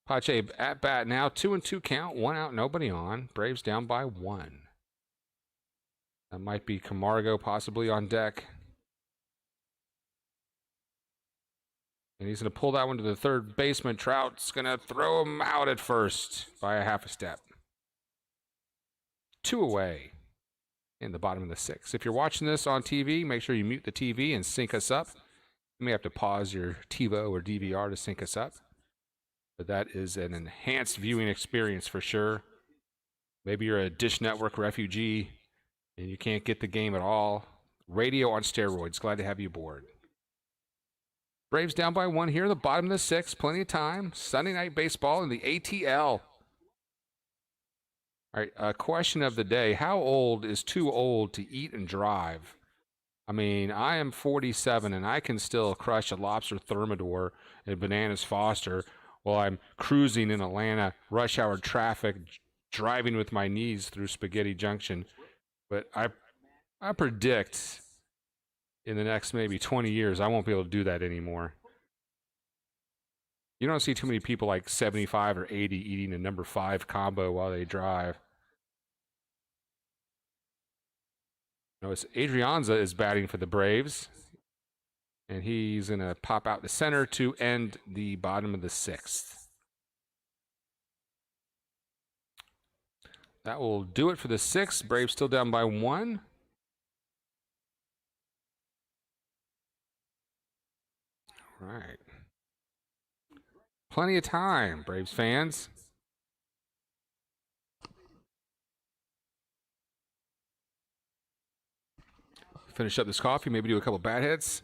Pache at bat now, 2-2 count, 1 out, nobody on. Braves down by 1. That might be Camargo possibly on deck. And he's going to pull that one to the third baseman. Trout's going to throw him out at first by a half a step. 2 away in the bottom of the 6th. If you're watching this on TV, make sure you mute the TV and sync us up. You may have to pause your TiVo or DVR to sync us up. But that is an enhanced viewing experience for sure. Maybe you're a Dish Network refugee and you can't get the game at all. Radio on steroids. Glad to have you aboard. Braves down by 1 here in the bottom of the 6th. Plenty of time. Sunday night baseball in the ATL. All right, question of the day. How old is too old to eat and drive? I mean, I am 47 and I can still crush a lobster thermidor and bananas Foster while I'm cruising in Atlanta, rush hour traffic, driving with my knees through Spaghetti Junction. But I predict in the next maybe 20 years, I won't be able to do that anymore. You don't see too many people like 75 or 80 eating a number 5 combo while they drive. Notice Adrianza is batting for the Braves. And he's going to pop out the center to end the bottom of the 6th. That will do it for the 6th. Braves still down by 1. All right. Plenty of time, Braves fans. Finish up this coffee, maybe do a couple bat hits.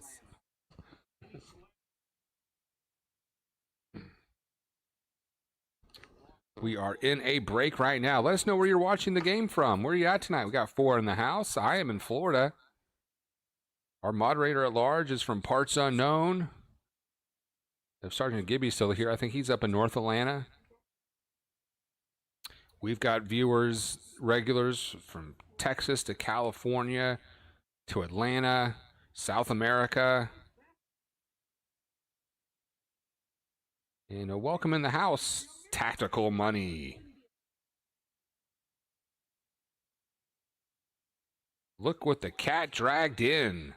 We are in a break right now. Let us know where you're watching the game from. Where are you at tonight? We got 4 in the house. I am in Florida. Our moderator at large is from parts unknown. If Sergeant Gibby's still here, I think he's up in North Atlanta. We've got viewers, regulars from Texas to California to Atlanta, South America. And welcome in the house, Tactical Money. Look what the cat dragged in.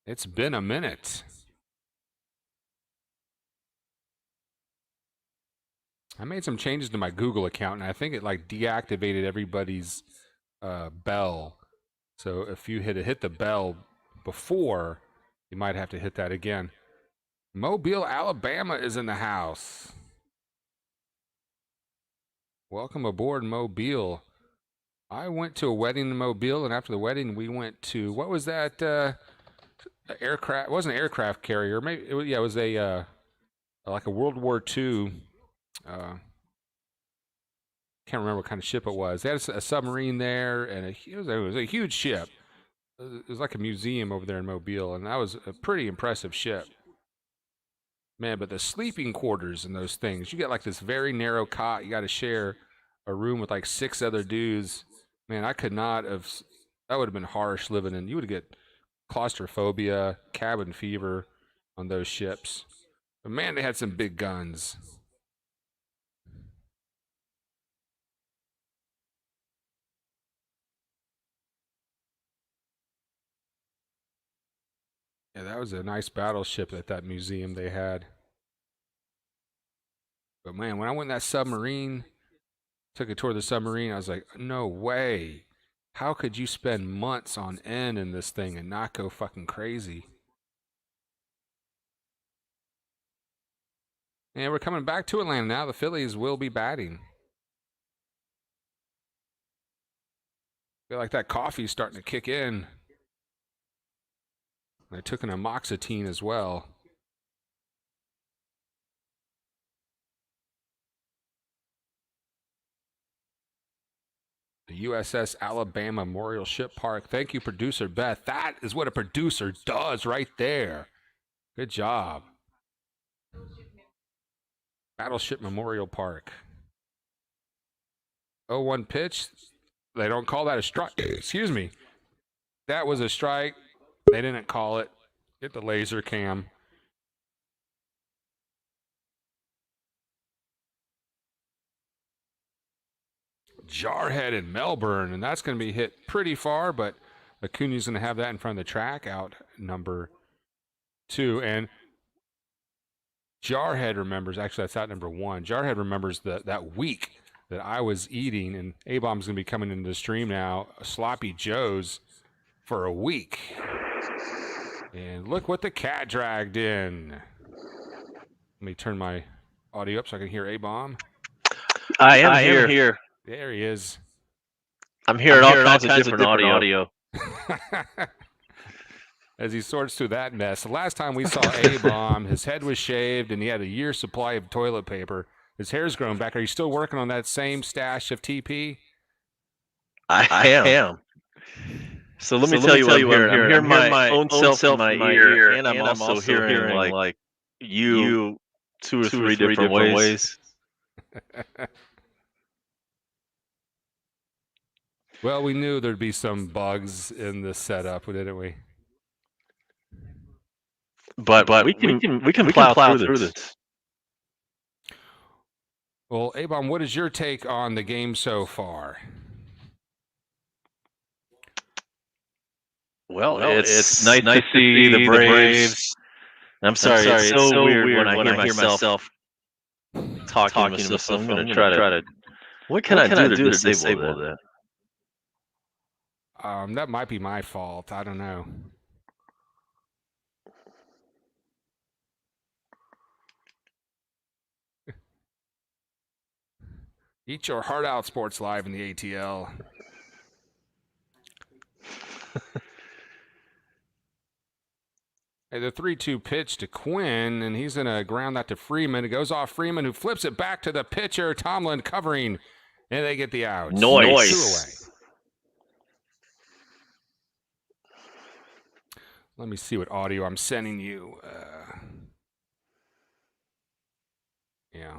It's been a minute. I made some changes to my Google account, and I think it like deactivated everybody's bell. So if you hit the bell before, you might have to hit that again. Mobile, Alabama is in the house. Welcome aboard, Mobile. I went to a wedding in Mobile, and after the wedding, we went to, what was that aircraft? It wasn't an aircraft carrier. Maybe it was a like a World War II. Can't remember what kind of ship it was. They had a submarine there, and it was a huge ship. It was like a museum over there in Mobile, and that was a pretty impressive ship. Man, but the sleeping quarters in those things, you get like this very narrow cot. You got to share a room with like 6 other dudes. Man, I could not have. That would have been harsh living in. You would get claustrophobia, cabin fever on those ships. But man, they had some big guns. Yeah, that was a nice battleship at that museum they had. But man, when I went in that submarine, took a tour of the submarine, I was like, no way. How could you spend months on end in this thing and not go fucking crazy? And we're coming back to Atlanta now. The Phillies will be batting. Feel like that coffee's starting to kick in. I took an amoxicillin as well. The USS Alabama Memorial Ship Park. Thank you, producer Beth. That is what a producer does right there. Good job. Battleship Memorial Park. 0-1 pitch. They don't call that a strike. Excuse me. That was a strike. They didn't call it. Get the laser cam. Jarhead in Melbourne, and that's going to be hit pretty far, but Acuna's going to have that in front of the track, out number 2. And Jarhead remembers, actually that's out number 1. Jarhead remembers that week that I was eating, and A-Bomb's going to be coming into the stream now, Sloppy Joe's for a week. And look what the cat dragged in. Let me turn my audio up so I can hear A-Bomb. I am here. There he is. I'm hearing all kinds of different audio. As he sorts through that mess. The last time we saw A-Bomb, his head was shaved and he had a year's supply of toilet paper. His hair's grown back. Are you still working on that same stash of TP? I am. So let me tell you what I'm hearing. I'm hearing my own self in my ear, and I'm also hearing like you two or three different ways. Well, we knew there'd be some bugs in this setup, didn't we? But we can plow through this. Well, A-Bomb, what is your take on the game so far? Well, it's nice to see the Braves. I'm sorry, it's so weird when I hear myself talking with myself. I'm going to try to. What can I do to disable that? That might be my fault. I don't know. Eat your heart out, Sports Live in the ATL. Hey, the 3-2 pitch to Quinn, and he's going to ground that to Freeman. It goes off Freeman, who flips it back to the pitcher. Tomlin covering, and they get the out. Noise. 2 away. Let me see what audio I'm sending you. Yeah.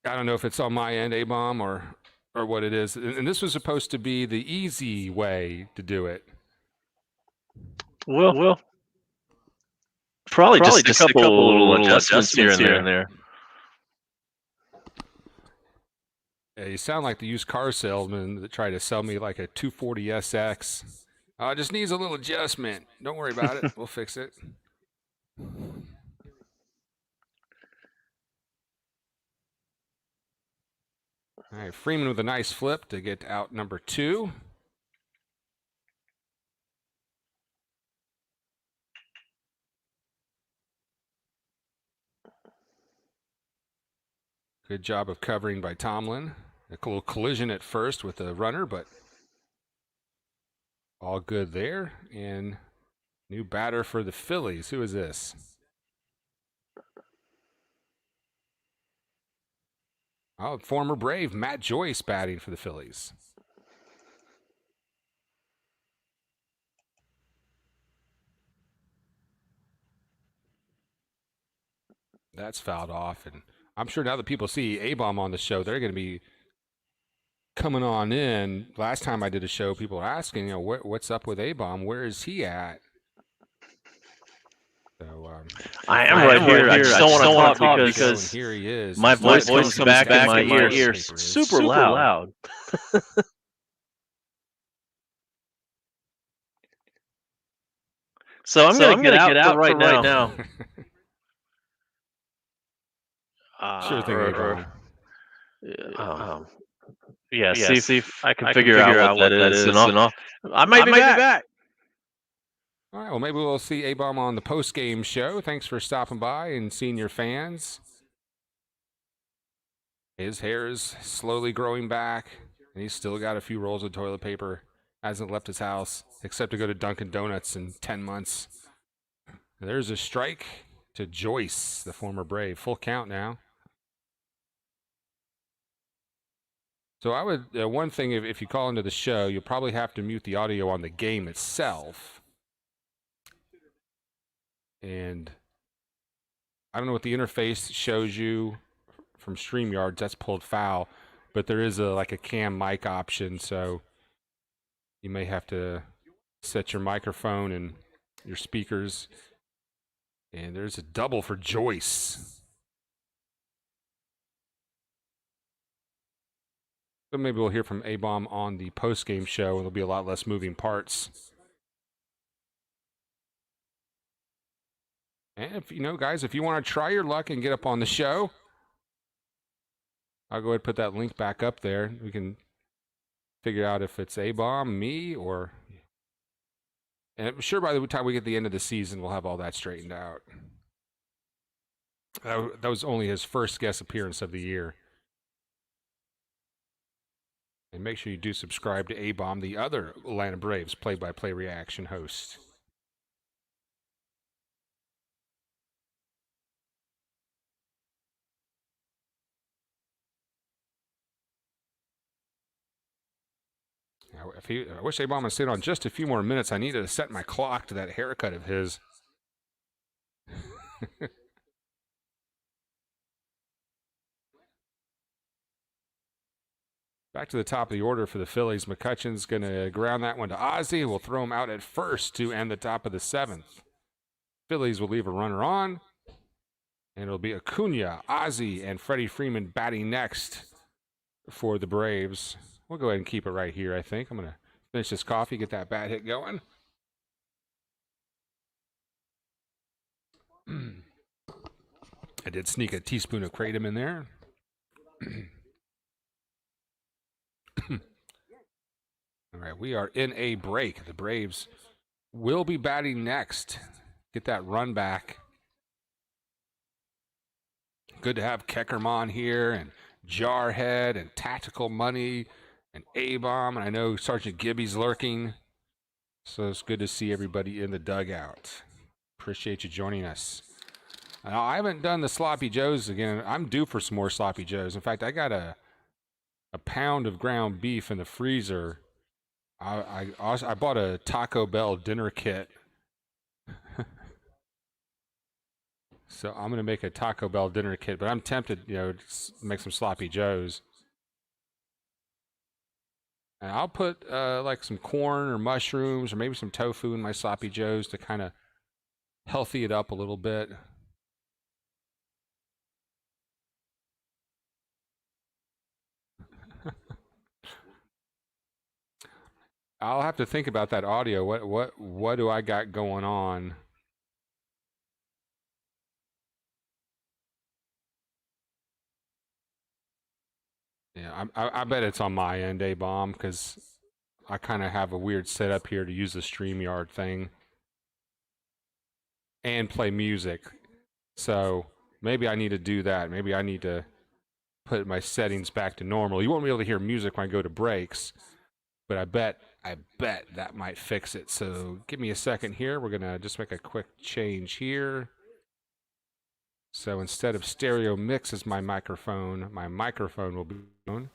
I don't know if it's on my end, A-Bomb, or what it is. And this was supposed to be the easy way to do it. Well, probably just a couple little adjustments here and there. Yeah, you sound like the used car salesman that tried to sell me like a 240 SX. It just needs a little adjustment. Don't worry about it. We'll fix it. All right, Freeman with a nice flip to get out number 2. Good job of covering by Tomlin. A little collision at first with the runner, but all good there. And new batter for the Phillies. Who is this? Oh, former Brave Matt Joyce batting for the Phillies. That's fouled off, and I'm sure now that people see A-Bomb on the show, they're going to be coming on in. Last time I did a show, people were asking, what's up with A-Bomb? Where is he at? So I am right here. I just don't want to talk because here he is. My voice comes back in my ear super loud. So I'm going to get out for right now. Sure thing, A-Bomb. Yeah, see if I can figure out what that is. And I might be back. All right, well, maybe we'll see A-Bomb on the post-game show. Thanks for stopping by and seeing your fans. His hair is slowly growing back, and he's still got a few rolls of toilet paper. Hasn't left his house, except to go to Dunkin' Donuts in 10 months. There's a strike to Joyce, the former Brave. Full count now. So I would, one thing, if you call into the show, you'll probably have to mute the audio on the game itself. And I don't know what the interface shows you from StreamYards. That's pulled foul, but there is a cam mic option, so you may have to set your microphone and your speakers. And there's a double for Joyce. But maybe we'll hear from A-Bomb on the post-game show, and there'll be a lot less moving parts. And if guys, if you want to try your luck and get up on the show, I'll go ahead and put that link back up there. We can figure out if it's A-Bomb, me, or... And I'm sure by the time we get to the end of the season, we'll have all that straightened out. That was only his first guest appearance of the year. And make sure you do subscribe to A-Bomb, the other Atlanta Braves play-by-play reaction host. I wish A-Bomb would stayed on just a few more minutes. I needed to set my clock to that haircut of his. Back to the top of the order for the Phillies. McCutcheon's going to ground that one to Ozzie. We'll throw him out at first to end the top of the 7th. Phillies will leave a runner on. And it'll be Acuna, Ozzie, and Freddie Freeman batting next for the Braves. We'll go ahead and keep it right here, I think. I'm going to finish this coffee, get that bat hit going. I did sneak a teaspoon of kratom in there. All right, we are in a break. The Braves will be batting next. Get that run back. Good to have Keckerman here, and Jarhead, and Tactical Money, and A-Bomb, and I know Sergeant Gibby's lurking. So it's good to see everybody in the dugout. Appreciate you joining us. Now, I haven't done the Sloppy Joes again. I'm due for some more Sloppy Joes. In fact, I got a pound of ground beef in the freezer. I bought a Taco Bell dinner kit. So I'm going to make a Taco Bell dinner kit, but I'm tempted, to make some Sloppy Joes. And I'll put some corn or mushrooms or maybe some tofu in my Sloppy Joes to kind of healthy it up a little bit. I'll have to think about that audio. What do I got going on? Yeah, I bet it's on my end, A-Bomb, because I kind of have a weird setup here to use the StreamYard thing and play music. So maybe I need to do that. Maybe I need to put my settings back to normal. You won't be able to hear music when I go to breaks, but I bet that might fix it. So give me a second here. We're going to just make a quick change here. So instead of stereo mix as my microphone will be on.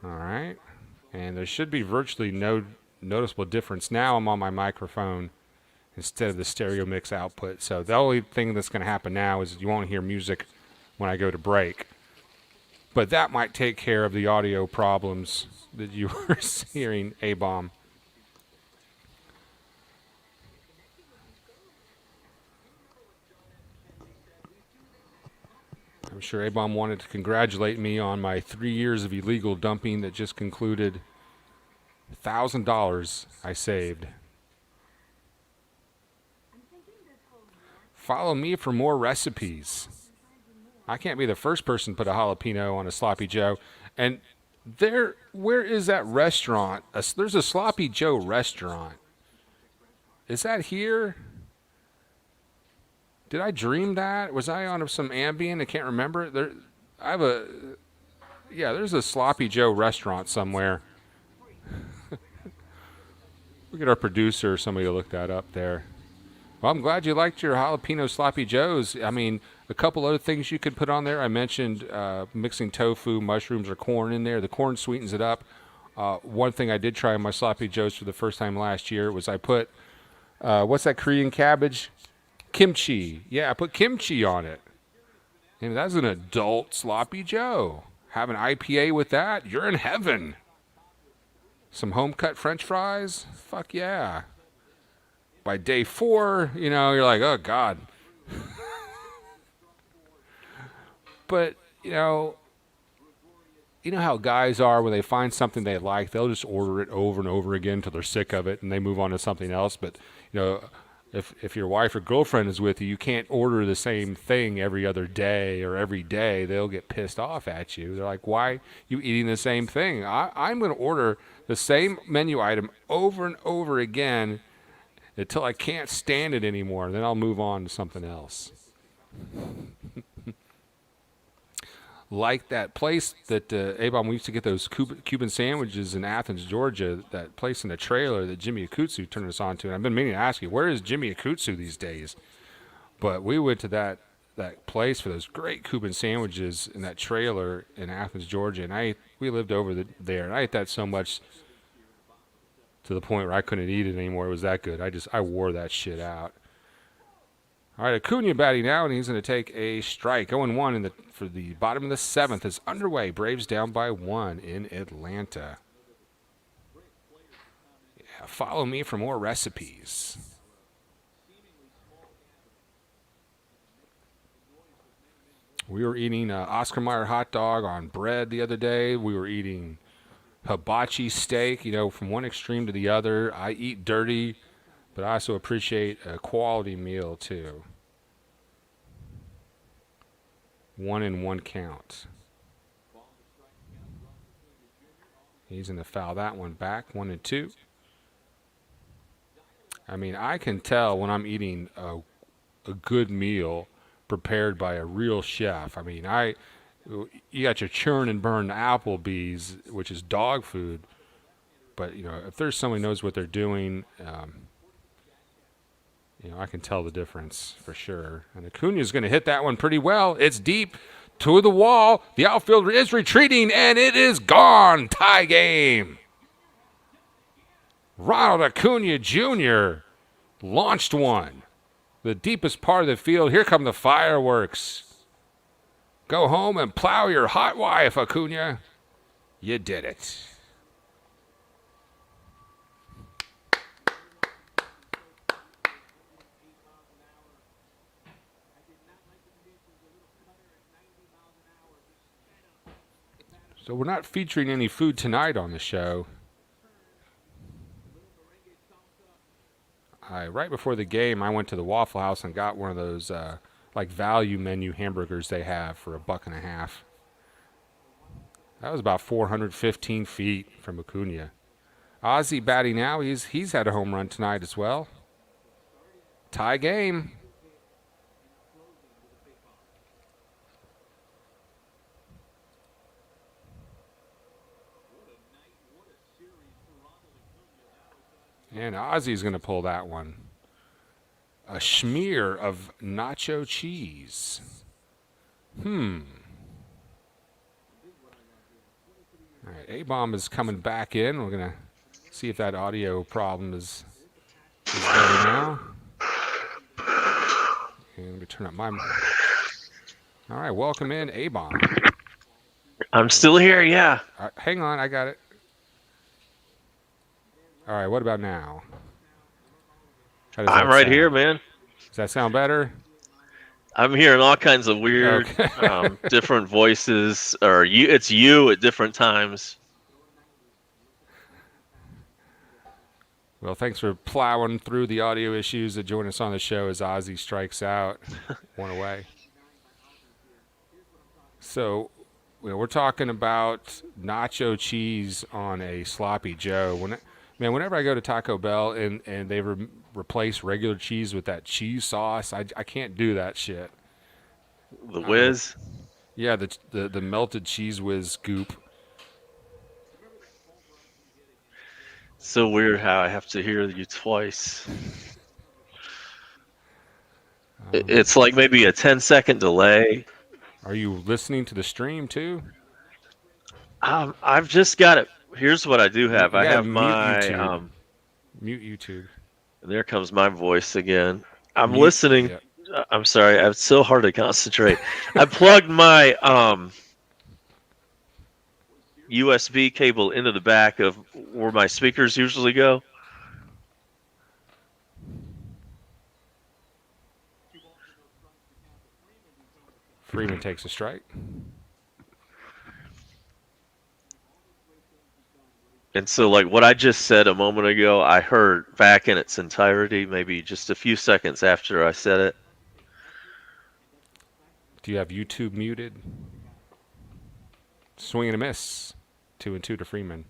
All right. And there should be virtually no noticeable difference. Now I'm on my microphone instead of the stereo mix output. So the only thing that's going to happen now is you won't hear music when I go to break. But that might take care of the audio problems that you were hearing, A-Bomb. I'm sure A-Bomb wanted to congratulate me on my 3 years of illegal dumping that just concluded. $1,000 I saved. Follow me for more recipes. I can't be the first person to put a jalapeno on a sloppy Joe. And where is that restaurant? There's a Sloppy Joe restaurant. Is that here? Did I dream that? Was I on some Ambien? I can't remember. There's a Sloppy Joe restaurant somewhere. We'll get our producer or somebody to look that up there. Well, I'm glad you liked your jalapeno Sloppy Joes. I mean, a couple other things you could put on there. I mentioned mixing tofu, mushrooms, or corn in there. The corn sweetens it up. One thing I did try on my Sloppy Joes for the first time last year was I put, what's that Korean cabbage? Kimchi. Yeah, I put kimchi on it. And that's an adult Sloppy Joe. Have an IPA with that, you're in heaven. Some home-cut French fries? Fuck yeah. By day 4, you're like, oh, God. But, you know how guys are when they find something they like, they'll just order it over and over again until they're sick of it and they move on to something else. But, if your wife or girlfriend is with you, you can't order the same thing every other day or every day. They'll get pissed off at you. They're like, why are you eating the same thing? I'm going to order the same menu item over and over again until I can't stand it anymore. Then I'll move on to something else. Like that place that A-Bomb, we used to get those Cuban sandwiches in Athens, Georgia, that place in the trailer that Jimmy Akutsu turned us on to. And I've been meaning to ask you, where is Jimmy Akutsu these days? But we went to that place for those great Cuban sandwiches in that trailer in Athens, Georgia. And we lived over there, and I ate that so much to the point where I couldn't eat it anymore. It was that good. I wore that shit out. All right, Acuna batting now, and he's going to take a strike. 0-1 for the bottom of the 7th is underway. Braves down by 1 in Atlanta. Yeah, follow me for more recipes. We were eating Oscar Mayer hot dog on bread the other day. We were eating hibachi steak, from one extreme to the other. I eat dirty, but I also appreciate a quality meal, too. 1-1 count. He's going to foul that one back. 1-2. I mean, I can tell when I'm eating a good meal prepared by a real chef. I mean, you got your churn and burn Applebee's, which is dog food. But, if there's someone who knows what they're doing, I can tell the difference for sure. And Acuna's going to hit that one pretty well. It's deep to the wall. The outfielder is retreating, and it is gone. Tie game. Ronald Acuna Jr. launched one. The deepest part of the field. Here come the fireworks. Go home and plow your hot wife, Acuna. You did it. So we're not featuring any food tonight on the show. Right before the game, I went to the Waffle House and got one of those value menu hamburgers they have for $1.50. That was about 415 feet from Acuna. Ozzy batting now. He's had a home run tonight as well. Tie game. And Ozzy's going to pull that one. A smear of nacho cheese. All right, A-Bomb is coming back in. We're going to see if that audio problem is better now. And let me turn up my... All right, welcome in, A-Bomb. I'm still here, yeah. Hang on, I got it. All right, what about now? I'm right here, man. Does that sound better? I'm hearing all kinds of weird, different voices, or it's you at different times. Well, thanks for plowing through the audio issues to join us on the show as Ozzy strikes out, one away. So, we're talking about nacho cheese on a sloppy Joe. Whenever I go to Taco Bell and they replace regular cheese with that cheese sauce, I can't do that shit. The whiz? Yeah, the melted cheese whiz goop. So weird how I have to hear you twice. It's like maybe a 10-second delay. Are you listening to the stream too? I've just got it. Here's what I do have. I have my YouTube. Mute YouTube. There comes my voice again. I'm listening. Yeah. I'm sorry. It's so hard to concentrate. I plugged my USB cable into the back of where my speakers usually go. Freeman takes a strike. And so, like what I just said a moment ago, I heard back in its entirety, maybe just a few seconds after I said it. Do you have YouTube muted? Swing and a miss. 2-2 to Freeman.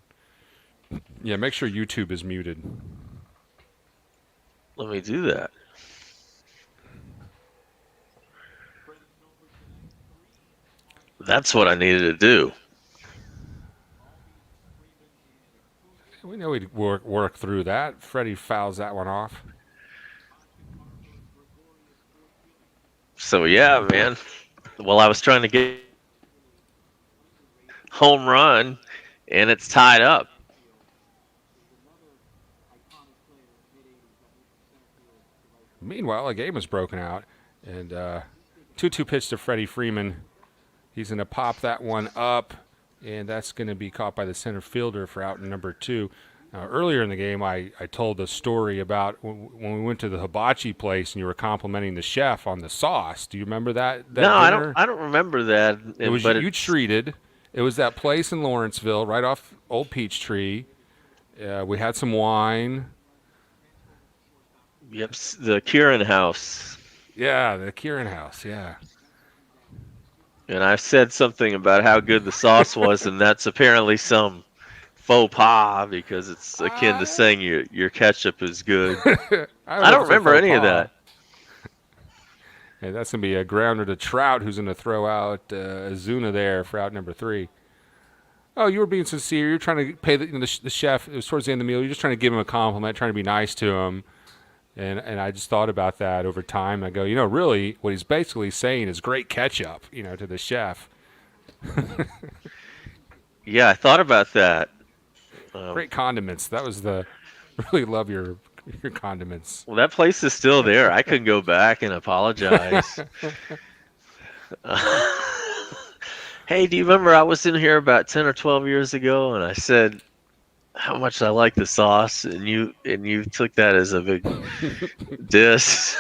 Yeah, make sure YouTube is muted. Let me do that. That's what I needed to do. We know we'd work through that. Freddie fouls that one off. So, yeah, man. Well, I was trying to get home run, and it's tied up. Meanwhile, a game was broken out, and 2-2 pitch to Freddie Freeman. He's going to pop that one up, and that's going to be caught by the center fielder for out number 2. Earlier in the game, I told the story about when we went to the hibachi place and you were complimenting the chef on the sauce. Do you remember that no, dinner? I don't remember that. It was you treated. It was that place in Lawrenceville, right off Old Peachtree. We had some wine. Yep, the Kieran House. Yeah, the Kieran House, yeah. And I said something about how good the sauce was, and that's apparently some faux pas because it's akin to saying your ketchup is good. I don't remember any of that. Hey, that's going to be a grounder to Trout, who's going to throw out Azuna there for out number 3. Oh, you were being sincere. You're trying to pay the chef. It was towards the end of the meal. You're just trying to give him a compliment, trying to be nice to him. And I just thought about that over time. I go, really, what he's basically saying is great ketchup, to the chef. Yeah, I thought about that. Great condiments. That was really love your condiments. Well, that place is still there. I could go back and apologize. Hey, do you remember I was in here about 10 or 12 years ago and I said how much I like the sauce, and you took that as a big diss.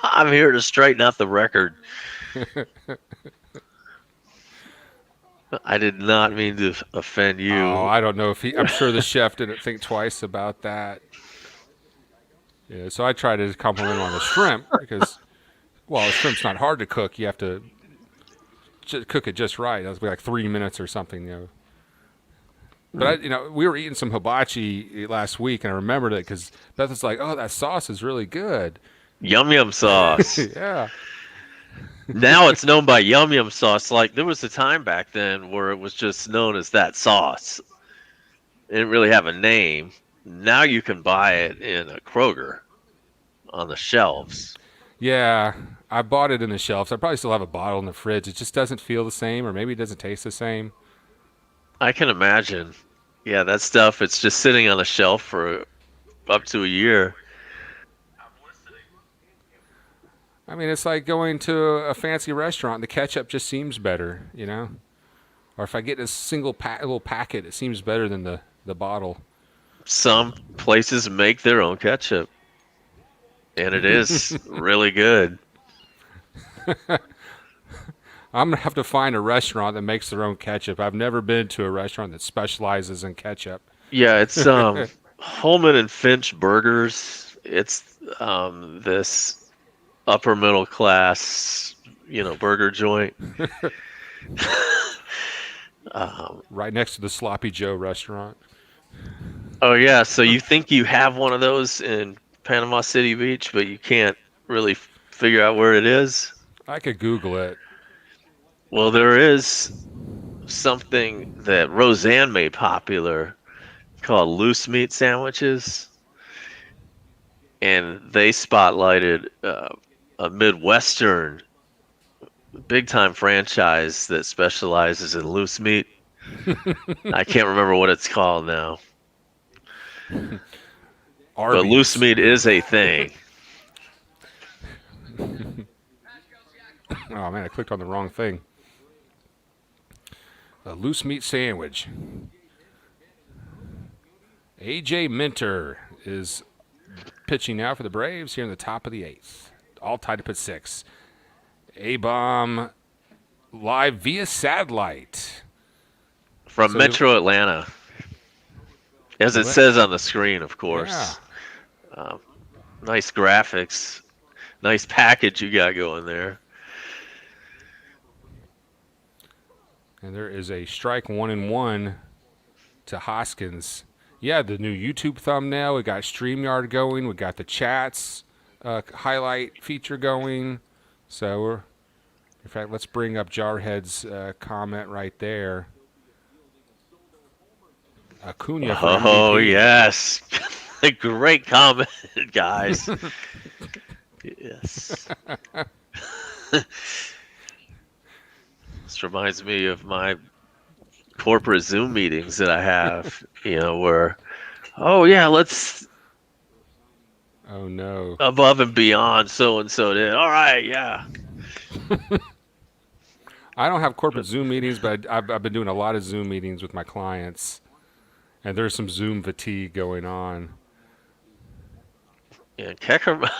I'm here to straighten out the record. I did not mean to offend you. Oh, I don't know if I'm sure the chef didn't think twice about that. Yeah, so I tried to compliment him on the shrimp because, well, the shrimp's not hard to cook. You have to cook it just right. That was like 3 minutes or something, But we were eating some hibachi last week, and I remembered it because Beth was like, "Oh, that sauce is really good." Yum sauce. Yeah. Now it's known by yum sauce. Like there was a time back then where it was just known as that sauce. It didn't really have a name. Now you can buy it in a Kroger on the shelves. Yeah, I bought it in the shelves. I probably still have a bottle in the fridge. It just doesn't feel the same, or maybe it doesn't taste the same. I can imagine. Yeah, that stuff, it's just sitting on a shelf for up to a year. I mean, it's like going to a fancy restaurant. The ketchup just seems better, Or if I get a single little packet, it seems better than the bottle. Some places make their own ketchup, and it is really good. I'm going to have to find a restaurant that makes their own ketchup. I've never been to a restaurant that specializes in ketchup. Yeah, it's Holman and Finch Burgers. It's this upper middle class, burger joint. Right next to the Sloppy Joe restaurant. Oh yeah, so you think you have one of those in Panama City Beach, but you can't really figure out where it is? I could Google it. Well, there is something that Roseanne made popular called loose meat sandwiches, and they spotlighted a Midwestern big time franchise that specializes in loose meat. I can't remember what it's called now. Arby's. But loose meat is a thing. Oh man, I clicked on the wrong thing. A loose meat sandwich. AJ Minter is pitching now for the Braves here in the top of the 8th. All tied up at 6. A-Bomb live via satellite. From Metro Atlanta. As it says on the screen, of course. Yeah. Nice graphics. Nice package you got going there. And there is a strike 1-1 to Hoskins. Yeah, the new YouTube thumbnail. We got StreamYard going. We got the chats highlight feature going. So, in fact, let's bring up Jarhead's comment right there. Acuna for MVP. Oh, yes. A great comment, guys. Yes. This reminds me of my corporate Zoom meetings that I have, where, oh, yeah, let's. Oh, no. Above and beyond so-and-so did. All right, yeah. I don't have corporate Zoom meetings, but I've been doing a lot of Zoom meetings with my clients, and there's some Zoom fatigue going on. Yeah, Keckerman,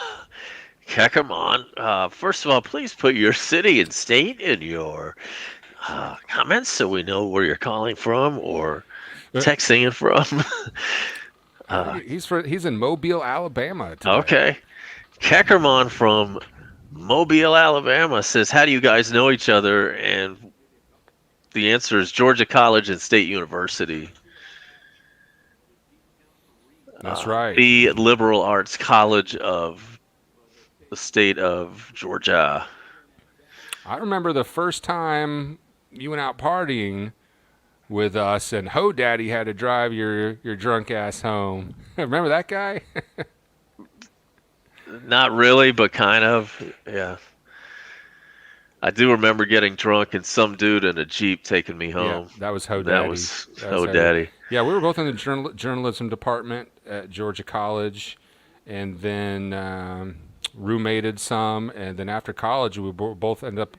first of all, please put your city and state in your comments so we know where you're calling from or texting it from. He's in Mobile, Alabama today. Okay. Keckerman from Mobile, Alabama says, how do you guys know each other? And the answer is Georgia College and State University. That's right. The liberal arts college of the state of Georgia. I remember the first time you went out partying with us, and Ho Daddy had to drive your drunk ass home. Remember that guy? Not really, but kind of. Yeah. I do remember getting drunk and some dude in a Jeep taking me home. Yeah, that was Ho Daddy. That was Ho Daddy. Yeah, we were both in the journalism department at Georgia College, and then roommated some, and then after college we both ended up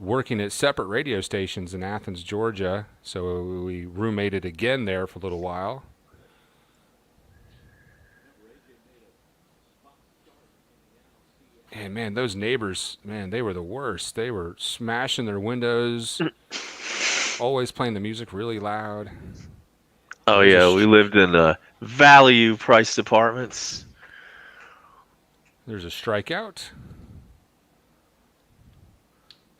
working at separate radio stations in Athens, Georgia, so we roommated again there for a little while. And man, those neighbors, man, they were the worst. They were smashing their windows, always playing the music really loud. Oh yeah, we lived in value priced apartments. There's a strikeout.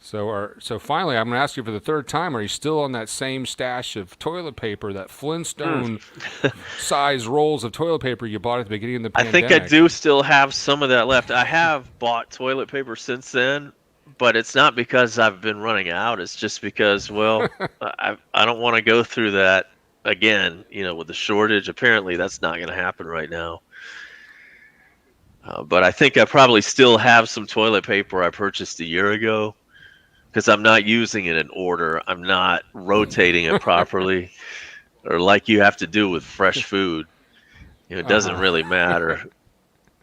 So finally, I'm going to ask you for the third time, are you still on that same stash of toilet paper, that Flintstone size rolls of toilet paper you bought at the beginning of the pandemic? I think I do still have some of that left. I have bought toilet paper since then, but it's not because I've been running out. It's just because, well, I don't want to go through that again, with the shortage. Apparently that's not going to happen right now. But I think I probably still have some toilet paper I purchased a year ago. Because I'm not using it in order. I'm not rotating it properly, or like you have to do with fresh food. It doesn't really matter,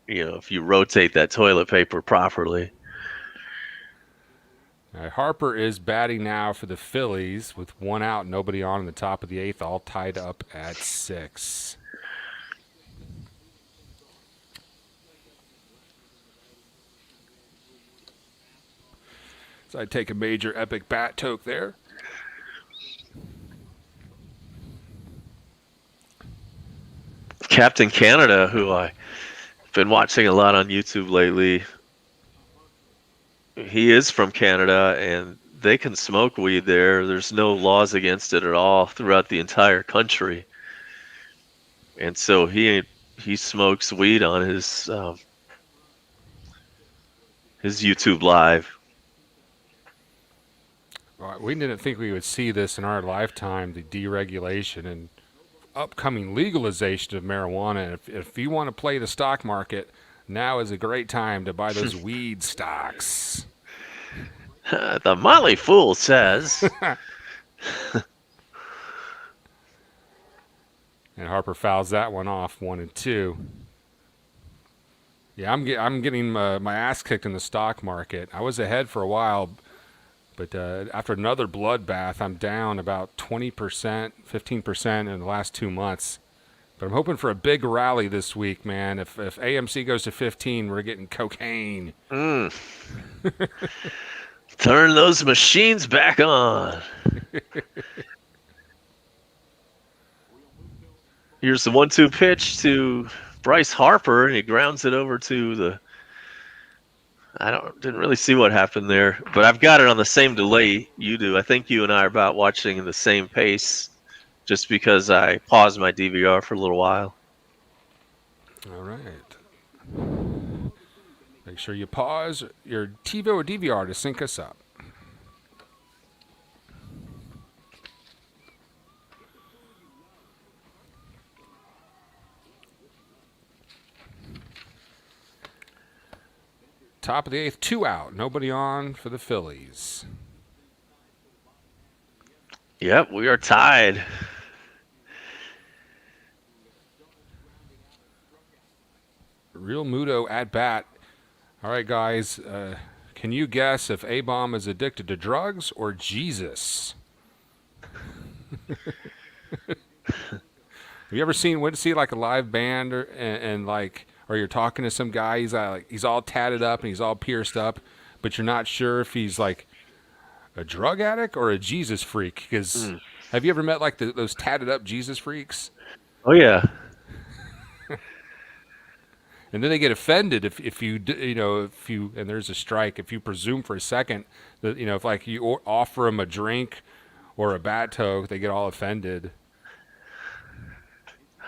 if you rotate that toilet paper properly. Harper is batting now for the Phillies with 1 out, nobody on in the top of the 8th, all tied up at 6. So I take a major epic bat toke there. Captain Canada, who I've been watching a lot on YouTube lately. He is from Canada, and they can smoke weed there. There's no laws against it at all throughout the entire country. And so he smokes weed on his YouTube live. We didn't think we would see this in our lifetime, the deregulation and upcoming legalization of marijuana. If you want to play the stock market, now is a great time to buy those weed stocks. The Motley Fool says. And Harper fouls that one off, 1-2. Yeah, I'm getting my ass kicked in the stock market. I was ahead for a while, but after another bloodbath, I'm down about 20%, 15% in the last 2 months. But I'm hoping for a big rally this week, man. If AMC goes to 15, we're getting cocaine. Turn those machines back on. Here's the 1-2 pitch to Bryce Harper, and he grounds it over to the. Didn't really see what happened there, but I've got it on the same delay you do. I think you and I are about watching in the same pace, just because I paused my DVR for a little while. All right. Make sure you pause your TiVo or DVR to sync us up. Top of the 8th, 2 out. Nobody on for the Phillies. Yep, we are tied. Real Muto at bat. All right, guys. Can you guess if A-Bomb is addicted to drugs or Jesus? Have you ever went to see like a live band or you're talking to some guy, he's all tatted up and he's all pierced up, but you're not sure if he's like a drug addict or a Jesus freak? Because have you ever met like those tatted up Jesus freaks? Oh yeah. And then they get offended if you and there's a strike, if you presume for a second that if like you offer them a drink or a bat toke, they get all offended.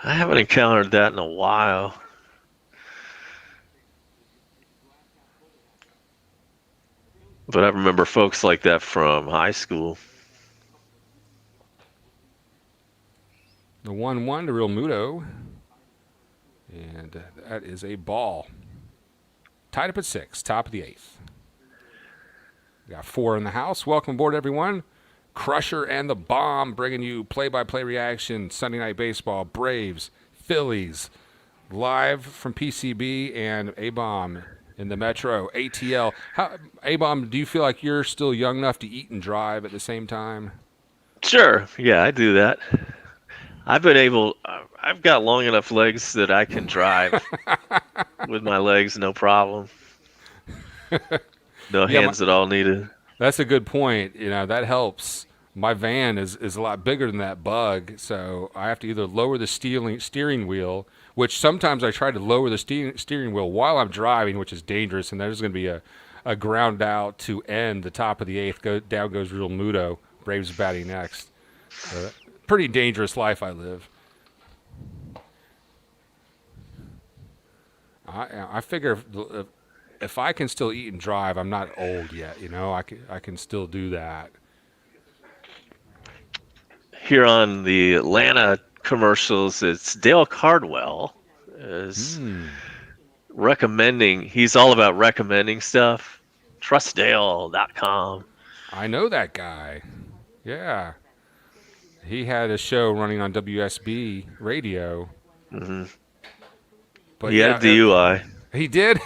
I haven't encountered that in a while. But I remember folks like that from high school. The 1-1 to Real Muto. And that is a ball. Tied up at 6, top of the 8th. We got 4 in the house. Welcome aboard, everyone. Crusher and the Bomb bringing you play-by-play reaction, Sunday Night Baseball, Braves, Phillies, live from PCB, and A-Bomb in the Metro, ATL. A-Bomb, do you feel like you're still young enough to eat and drive at the same time? Sure. Yeah, I do that. I've got long enough legs that I can drive with my legs, no problem. No hands at all needed. That's a good point. That helps. My van is a lot bigger than that Bug, so I have to either lower the steering wheel, which sometimes I try to lower the steering wheel while I'm driving, which is dangerous, and there's going to be a ground out to end the top of the 8th. Down goes Real Muto. Braves batting next. Pretty dangerous life I live. I figure if I can still eat and drive, I'm not old yet. I can still do that. Here on the Atlanta commercials, it's Dale Cardwell is recommending. He's all about recommending stuff. TrustDale.com. I know that guy. Yeah. He had a show running on WSB radio. Mm-hmm. But he had a DUI. He did?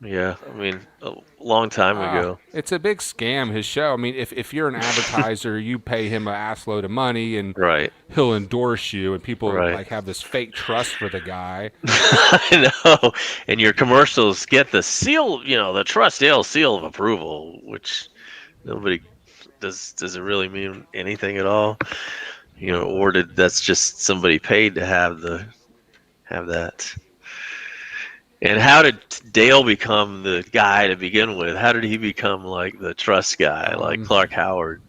Yeah, I mean, a long time ago. It's a big scam, his show. I mean, if you're an advertiser, you pay him an assload of money, and he'll endorse you, and people like have this fake trust for the guy. I know. And your commercials get the seal, the TrustDale seal of approval, which nobody does it really mean anything at all? Or that's just somebody paid to have the have that. And how did Dale become the guy to begin with? How did he become like the trust guy, like Clark Howard?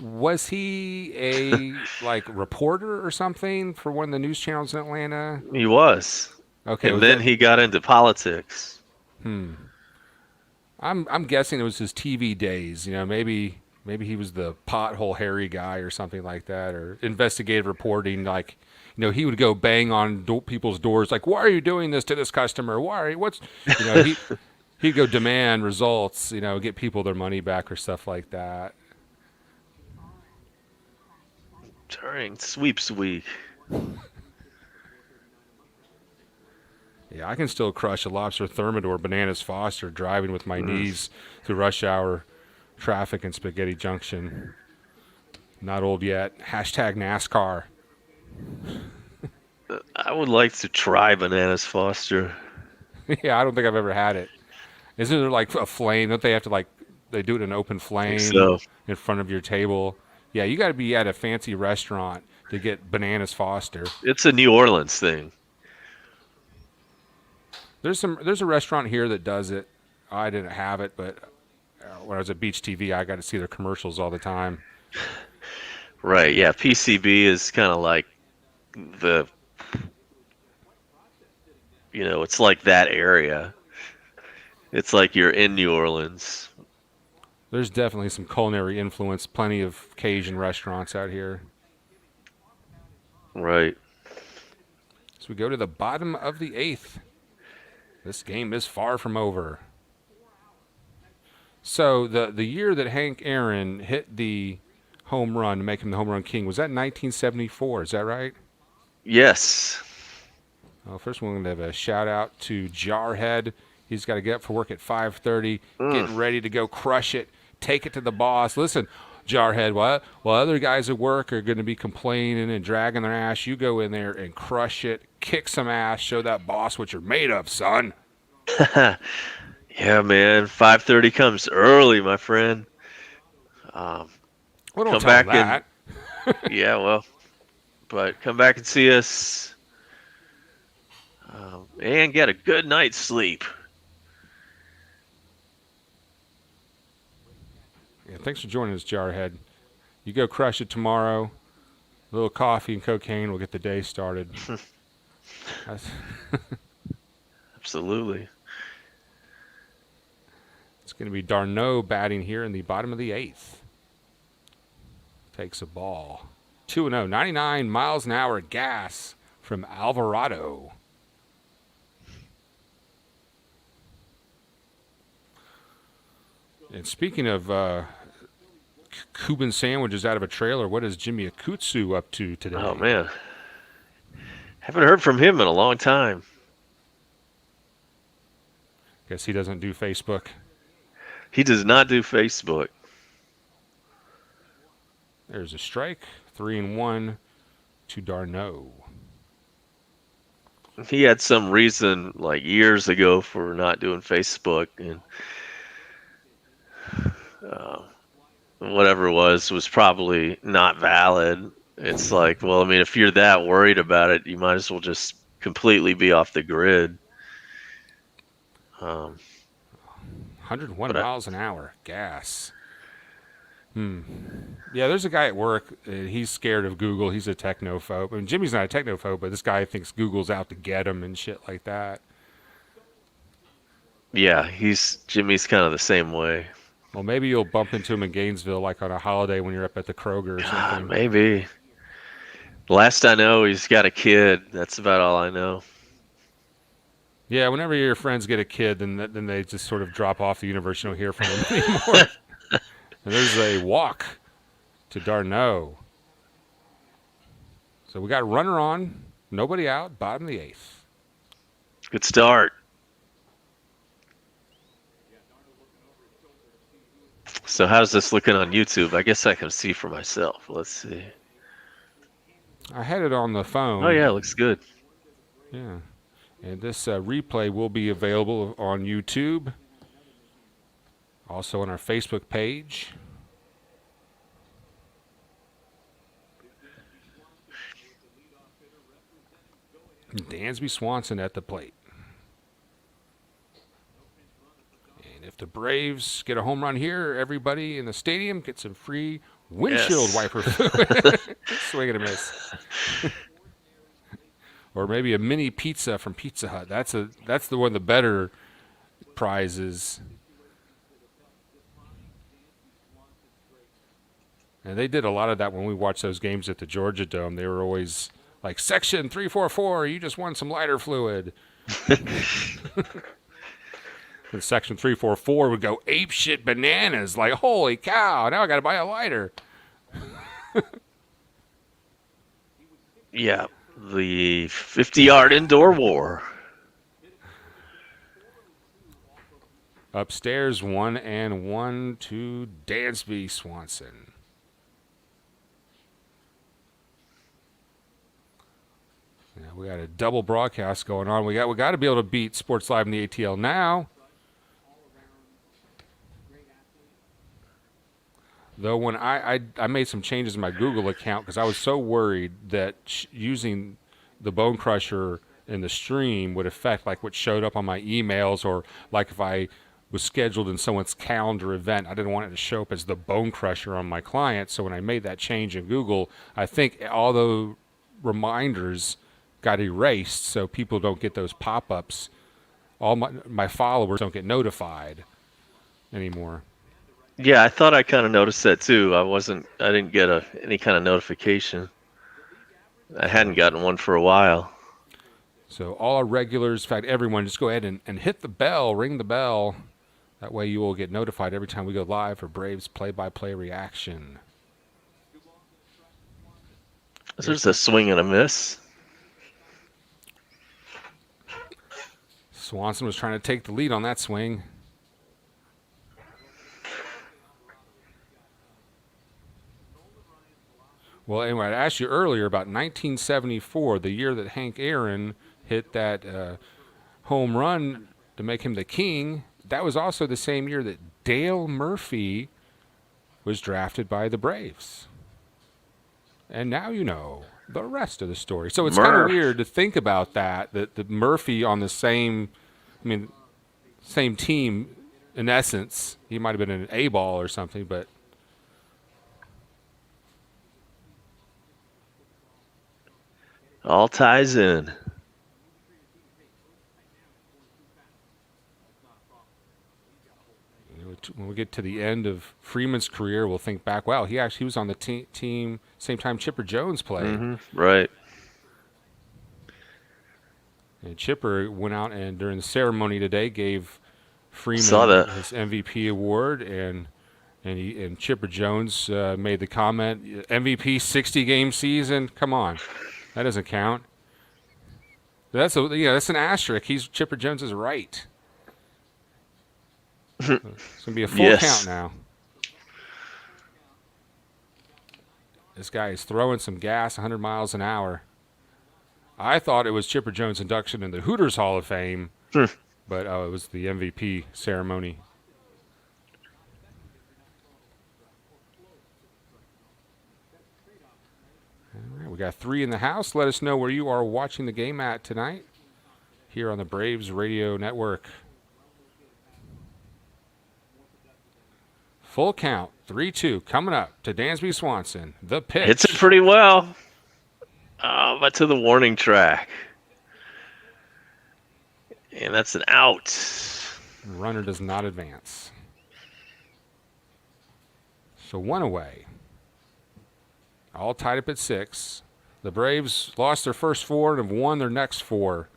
Was he a like reporter or something for one of the news channels in Atlanta? He was. Okay, And then he got into politics. I'm guessing it was his TV days. Maybe he was the pothole Harry guy or something like that, or investigative reporting. Like, he would go bang on people's doors, like, "Why are you doing this to this customer? He'd go demand results. Get people their money back or stuff like that." During sweeps week. Yeah, I can still crush a lobster thermidor bananas Foster driving with my knees through rush hour traffic in Spaghetti Junction. Not old yet. Hashtag NASCAR. I would like to try bananas Foster. Yeah, I don't think I've ever had it. Isn't there like a flame? Don't they have to they do it in an open flame in front of your table? Yeah, you got to be at a fancy restaurant to get bananas Foster. It's a New Orleans thing. There's a restaurant here that does it. I didn't have it, but when I was at Beach TV, I got to see their commercials all the time. Right, yeah. PCB is kind of like it's like that area. It's like you're in New Orleans. There's definitely some culinary influence. Plenty of Cajun restaurants out here. Right. So we go to the bottom of the 8th. This game is far from over. So the year that Hank Aaron hit the home run to make him the home run king, was that 1974? Is that right? Yes. Well, first we're going to have a shout out to Jarhead. He's got to get up for work at 5:30, getting ready to go crush it, take it to the boss. Listen, Jarhead, while other guys at work are going to be complaining and dragging their ass, you go in there and crush it, kick some ass, show that boss what you're made of, son. Yeah, man. 5:30 comes early, my friend. Well, don't come tell back that. Yeah, well, but come back and see us and get a good night's sleep. Yeah, thanks for joining us, Jarhead. You go crush it tomorrow. A little coffee and cocaine will get the day started. Absolutely. It's going to be Darno batting here in the bottom of the 8th. Takes a ball. 2-0, 99 miles an hour gas from Alvarado. And speaking of Cuban sandwiches out of a trailer, what is Jimmy Akutsu up to today? Oh, man. Haven't heard from him in a long time. Guess he doesn't do Facebook. He does not do Facebook. There's a strike. 3-1 to Darno. He had some reason like years ago for not doing Facebook, and whatever it was probably not valid. It's like, well, I mean, if you're that worried about it, you might as well just completely be off the grid. 101 miles an hour, gas. Yeah, there's a guy at work. He's scared of Google. He's a technophobe. I mean, Jimmy's not a technophobe, but this guy thinks Google's out to get him and shit like that. Yeah, Jimmy's kind of the same way. Well, maybe you'll bump into him in Gainesville, like on a holiday when you're up at the Kroger or something. Maybe. Last I know, he's got a kid. That's about all I know. Yeah, whenever your friends get a kid, then they just sort of drop off the universe. You don't hear from them anymore. And there's a walk to Darno. So we got a runner on, nobody out, bottom of the 8th. Good start. So how's this looking on YouTube? I guess I can see for myself. Let's see. I had it on the phone. Oh, yeah, it looks good. Yeah. And this replay will be available on YouTube. Also on our Facebook page. Dansby Swanson at the plate. And if the Braves get a home run here, everybody in the stadium gets some free windshield wiper fluid. Swing and a miss. Or maybe a mini pizza from Pizza Hut. That's the one of the better prizes. And they did a lot of that when we watched those games at the Georgia Dome. They were always like, Section 344, you just won some lighter fluid. And Section 344 would go apeshit bananas, like, holy cow, now I got to buy a lighter. Yeah, the 50-yard indoor war. Upstairs, 1-1 to Dansby Swanson. Yeah, we got a double broadcast going on. We got to be able to beat Sports Live in the ATL now. Though when I made some changes in my Google account because I was so worried that using the Bone Crusher in the stream would affect like what showed up on my emails, or like if I was scheduled in someone's calendar event, I didn't want it to show up as the Bone Crusher on my client. So when I made that change in Google, I think all the reminders got erased so people don't get those pop-ups. All my followers don't get notified anymore. Yeah, I thought I kind of noticed that too. I didn't get any kind of notification. I hadn't gotten one for a while. So all our regulars, in fact, everyone, just go ahead and hit the bell, ring the bell. That way you will get notified every time we go live for Braves play-by-play reaction. There's a swing and a miss. Swanson was trying to take the lead on that swing. Well, anyway, I asked you earlier about 1974, the year that Hank Aaron hit that home run to make him the king. That was also the same year that Dale Murphy was drafted by the Braves. And now you know the rest of the story. So it's kind of weird to think about that the Murphy on the same team, in essence. He might have been an A-ball or something, but all ties in. When we get to the end of Freeman's career, we'll think back, wow, he was on the team same time Chipper Jones played. Mm-hmm. Right. And Chipper went out and during the ceremony today gave Freeman his MVP award, and Chipper Jones made the comment, MVP 60-game season. Come on, that doesn't count. That's an asterisk. Chipper Jones is right. It's going to be a full count now. This guy is throwing some gas 100 miles an hour. I thought it was Chipper Jones' induction in the Hooters Hall of Fame, but it was the MVP ceremony. All right, we got 3 in the house. Let us know where you are watching the game at tonight here on the Braves Radio Network. Full count, 3-2, coming up to Dansby Swanson. The pitch. Hits it pretty well. But to the warning track. And that's an out. Runner does not advance. So 1 away. All tied up at 6. The Braves lost their first 4 and have won their next 4.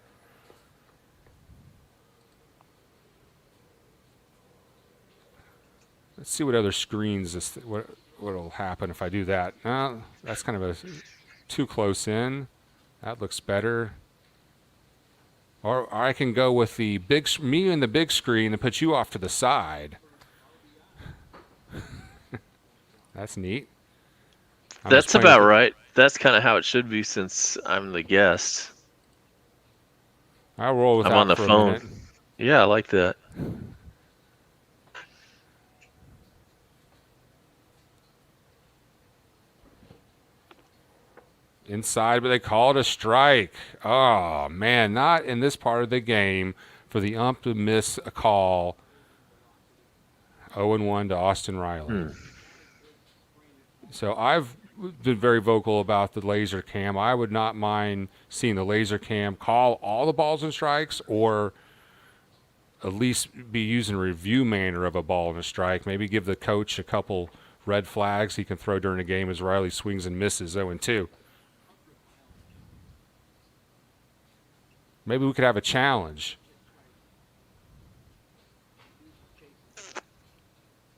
Let's see what other screens what'll happen if I do that. That's kind of too close in. That looks better. Or I can go with me and the big screen and put you off to the side. That's neat. That's about right. That's kind of how it should be since I'm the guest. I'll roll with that. I'm on the phone. Yeah, I like that. Inside, but they call it a strike. Oh, man, not in this part of the game for the ump to miss a call. 0-1 to Austin Riley. So I've been very vocal about the laser cam. I would not mind seeing the laser cam call all the balls and strikes, or at least be using a review manner of a ball and a strike. Maybe give the coach a couple red flags he can throw during the game as Riley swings and misses 0-2. Maybe we could have a challenge.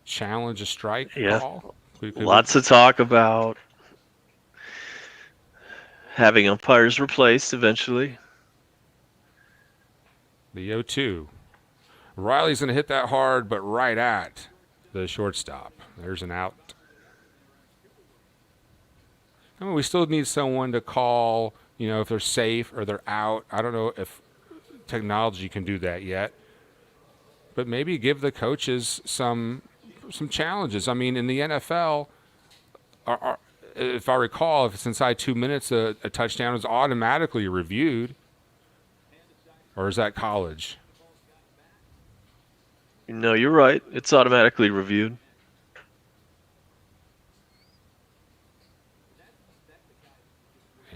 Challenge a strike call. Lots of talk about having umpires replaced eventually. The 0-2. Riley's going to hit that hard, but right at the shortstop. There's an out. I mean, we still need someone to call, if they're safe or they're out. I don't know if technology can do that yet. But maybe give the coaches some challenges. I mean, in the NFL, if I recall, if it's inside 2 minutes, a touchdown is automatically reviewed. Or is that college? No, you're right. It's automatically reviewed.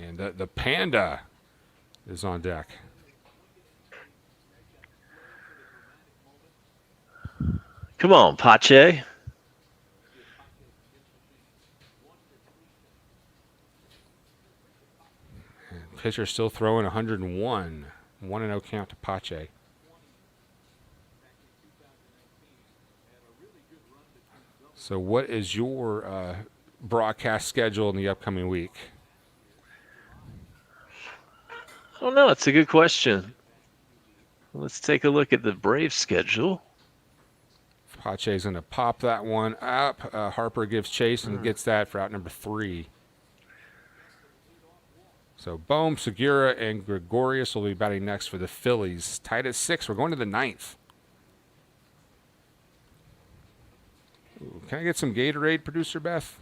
And the Panda is on deck. Come on, Pache. Pitcher still throwing 101. 1-0 count to Pache. So what is your broadcast schedule in the upcoming week? I don't know. It's a good question. Let's take a look at the Braves schedule. Pache's going to pop that one up. Harper gives chase and gets that for out number 3. So Bohm, Segura, and Gregorius will be batting next for the Phillies. Tied at 6. We're going to the 9th. Ooh, can I get some Gatorade, producer Beth?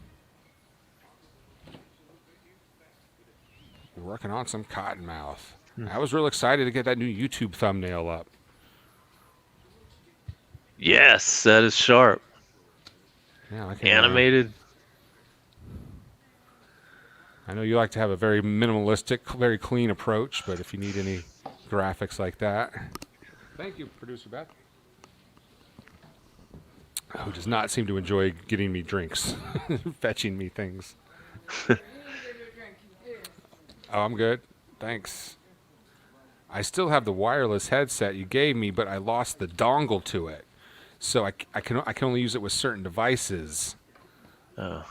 We're working on some Cottonmouth. I was real excited to get that new YouTube thumbnail up. Yes, that is sharp. Yeah, animated. I know you like to have a very minimalistic, very clean approach, but if you need any graphics like that. Thank you, producer Beth. Who does not seem to enjoy getting me drinks, fetching me things. Oh, I'm good. Thanks. I still have the wireless headset you gave me, but I lost the dongle to it. So I can only use it with certain devices. Oh,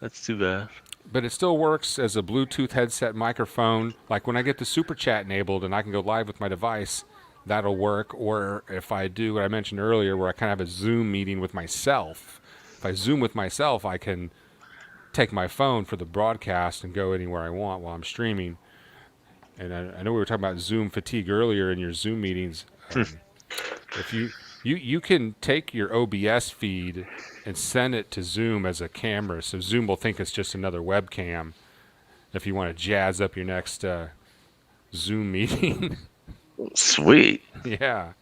that's too bad. But it still works as a Bluetooth headset microphone. Like when I get the Super Chat enabled and I can go live with my device, that'll work. Or if I do what I mentioned earlier, where I kind of have a Zoom meeting with myself. If I Zoom with myself, I can take my phone for the broadcast and go anywhere I want while I'm streaming. And I know we were talking about Zoom fatigue earlier in your Zoom meetings. If you can take your OBS feed and send it to Zoom as a camera, so Zoom will think it's just another webcam. If you want to jazz up your next Zoom meeting. Sweet. Yeah.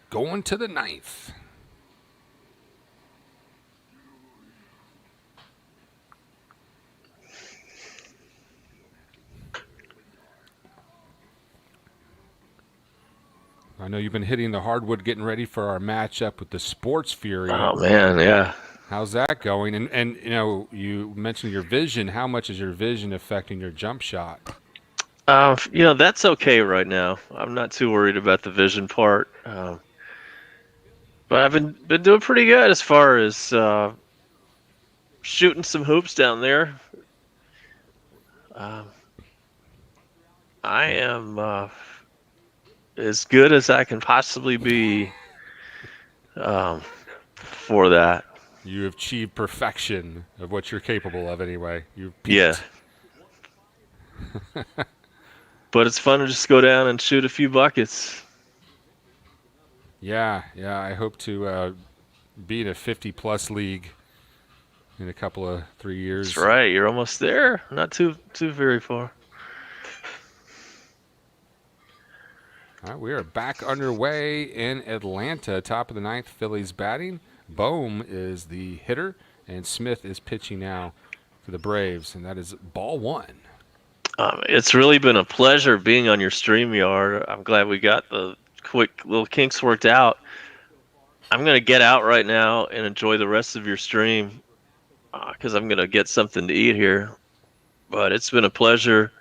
Going to the 9th. I know you've been hitting the hardwood getting ready for our matchup with the Sports Fury. Oh, man, yeah. How's that going? And you mentioned your vision. How much is your vision affecting your jump shot? That's okay right now. I'm not too worried about the vision part. But I've been doing pretty good as far as shooting some hoops down there. I am as good as I can possibly be for that. You have achieved perfection of what you're capable of anyway. You've peaked. Yeah. But it's fun to just go down and shoot a few buckets. Yeah. I hope to be in a 50-plus league in a couple of 3 years. That's right. You're almost there. Not too very far. All right, we are back underway in Atlanta. Top of the ninth, Phillies batting. Bohm is the hitter, and Smith is pitching now for the Braves, and that is ball one. It's really been a pleasure being on your StreamYard. I'm glad we got the quick little kinks worked out. I'm going to get out right now and enjoy the rest of your stream because I'm going to get something to eat here. But it's been a pleasure,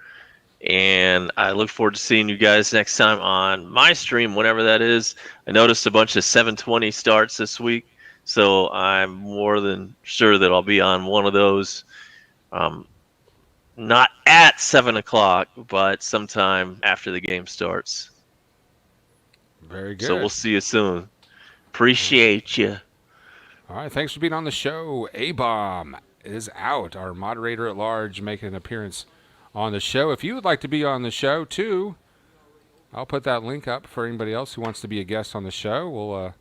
and I look forward to seeing you guys next time on my stream, whenever that is. I noticed a bunch of 7:20 starts this week, so I'm more than sure that I'll be on one of those. Not at 7 o'clock, but sometime after the game starts. Very good. So we'll see you soon. Appreciate you. All right, thanks for being on the show. A-Bomb is out, our moderator at large, making an appearance on the show. If you would like to be on the show, too, I'll put that link up for anybody else who wants to be a guest on the show. We'll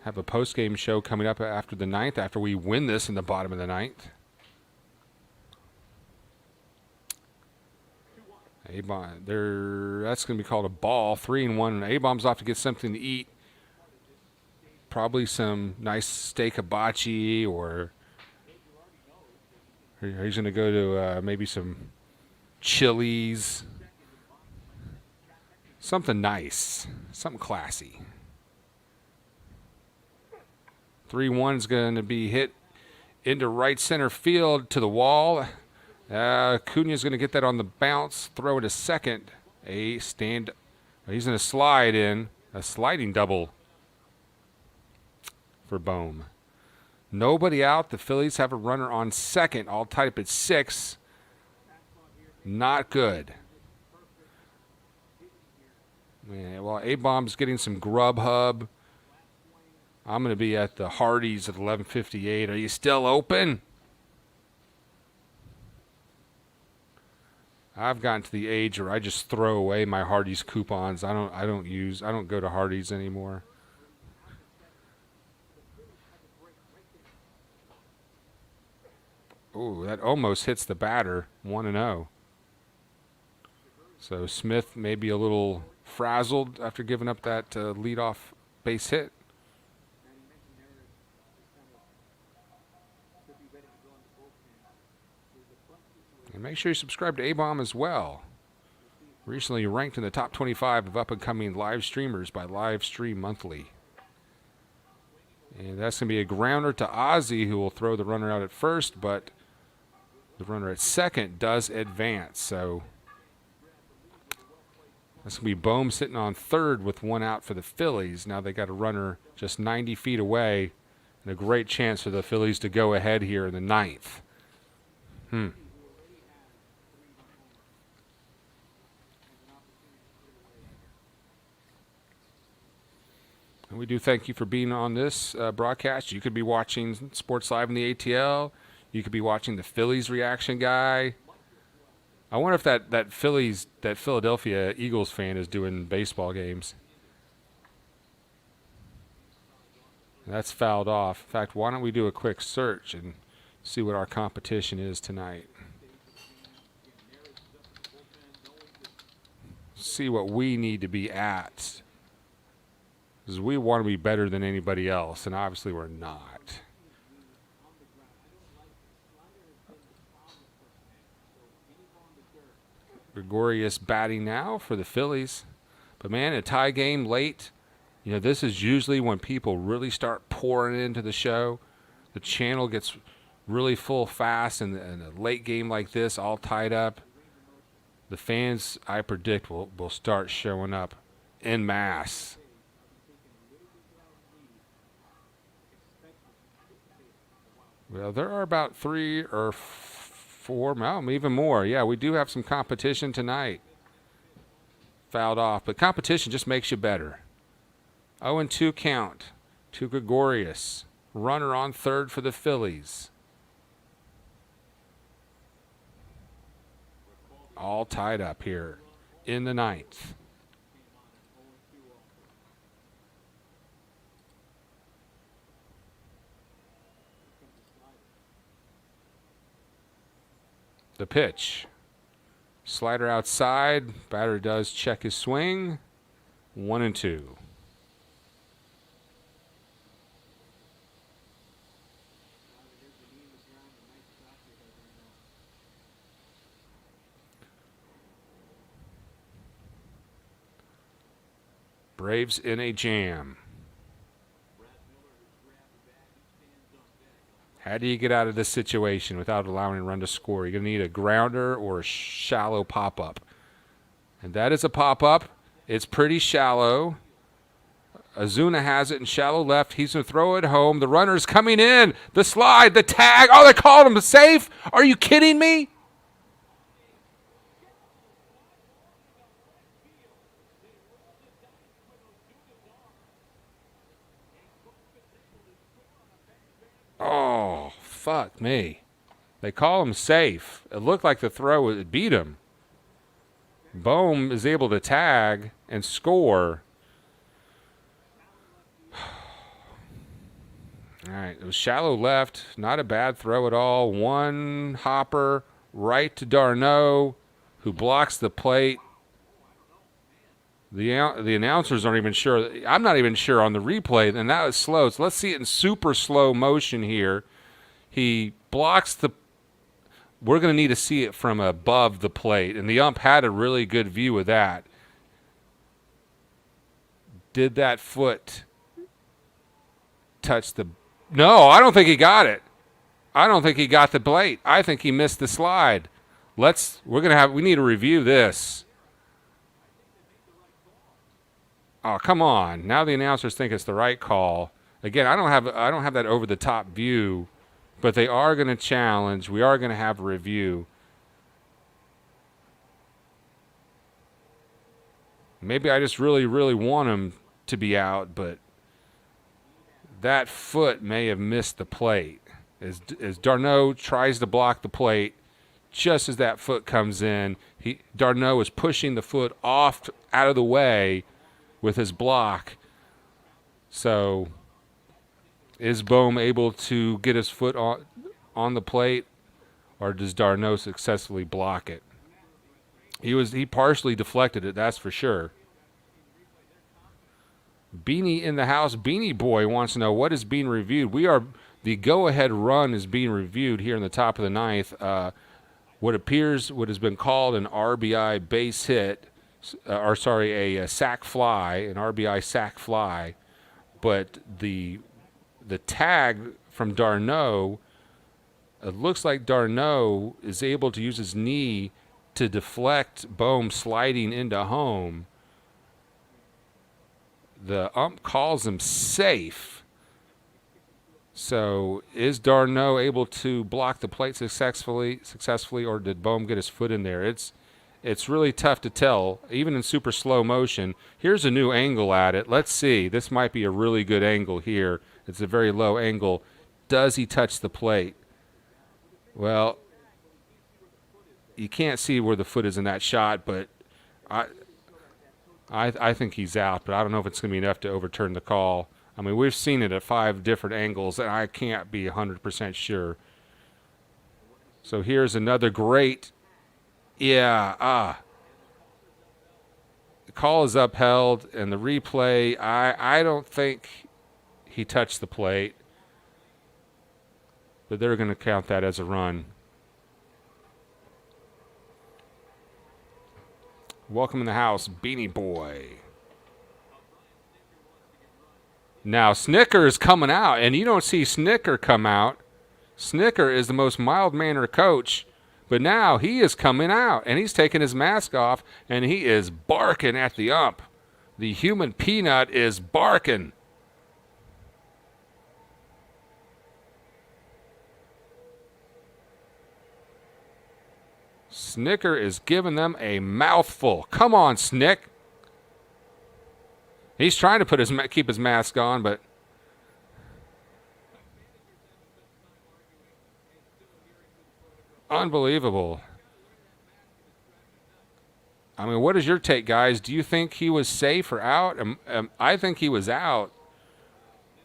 have a post-game show coming up after the ninth, after we win this in the bottom of the ninth. A-Bomb, that's going to be called a ball, 3-1. And A-Bomb's off to get something to eat. Probably some nice steak hibachi, or he's going to go to maybe some Chili's. Something nice, something classy. 3-1 is going to be hit into right center field to the wall. Acuna's going to get that on the bounce, throw it to second. He's going to slide in, a sliding double for Bohm. Nobody out. The Phillies have a runner on second. All tied up at 6. Not good. Man, well, A-Bomb's getting some Grubhub. I'm going to be at the Hardee's at 11:58. Are you still open? I've gotten to the age where I just throw away my Hardee's coupons. I don't go to Hardee's anymore. Ooh, that almost hits the batter. 1-0. So Smith may be a little frazzled after giving up that leadoff base hit. And make sure you subscribe to A-Bomb as well. Recently ranked in the top 25 of up-and-coming live streamers by Live Stream Monthly. And that's going to be a grounder to Ozzy, who will throw the runner out at first, but the runner at second does advance. So that's going to be Bohm sitting on third with one out for the Phillies. Now they got a runner just 90 feet away, and a great chance for the Phillies to go ahead here in the ninth. And we do thank you for being on this broadcast. You could be watching Sports Live in the ATL. You could be watching the Phillies reaction guy. I wonder if that Philadelphia Eagles fan is doing baseball games. That's fouled off. In fact, why don't we do a quick search and see what our competition is tonight? See what we need to be at. Because we want to be better than anybody else, and obviously we're not. Gregorius batting now for the Phillies. But, man, a tie game late. You know, this is usually when people really start pouring into the show. The channel gets really full fast, and a late game like this, all tied up. The fans, I predict, will start showing up en masse. Well, there are about 3 or 4, well, even more. Yeah, we do have some competition tonight. Fouled off, but competition just makes you better. 0-2 count to Gregorius. Runner on third for the Phillies. All tied up here in the ninth. The pitch. Slider outside. Batter does check his swing. 1-2. Braves in a jam. How do you get out of this situation without allowing a run to score? You're going to need a grounder or a shallow pop-up. And that is a pop-up. It's pretty shallow. Azuna has it in shallow left. He's going to throw it home. The runner's coming in. The slide, the tag. Oh, they called him safe? Are you kidding me? Oh, fuck me. They call him safe. It looked like the throw would beat him. Bohm is able to tag and score. All right, it was shallow left. Not a bad throw at all. One hopper right to Darno, who blocks the plate. The announcers aren't even sure. I'm not even sure on the replay, and that was slow. So let's see it in super slow motion here. He blocks the. We're going to need to see it from above the plate, and the ump had a really good view of that. Did that foot touch the? No, I don't think he got it. I don't think he got the plate. I think he missed the slide. We need to review this. Oh, come on. Now the announcers think it's the right call. Again, I don't have that over the top view, but they are going to challenge. We are going to have a review. Maybe I just really, really want him to be out, but that foot may have missed the plate. As Darno tries to block the plate, just as that foot comes in, Darno is pushing the foot off out of the way with his block. So is Bohm able to get his foot on the plate, or does Darno successfully block it? He partially deflected it, that's for sure. Beanie in the house. Beanie Boy wants to know what is being reviewed. The go-ahead run is being reviewed here in the top of the ninth. What has been called an RBI base hit, a sac fly, an RBI sac fly, but the tag from Darno, it looks like Darno is able to use his knee to deflect Bohm sliding into home. The ump calls him safe. So is Darno able to block the plate successfully, or did Bohm get his foot in there? It's really tough to tell, even in super slow motion. Here's a new angle at it. Let's see. This might be a really good angle here. It's a very low angle. Does he touch the plate? Well, you can't see where the foot is in that shot, but I think he's out, but I don't know if it's going to be enough to overturn the call. I mean, we've seen it at 5 different angles, and I can't be 100% sure. So here's another great, the call is upheld, and the replay, I don't think he touched the plate, but they're going to count that as a run. Welcome in the house, Beanie Boy. Now, Snicker is coming out, and you don't see Snicker come out. Snicker is the most mild-mannered coach, but now he is coming out, and he's taking his mask off, and he is barking at the ump. The human peanut is barking. Snicker is giving them a mouthful. Come on, Snick. He's trying to keep his mask on, but unbelievable. I mean, what is your take, guys? Do you think he was safe or out? I think he was out.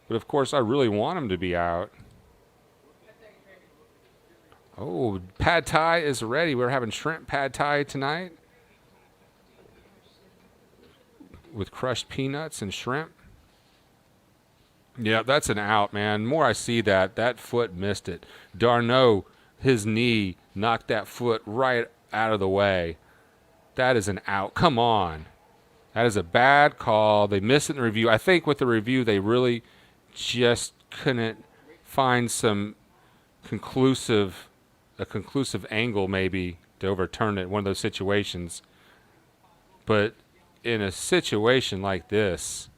But, of course, I really want him to be out. Oh, pad thai is ready. We're having shrimp pad thai tonight with crushed peanuts and shrimp. Yeah, that's an out, man. The more I see that foot missed it. Darno, his knee knocked that foot right out of the way. That is an out. Come on. That is a bad call. They missed it in the review. I think with the review, they really just couldn't find a conclusive angle maybe to overturn it, one of those situations. But in a situation like this,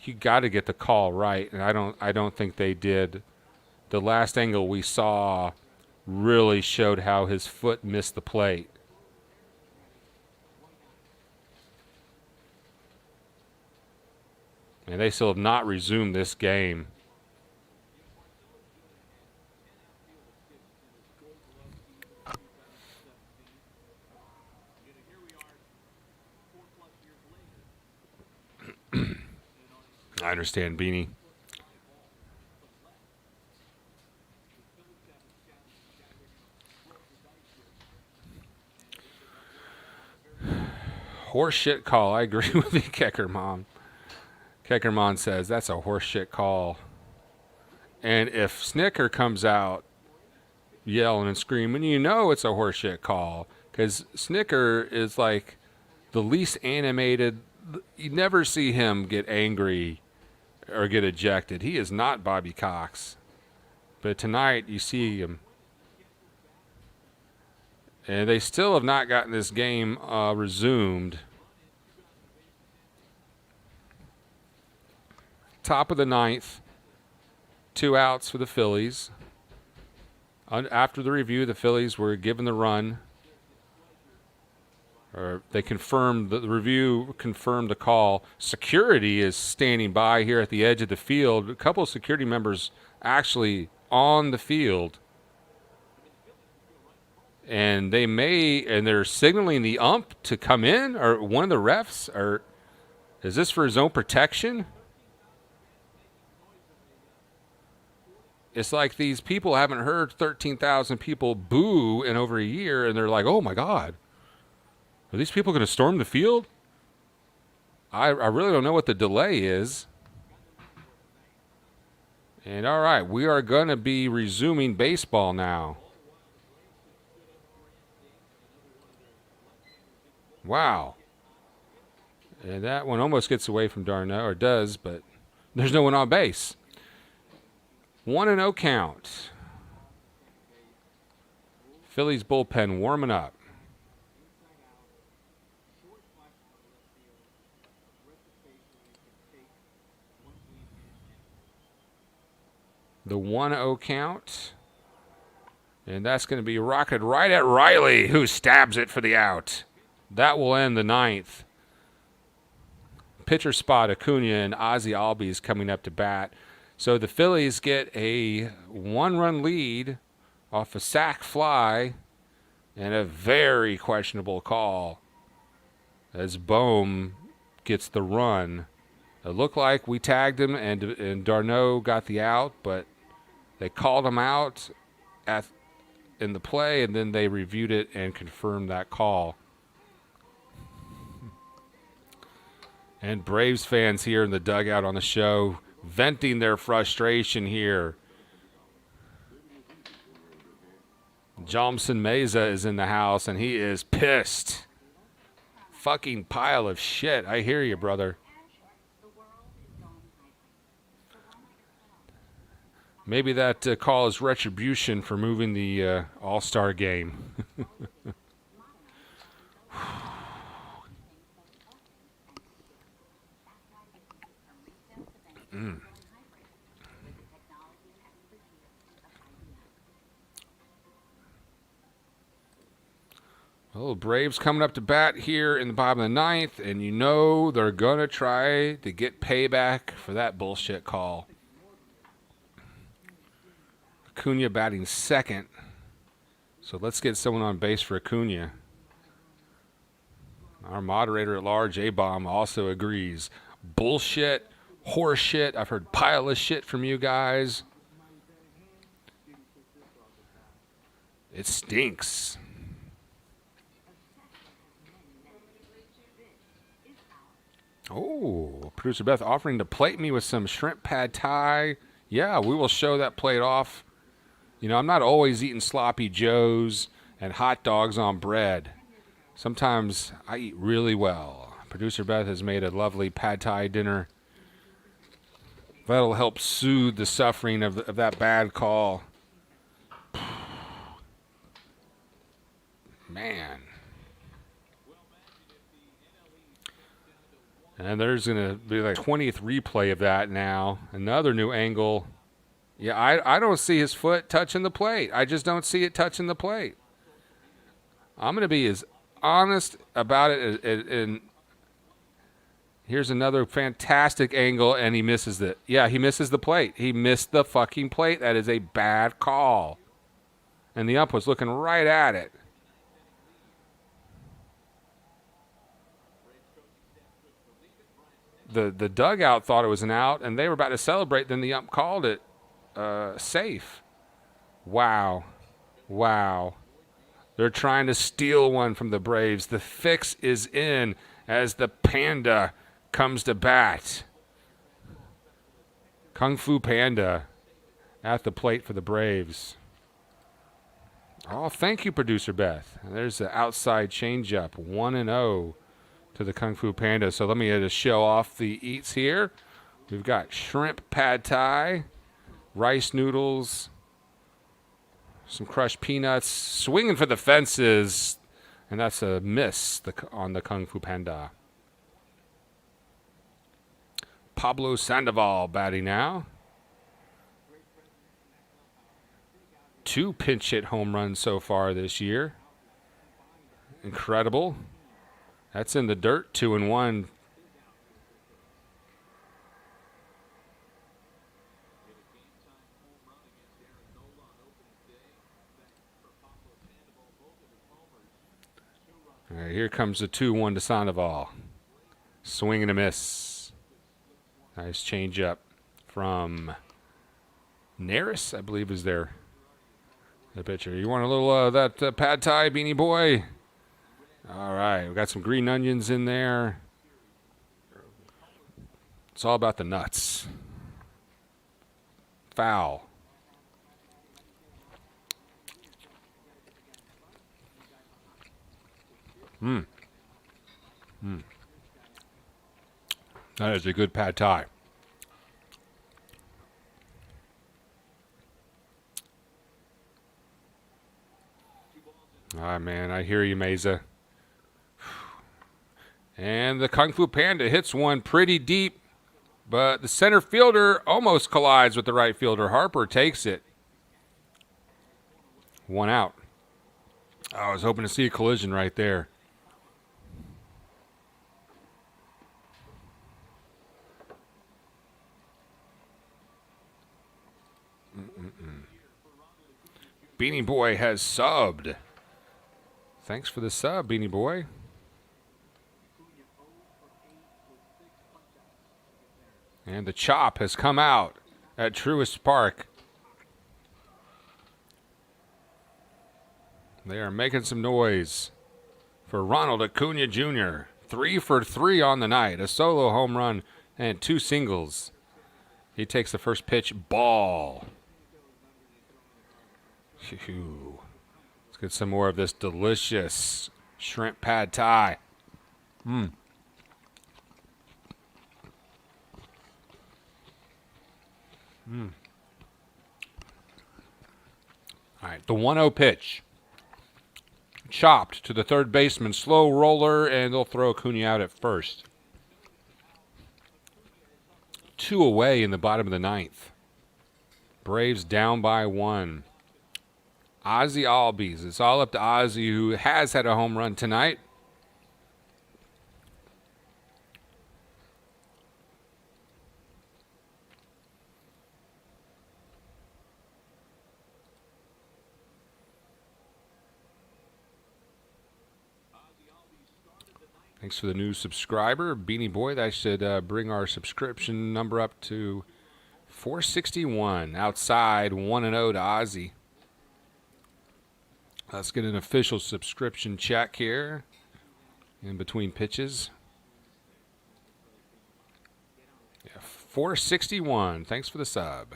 you got to get the call right, and I don't think they did. The last angle we saw really showed how his foot missed the plate. And they still have not resumed this game. I understand, Beanie. Horseshit call. I agree with you, Keckermon. Keckermon says that's a horseshit call. And if Snicker comes out yelling and screaming, you know it's a horseshit call. Because Snicker is like the least animated. You never see him get angry or get ejected. He is not Bobby Cox. But tonight you see him. And they still have not gotten this game resumed. Top of the ninth. 2 outs for the Phillies. After the review, the Phillies were given the run. Or they confirmed, the review confirmed the call. Security is standing by here at the edge of the field. A couple of security members actually on the field. And they're signaling the ump to come in, or one of the refs, or is this for his own protection? It's like these people haven't heard 13,000 people boo in over a year, and they're like, oh my God, are these people going to storm the field? I really don't know what the delay is. And all right, we are going to be resuming baseball now. Wow. And that one almost gets away from Darno, or does, but there's no one on base. 1-0 count. Phillies bullpen warming up. The 1-0 count. And that's going to be rocketed right at Riley, who stabs it for the out. That will end the ninth. Pitcher spot, Acuna and Ozzie Albies coming up to bat. So the Phillies get a 1-run lead off a sac fly and a very questionable call as Bohm gets the run. It looked like we tagged him and Darno got the out, but they called him out in the play, and then they reviewed it and confirmed that call. And Braves fans here in the dugout on the show venting their frustration here. Jomson Meza is in the house, and he is pissed. Fucking pile of shit. I hear you, brother. Maybe that call is retribution for moving the All-Star game. Well, Braves coming up to bat here in the bottom of the ninth, and you know they're going to try to get payback for that bullshit call. Acuna batting second. So let's get someone on base for Acuna. Our moderator at large, A-Bomb, also agrees. Bullshit, horseshit. I've heard pile of shit from you guys. It stinks. Oh, producer Beth offering to plate me with some shrimp pad thai. Yeah, we will show that plate off. You know, I'm not always eating sloppy joes and hot dogs on bread. Sometimes I eat really well. Producer Beth has made a lovely pad thai dinner. That'll help soothe the suffering of that bad call. Man. And there's going to be like 20th replay of that now. Another new angle. Yeah, I don't see his foot touching the plate. I just don't see it touching the plate. I'm going to be as honest about it. And here's another fantastic angle, and he misses it. Yeah, he misses the plate. He missed the fucking plate. That is a bad call. And the ump was looking right at it. The dugout thought it was an out, and they were about to celebrate. Then the ump called it safe. Wow. Wow. They're trying to steal one from the Braves. The fix is in as the Panda comes to bat. Kung Fu Panda at the plate for the Braves. Oh, thank you, Producer Beth. There's the outside changeup, 1-0 to the Kung Fu Panda. So let me just show off the eats here. We've got shrimp pad thai, rice noodles, some crushed peanuts, swinging for the fences, and that's a miss on the Kung Fu Panda. Pablo Sandoval batting now. 2 pinch hit home runs so far this year. Incredible. That's in the dirt, 2-1. All right, here comes the 2-1 to Sandoval. Swing and a miss. Nice changeup from Neris, I believe, is the pitcher. You want a little that pad thai, Beanie Boy? All right, we got some green onions in there. It's all about the nuts. Foul. That is a good pad thai. Ah, man, I hear you, Mesa. And the Kung Fu Panda hits one pretty deep, but the center fielder almost collides with the right fielder. Harper takes it. 1 out. I was hoping to see a collision right there. Beanie Boy has subbed. Thanks for the sub, Beanie Boy. And the chop has come out at Truist Park. They are making some noise for Ronald Acuna Jr. 3 for 3 on the night. A solo home run and 2 singles. He takes the first pitch. Ball. Phew. Let's get some more of this delicious shrimp pad thai. All right, the 1-0 pitch. Chopped to the third baseman. Slow roller, and they'll throw Acuna out at first. 2 away in the bottom of the 9th. Braves down by 1. Ozzy Albies. It's all up to Ozzy, who has had a home run tonight. Thanks for the new subscriber, Beanie Boy. That should bring our subscription number up to 461. Outside 1-0 to Ozzy. Let's get an official subscription check here in between pitches. Yeah, 461. Thanks for the sub.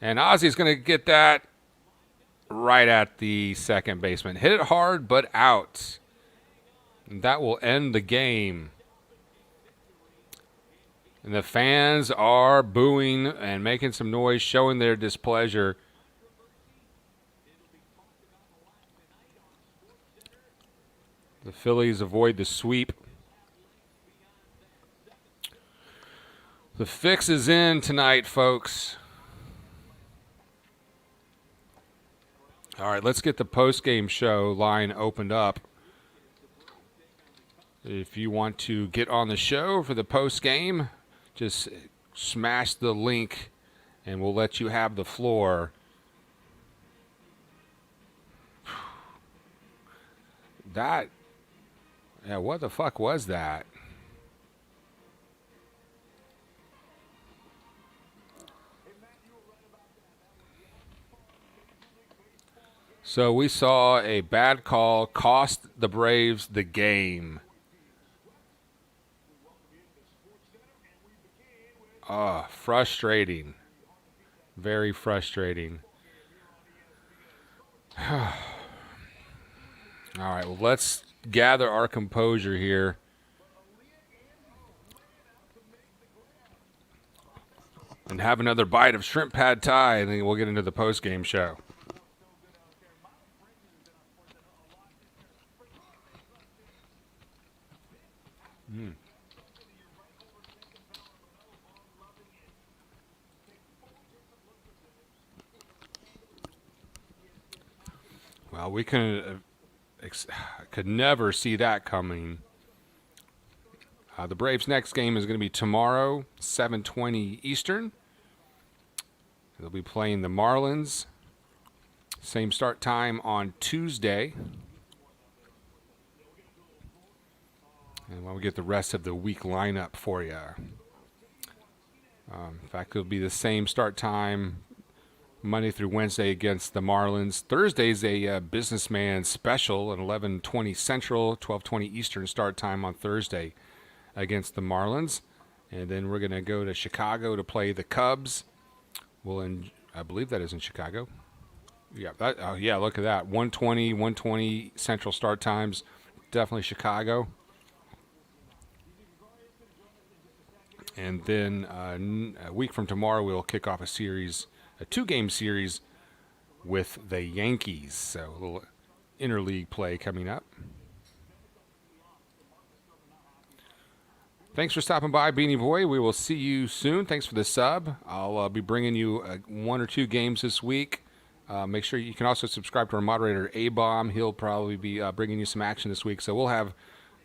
And Ozzy's going to get that right at the second baseman. Hit it hard, but out. And that will end the game. And the fans are booing and making some noise, showing their displeasure. The Phillies avoid the sweep. The fix is in tonight, folks. All right, let's get the post-game show line opened up. If you want to get on the show for the post-game, just smash the link and we'll let you have the floor. That, yeah, what the fuck was that? So we saw a bad call cost the Braves the game. Frustrating. Very frustrating. All right, well, let's gather our composure here. And have another bite of shrimp pad thai, and then we'll get into the post-game show. Well, we could never see that coming. The Braves' next game is going to be tomorrow, 7:20 Eastern. They'll be playing the Marlins. Same start time on Tuesday. And we'll get the rest of the week lineup for you. In fact, it'll be the same start time Monday through Wednesday against the Marlins. Thursday's a businessman special at 11:20 Central, 12:20 Eastern start time on Thursday against the Marlins. And then we're going to go to Chicago to play the Cubs. I believe that is in Chicago. Yeah, look at that. 1:20 Central start times. Definitely Chicago. And then a week from tomorrow, we'll kick off a 2-game series with the Yankees. So a little interleague play coming up. Thanks for stopping by, Beanie Boy. We will see you soon. Thanks for the sub. I'll be bringing you 1 or 2 games this week. Make sure you can also subscribe to our moderator, A-Bomb. He'll probably be bringing you some action this week. So we'll have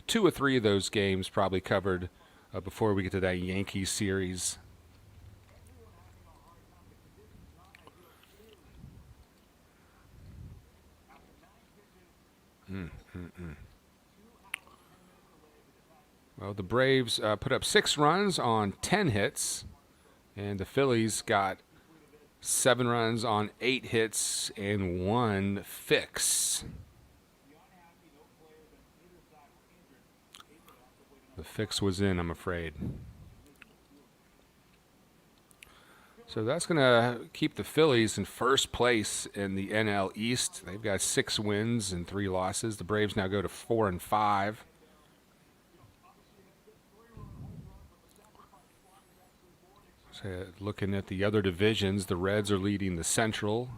2 or 3 of those games probably covered before we get to that Yankees series. Well, the Braves put up 6 runs on 10 hits, and the Phillies got 7 runs on 8 hits and 1 fix. The fix was in, I'm afraid. So that's going to keep the Phillies in first place in the NL East. They've got 6 wins and 3 losses. The Braves now go to 4-5. So looking at the other divisions, the Reds are leading the Central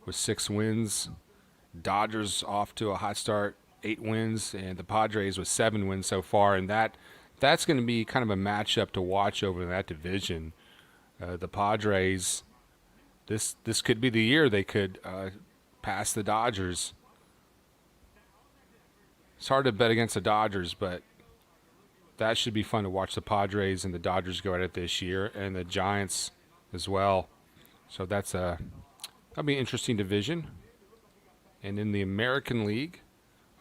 with 6 wins. Dodgers off to a hot start, 8 wins, and the Padres with 7 wins so far. And that's going to be kind of a matchup to watch over in that division. The Padres, this could be the year they could pass the Dodgers. It's hard to bet against the Dodgers, but that should be fun to watch the Padres and the Dodgers go at it this year, and the Giants as well. So that'll be an interesting division. And in the American League,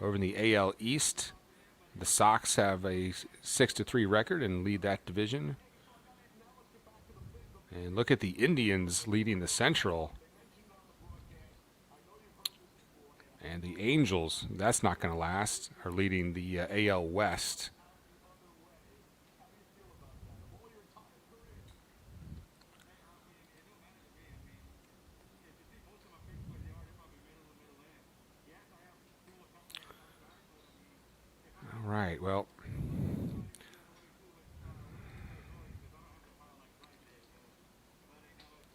over in the AL East, The Sox have a 6-3 record and lead that division. And look at the Indians leading the Central. And the Angels, that's not going to last, are leading the AL West. All right, well,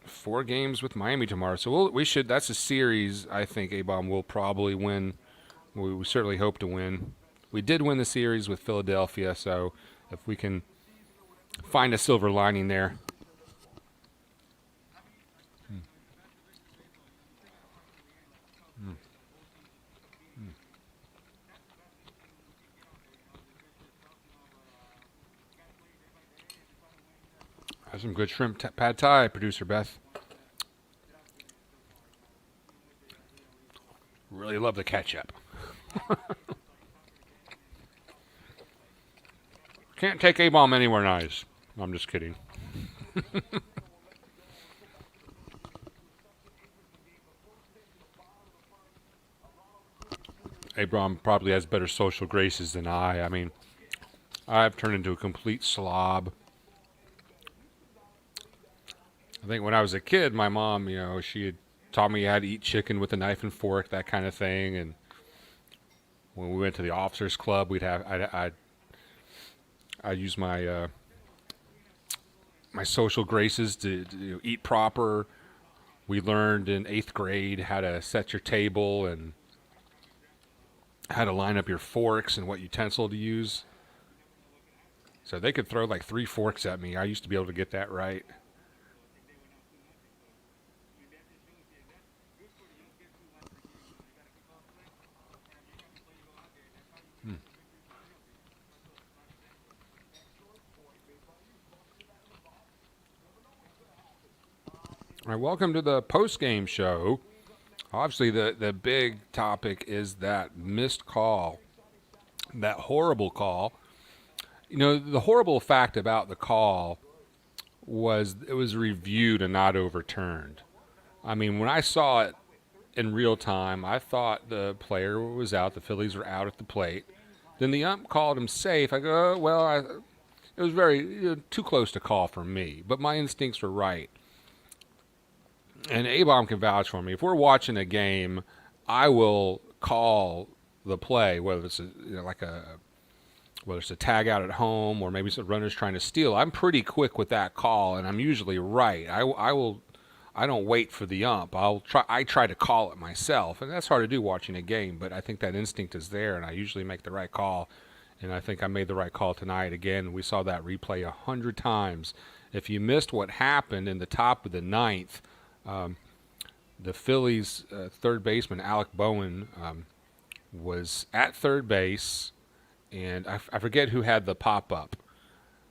four games with Miami tomorrow. So we should, that's a series I think A-Bomb will probably win. We certainly hope to win. We did win the series with Philadelphia, so if we can find a silver lining there. That's some good shrimp pad thai, producer Beth. Really love the ketchup. Can't take A-Bomb anywhere nice. I'm just kidding. A-Bomb probably has better social graces than I. I mean, I've turned into a complete slob. I think when I was a kid, my mom, she had taught me how to eat chicken with a knife and fork, that kind of thing. And when we went to the officers club, I'd use my my social graces to eat proper. We learned in 8th grade how to set your table and how to line up your forks and what utensil to use. So they could throw like 3 forks at me. I used to be able to get that right. All right, welcome to the post-game show. Obviously, the big topic is that missed call, that horrible call. The horrible fact about the call was it was reviewed and not overturned. I mean, when I saw it in real time, I thought the player was out. The Phillies were out at the plate. Then the ump called him safe. I go, oh, well, it was very too close to call for me, but my instincts were right. And A-Bomb can vouch for me. If we're watching a game, I will call the play, whether it's whether it's a tag out at home or maybe some runners trying to steal. I'm pretty quick with that call, and I'm usually right. I don't wait for the ump. I try to call it myself, and that's hard to do watching a game. But I think that instinct is there, and I usually make the right call. And I think I made the right call tonight. Again, we saw that replay 100 times. If you missed what happened in the top of the 9th. The Phillies' third baseman, Alec Bowen, was at third base, and I forget who had the pop-up,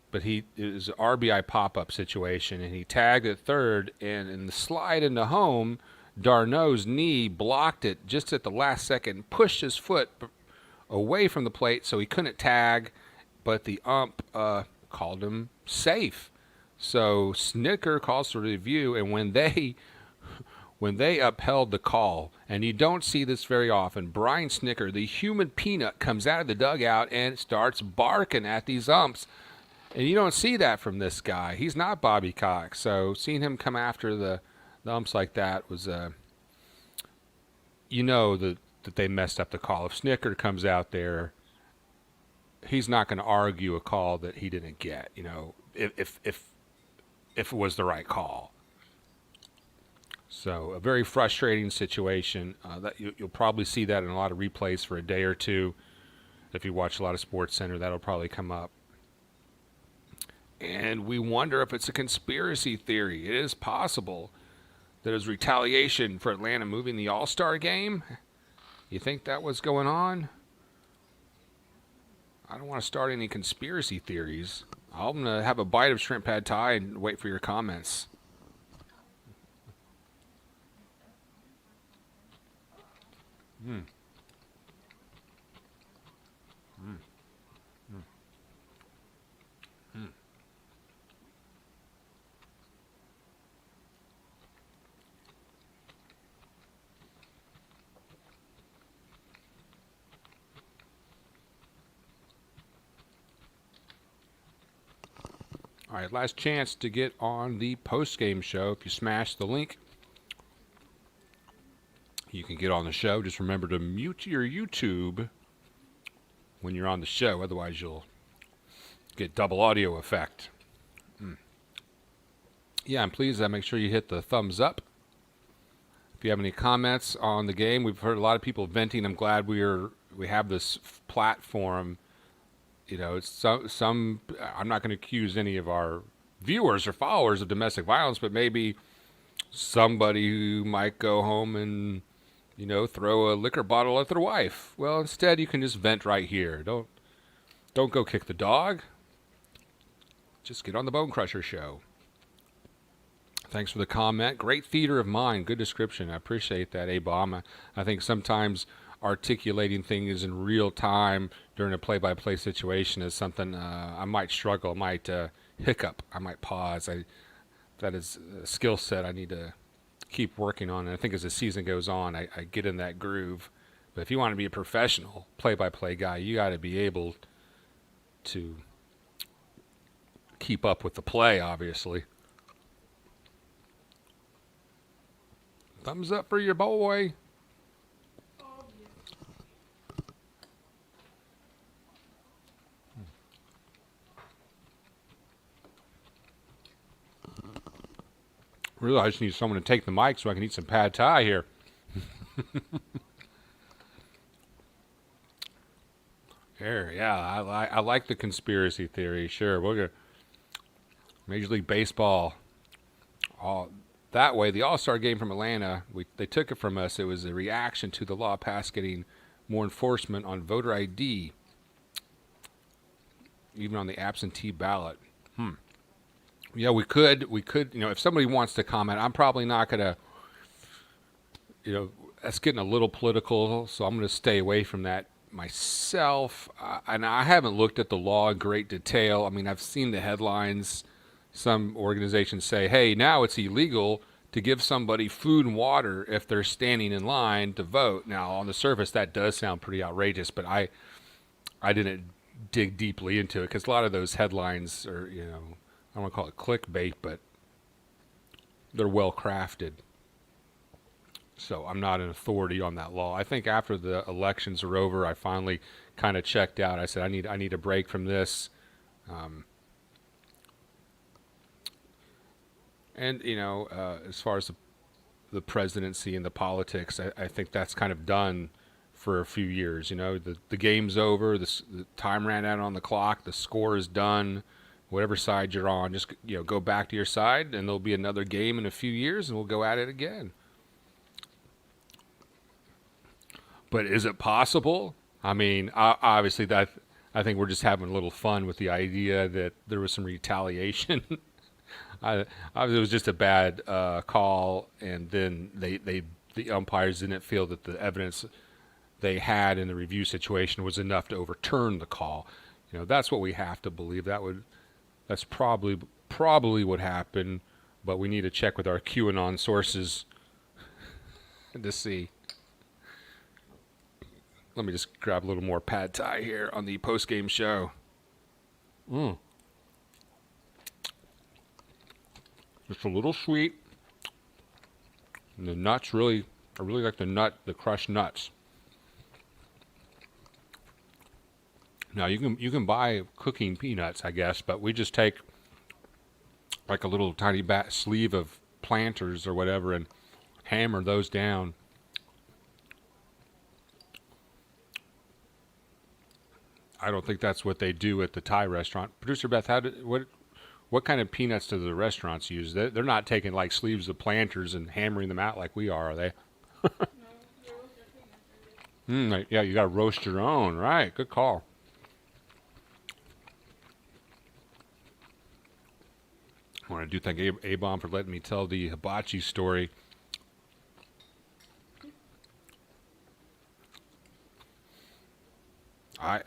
but it was an RBI pop-up situation, and he tagged at third, and in the slide into home, Darno's knee blocked it just at the last second, pushed his foot away from the plate so he couldn't tag, but the ump called him safe. So Snicker calls for review, and when they upheld the call, and you don't see this very often, Brian Snicker, the human peanut, comes out of the dugout and starts barking at these umps. And you don't see that from this guy. He's not Bobby Cox. So seeing him come after the umps like that was, that they messed up the call. If Snicker comes out there, he's not going to argue a call that he didn't get, if it was the right call. So a very frustrating situation. That you'll probably see that in a lot of replays for a day or two. If you watch a lot of SportsCenter, that'll probably come up. And we wonder if it's a conspiracy theory. It is possible that it was retaliation for Atlanta moving the All-Star game. You think that was going on? I don't want to start any conspiracy theories. I'm going to have a bite of shrimp pad thai and wait for your comments. All right, last chance to get on the post-game show. If you smash the link, you can get on the show. Just remember to mute your YouTube when you're on the show. Otherwise, you'll get double audio effect. Yeah, and please make sure you hit the thumbs up. If you have any comments on the game, we've heard a lot of people venting. I'm glad we have this platform. You know, it's some. I'm not going to accuse any of our viewers or followers of domestic violence, but maybe somebody who might go home and, you know, throw a liquor bottle at their wife. Well, instead, you can just vent right here. Don't go kick the dog. Just get on the Bone Crusher show. Thanks for the comment. Great theater of mind. Good description. I appreciate that, A-Bomb. I think sometimes articulating things in real time during a play-by-play situation is something I might struggle, I might hiccup, I might pause. That is a skill set I need to keep working on. And I think as the season goes on, I get in that groove. But if you want to be a professional play-by-play guy, you got to be able to keep up with the play, obviously. Thumbs up for your boy. Really, I just need someone to take the mic so I can eat some pad thai here. There, yeah, I like the conspiracy theory. Sure, we'll go Major League Baseball. That way, the All-Star game from Atlanta, they took it from us. It was a reaction to the law passed getting more enforcement on voter ID, even on the absentee ballot. Yeah, we could, you know, if somebody wants to comment, I'm probably not going to, you know, that's getting a little political, so I'm going to stay away from that myself. And I haven't looked at the law in great detail. I mean, I've seen the headlines. Some organizations say, hey, now it's illegal to give somebody food and water if they're standing in line to vote. Now, on the surface, that does sound pretty outrageous, but I didn't dig deeply into it because a lot of those headlines are, you know, I don't want to call it clickbait, but they're well crafted. So I'm not an authority on that law. I think after the elections are over, I finally kind of checked out. I said, I need a break from this. And, you know, as far as the presidency and the politics, I think that's kind of done for a few years. You know, the game's over, the time ran out on the clock, the score is done. Whatever side you're on, just, you know, go back to your side, and there'll be another game in a few years, and we'll go at it again. But is it possible? I mean, obviously, that I think we're just having a little fun with the idea that there was some retaliation. It was just a bad call, and then the umpires didn't feel that the evidence they had in the review situation was enough to overturn the call. You know, that's what we have to believe. That's probably what happened, but we need to check with our QAnon sources to see. Let me just grab a little more pad thai here on the post-game show. Just a little sweet. And the nuts I really like the crushed nuts. Now you can buy cooking peanuts, I guess, but we just take like a little tiny sleeve of Planters or whatever and hammer those down. I don't think that's what they do at the Thai restaurant. Producer Beth, what kind of peanuts do the restaurants use? They're not taking like sleeves of Planters and hammering them out like we are they? Yeah, you got to roast your own, right? Good call. I do thank A-Bomb for letting me tell the hibachi story.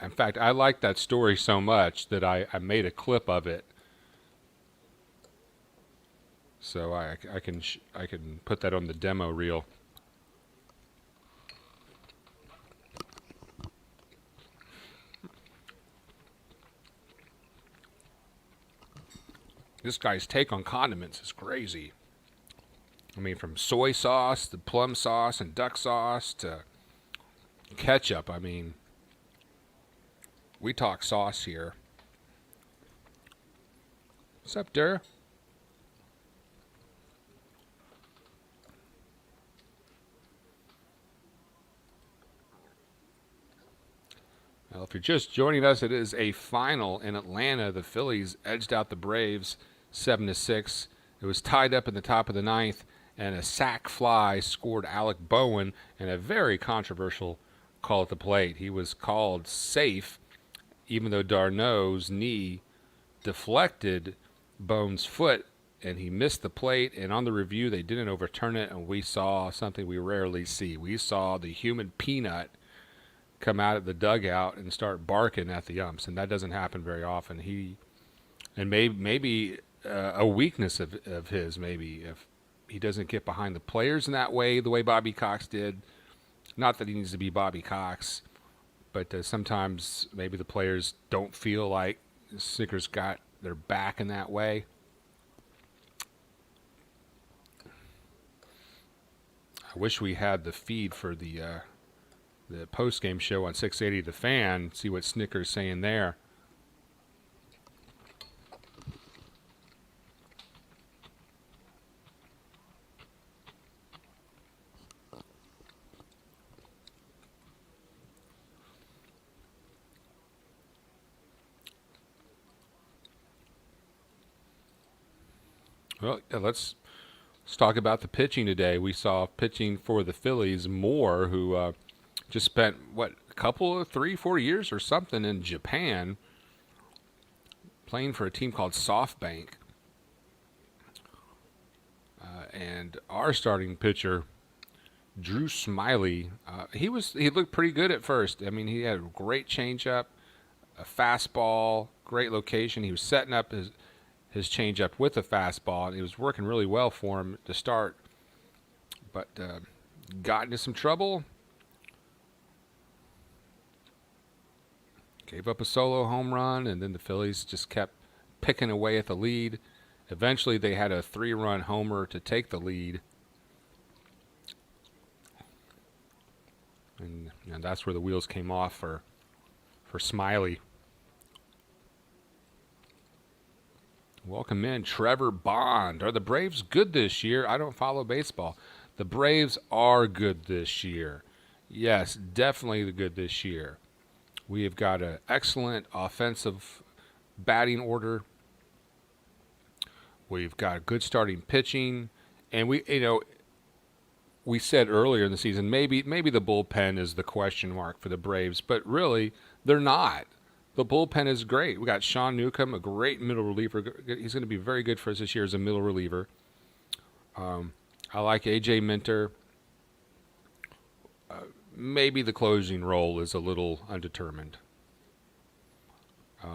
In fact, I like that story so much that I made a clip of it. So I can put that on the demo reel. This guy's take on condiments is crazy. I mean, from soy sauce to plum sauce and duck sauce to ketchup. I mean, we talk sauce here. What's up, Dur? Well, if you're just joining us, it is a final in Atlanta. The Phillies edged out the Braves 7-6. It was tied up in the top of the ninth, and a sac fly scored Alec Bowen in a very controversial call at the plate. He was called safe, even though d'Arnaud's knee deflected Bowen's foot, and he missed the plate. And on the review, they didn't overturn it, and we saw something we rarely see. We saw the human peanut come out of the dugout and start barking at the umps, and that doesn't happen very often. Maybe a weakness of his, maybe if he doesn't get behind the players in that way, the way Bobby Cox did. Not that he needs to be Bobby Cox, but sometimes maybe the players don't feel like Snicker's got their back in that way. I wish we had the feed for the post-game show on 680 The Fan, see what Snicker's saying there. Well, let's talk about the pitching today. We saw pitching for the Phillies, Moore, who just spent, a couple of 3-4 years or something in Japan playing for a team called SoftBank. And our starting pitcher, Drew Smiley, he looked pretty good at first. I mean, he had a great changeup, a fastball, great location. He was setting up his changeup with a fastball, and it was working really well for him to start. But got into some trouble. Gave up a solo home run, and then the Phillies just kept picking away at the lead. Eventually, they had a 3-run homer to take the lead. And that's where the wheels came off for Smiley. Welcome in, Trevor Bond. Are the Braves good this year? I don't follow baseball. The Braves are good this year. Yes, definitely good this year. We have got an excellent offensive batting order. We've got good starting pitching, and we said earlier in the season maybe the bullpen is the question mark for the Braves, but really they're not. The bullpen is great. We got Sean Newcomb, a great middle reliever. He's going to be very good for us this year as a middle reliever. I like AJ Minter. Maybe the closing role is a little undetermined.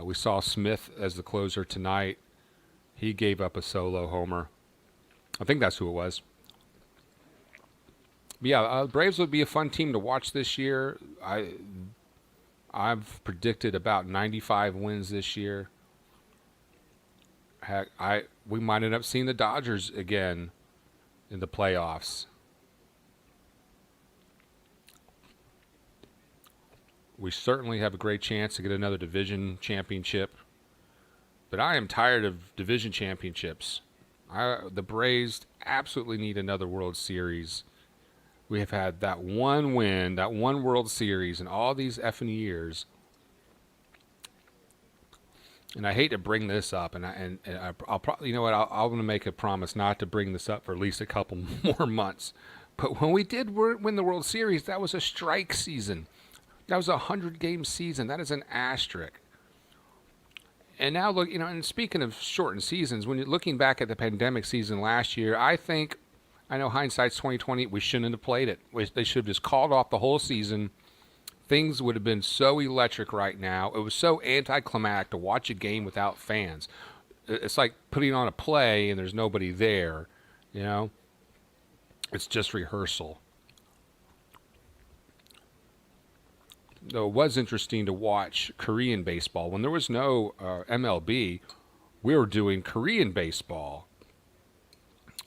We saw Smith as the closer tonight. He gave up a solo homer. I think that's who it was. But yeah, Braves would be a fun team to watch this year. I've predicted about 95 wins this year. Heck, we might end up seeing the Dodgers again in the playoffs. We certainly have a great chance to get another division championship. But I am tired of division championships. The Braves absolutely need another World Series. We have had that one win, that one World Series in all these effing years. And I hate to bring this up, and I'll probably, you know what, I'll want to make a promise not to bring this up for at least a couple more months. But when we did win the World Series, that was a strike season. That was a 100-game season. That is an asterisk. And now look, and speaking of shortened seasons, when you're looking back at the pandemic season last year, I know hindsight's 2020, we shouldn't have played it. They should have just called off the whole season. Things would have been so electric right now. It was so anticlimactic to watch a game without fans. It's like putting on a play and there's nobody there, It's just rehearsal. Though it was interesting to watch Korean baseball. When there was no MLB, we were doing Korean baseball.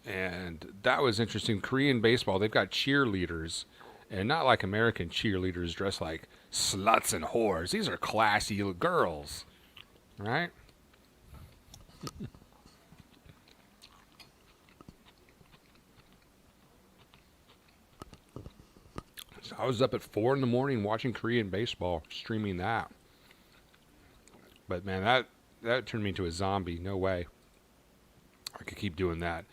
And that was interesting. Korean baseball, they've got cheerleaders, and not like American cheerleaders dressed like sluts and whores. These are classy girls, right? So I was up at 4 in the morning watching Korean baseball, streaming that. But man, that turned me into a zombie. No way. I could keep doing that.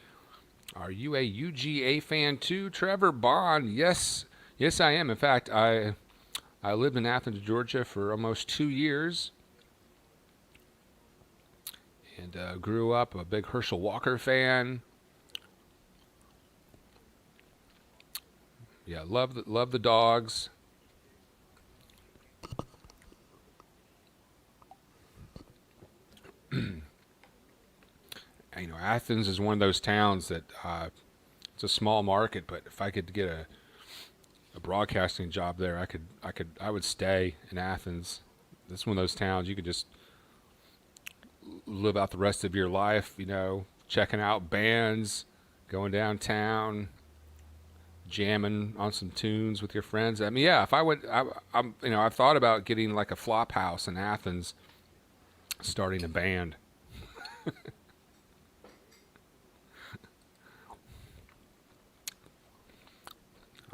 Are you a UGA fan too, Trevor Bond? Yes, I am. In fact, I lived in Athens, Georgia for almost 2 years, and grew up a big Herschel Walker fan. Yeah, love the Dogs. Athens is one of those towns that it's a small market, but if I could get a broadcasting job there, I would stay in Athens. It's one of those towns you could just live out the rest of your life, checking out bands, going downtown, jamming on some tunes with your friends. I mean, yeah, if I would, I've thought about getting like a flop house in Athens, starting a band.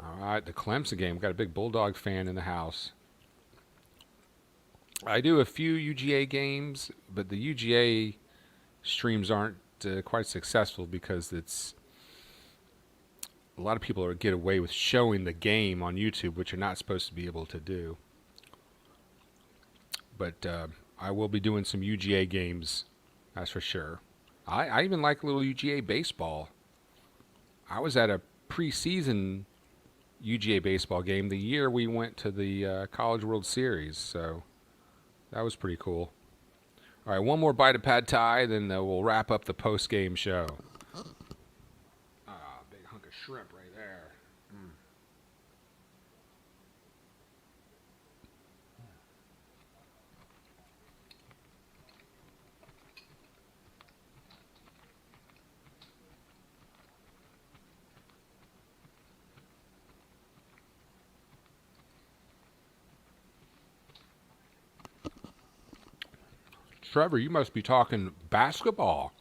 All right, the Clemson game. We've got a big Bulldog fan in the house. I do a few UGA games, but the UGA streams aren't quite successful because it's a lot of people get away with showing the game on YouTube, which you're not supposed to be able to do. But I will be doing some UGA games, that's for sure. I even like a little UGA baseball. I was at a preseason UGA baseball game the year we went to the College World Series, so that was pretty cool. All right, one more bite of pad thai, then we'll wrap up the post-game show. Big hunk of shrimp right there. Trevor, you must be talking basketball.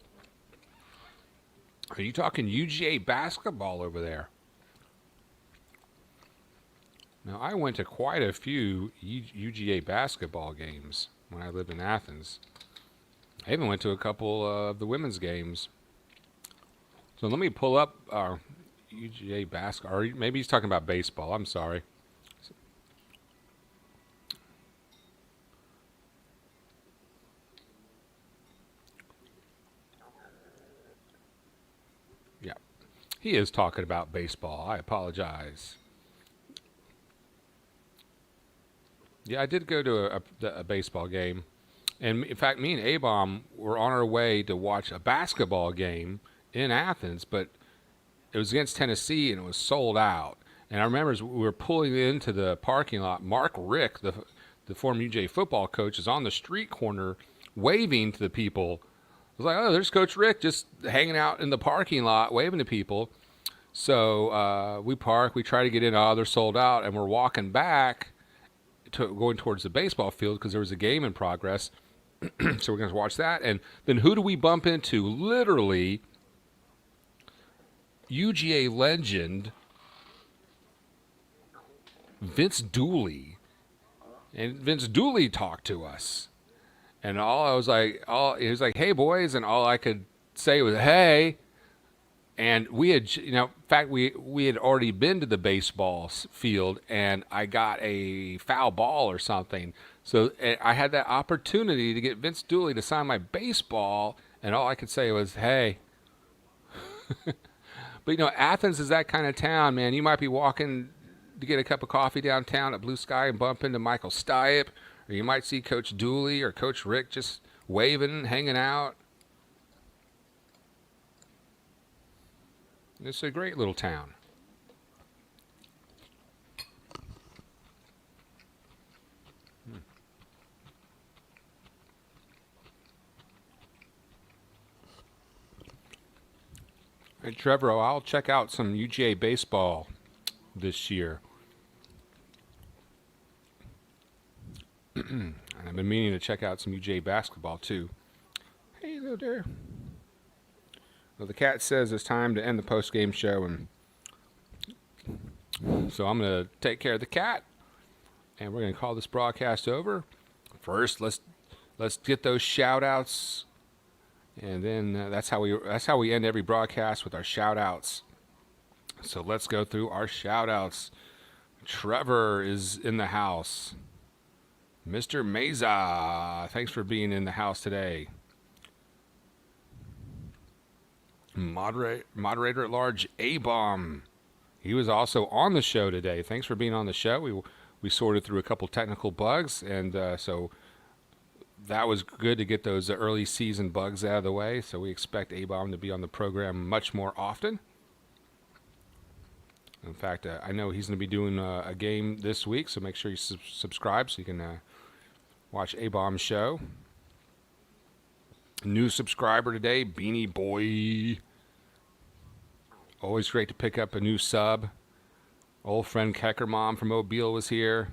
Are you talking UGA basketball over there? Now, I went to quite a few UGA basketball games when I lived in Athens. I even went to a couple of the women's games. So let me pull up UGA basketball. Or maybe he's talking about baseball. I'm sorry. Yeah, he is talking about baseball. I apologize. Yeah, I did go to a baseball game. And in fact, me and A-Bomb were on our way to watch a basketball game in Athens, but it was against Tennessee and it was sold out. And I remember as we were pulling into the parking lot, Mark Rick, the former UJ football coach, is on the street corner waving to the people. I was like, oh, there's Coach Rick just hanging out in the parking lot waving to people. So we park, we try to get in, they're sold out, and we're walking back, going towards the baseball field because there was a game in progress. So we're going to watch that. And then who do we bump into? Literally, UGA legend Vince Dooley. And Vince Dooley talked to us. And he was like, hey, boys. And all I could say was, hey. And we had, in fact, we had already been to the baseball field, and I got a foul ball or something. So I had that opportunity to get Vince Dooley to sign my baseball, and all I could say was, hey. But, Athens is that kind of town, man. You might be walking to get a cup of coffee downtown at Blue Sky and bump into Michael Stipe, or you might see Coach Dooley or Coach Rick just waving, hanging out. It's a great little town. Hey, Trevor, I'll check out some UGA baseball this year. And I've been meaning to check out some UGA basketball, too. Hey, hello there. Well, the cat says it's time to end the post-game show, and so I'm going to take care of the cat, and we're going to call this broadcast over. First, let's get those shout-outs, and then that's how we end every broadcast, with our shout-outs. So let's go through our shout-outs. Trevor is in the house. Mr. Meza, thanks for being in the house today. Moderator at large, A-Bomb. He was also on the show today. Thanks for being on the show. We sorted through a couple technical bugs, and so that was good to get those early season bugs out of the way. So we expect A-Bomb to be on the program much more often. In fact, I know he's going to be doing a game this week, so make sure you subscribe so you can watch A-Bomb's show. New subscriber today, Beanie Boy. Always great to pick up a new sub. Old friend Kecker Mom from Mobile was here.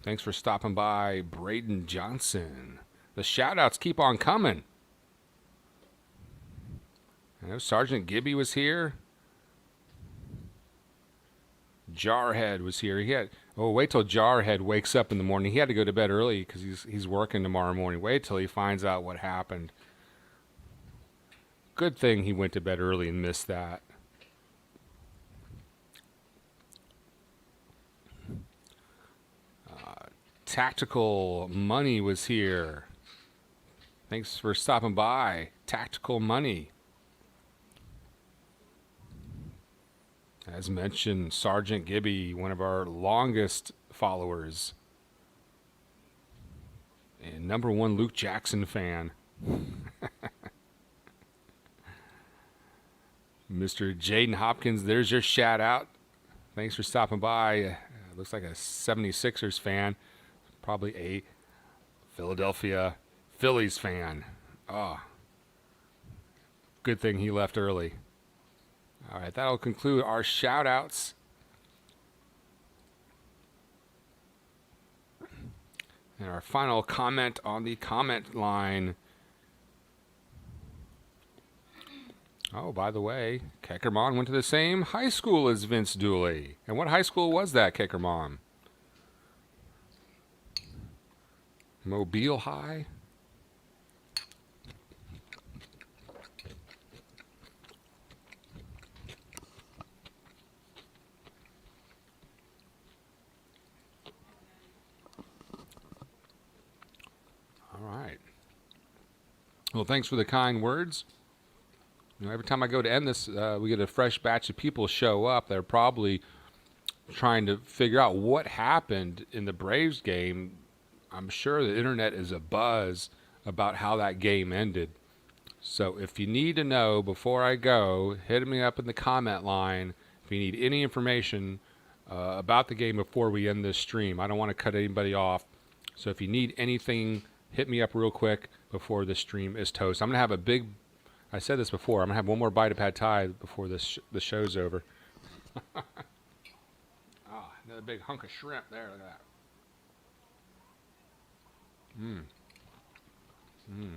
Thanks for stopping by, Braden Johnson. The shout-outs keep on coming. I know Sergeant Gibby was here. Jarhead was here. Wait till Jarhead wakes up in the morning. He had to go to bed early because he's working tomorrow morning. Wait till he finds out what happened. Good thing he went to bed early and missed that. Tactical Money was here. Thanks for stopping by, Tactical Money. As mentioned, Sergeant Gibby, one of our longest followers. And #1 Luke Jackson fan. Mr. Jaden Hopkins, there's your shout out. Thanks for stopping by. Looks like a 76ers fan. Probably a Philadelphia Phillies fan. Oh, good thing he left early. All right, that'll conclude our shout-outs. And our final comment on the comment line. Oh, by the way, Keckermon went to the same high school as Vince Dooley. And what high school was that, Keckermon? Mobile High? All right. Well, thanks for the kind words. You know, every time I go to end this, we get a fresh batch of people show up. They're probably trying to figure out what happened in the Braves game. I'm sure the internet is abuzz about how that game ended. So if you need to know before I go, hit me up in the comment line. If you need any information about the game before we end this stream, I don't want to cut anybody off. So if you need anything, hit me up real quick before the stream is toast. I'm going to have a big, I said this before, I'm going to have one more bite of pad thai before the show's over. Another big hunk of shrimp there. Look at that.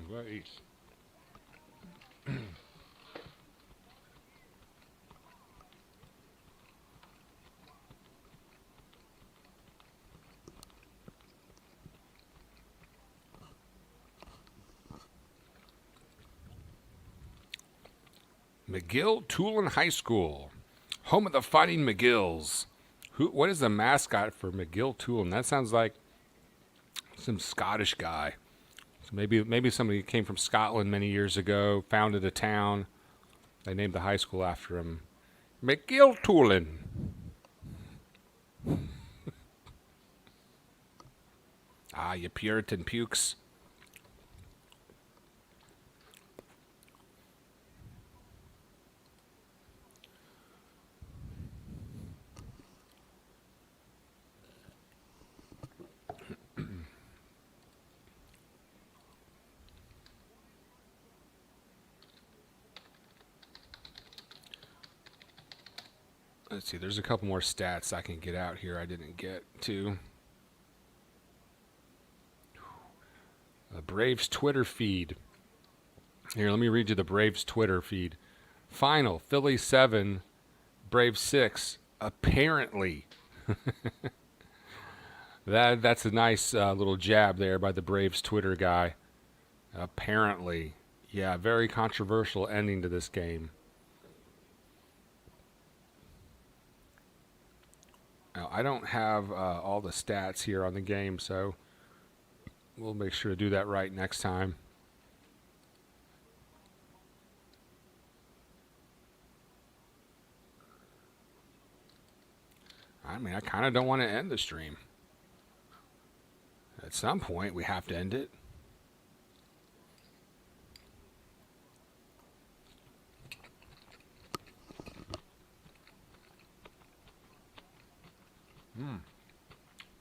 What eats? McGill-Tulane High School, home of the Fighting McGills. What is the mascot for McGill-Tulane? That sounds like some Scottish guy. So maybe somebody came from Scotland many years ago, founded a town. They named the high school after him. McGill-Tulane. You Puritan pukes. Let's see, there's a couple more stats I can get out here I didn't get to. The Braves Twitter feed. Here, let me read you the Braves Twitter feed. Final, Phillies 7, Braves 6, apparently. That's a nice little jab there by the Braves Twitter guy. Apparently. Yeah, very controversial ending to this game. Now, I don't have all the stats here on the game, so we'll make sure to do that right next time. I mean, I kind of don't want to end the stream. At some point, we have to end it.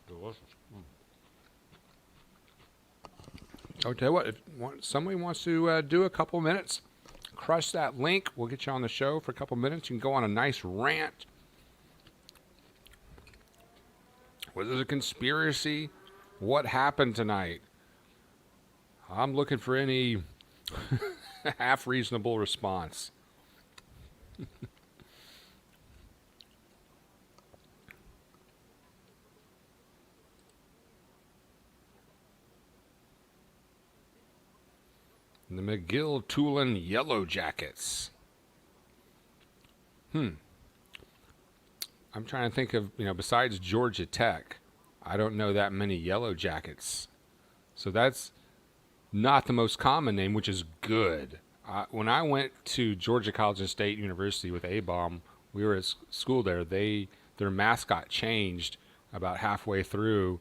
Delicious. I'll tell you what, if somebody wants to do a couple minutes, crush that link. We'll get you on the show for a couple minutes. You can go on a nice rant. Was it a conspiracy? What happened tonight? I'm looking for any half reasonable response. The McGill-Tulane Yellow Jackets. I'm trying to think of, besides Georgia Tech, I don't know that many Yellow Jackets. So that's not the most common name, which is good. When I went to Georgia College and State University with A-Bomb, we were at school there. Their mascot changed about halfway through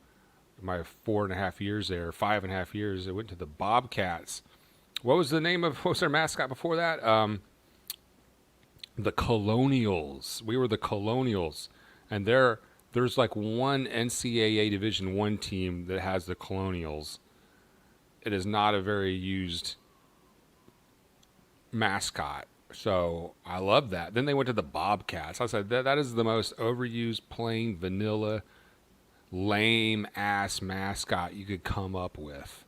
my 4.5 years there, 5.5 years. It went to the Bobcats. What was their mascot before that? The Colonials. We were the Colonials. And there's like one NCAA Division I team that has the Colonials. It is not a very used mascot. So I love that. Then they went to the Bobcats. I said, that is the most overused, plain, vanilla, lame-ass mascot you could come up with.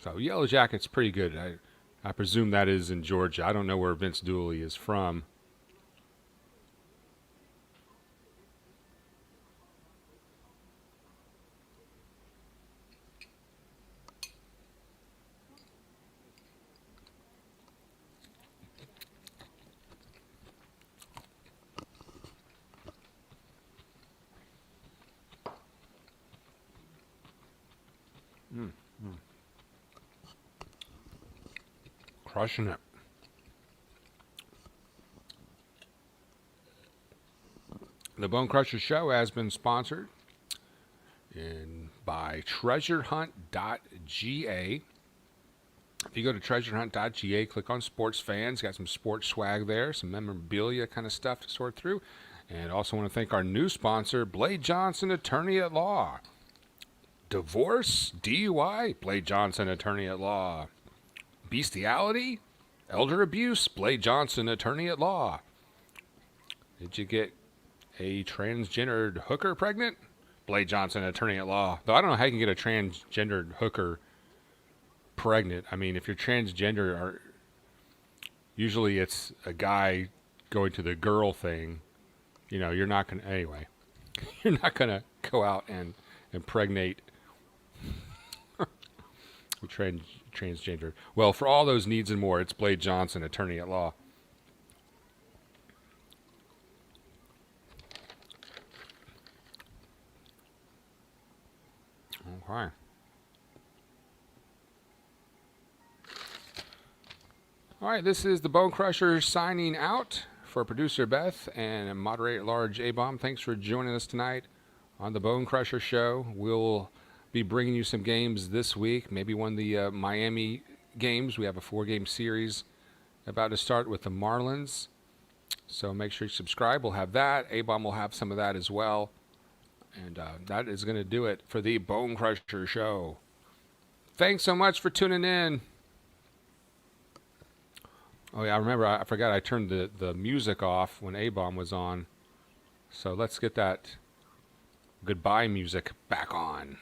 So Yellow Jacket's pretty good. I presume that is in Georgia. I don't know where Vince Dooley is from. Crushing it. The Bone Crusher Show has been sponsored by treasurehunt.ga. If you go to treasurehunt.ga, click on Sports Fans. Got some sports swag there, some memorabilia kind of stuff to sort through. And also want to thank our new sponsor, Blade Johnson, Attorney at Law. Divorce, DUI, Blade Johnson, Attorney at Law. Bestiality, elder abuse, Blade Johnson, Attorney at Law. Did you get a transgendered hooker pregnant? Blade Johnson, Attorney at Law. Though I don't know how you can get a transgendered hooker pregnant. I mean, if you're transgender, usually it's a guy going to the girl thing. You're not going to, anyway, you're not going to go out and impregnate transgender. Well, for all those needs and more, it's Blade Johnson, Attorney at Law. Okay. All right, this is the Bone Crusher signing out for producer Beth and moderator at large A-Bomb. Thanks for joining us tonight on the Bone Crusher Show. We'll be bringing you some games this week, maybe one of the Miami games. We have a 4-game series about to start with the Marlins. So make sure you subscribe. We'll have that. A-Bomb will have some of that as well. And that is going to do it for the Bone Crusher Show. Thanks so much for tuning in. Oh yeah, I remember. I forgot I turned the music off when A-Bomb was on. So let's get that goodbye music back on.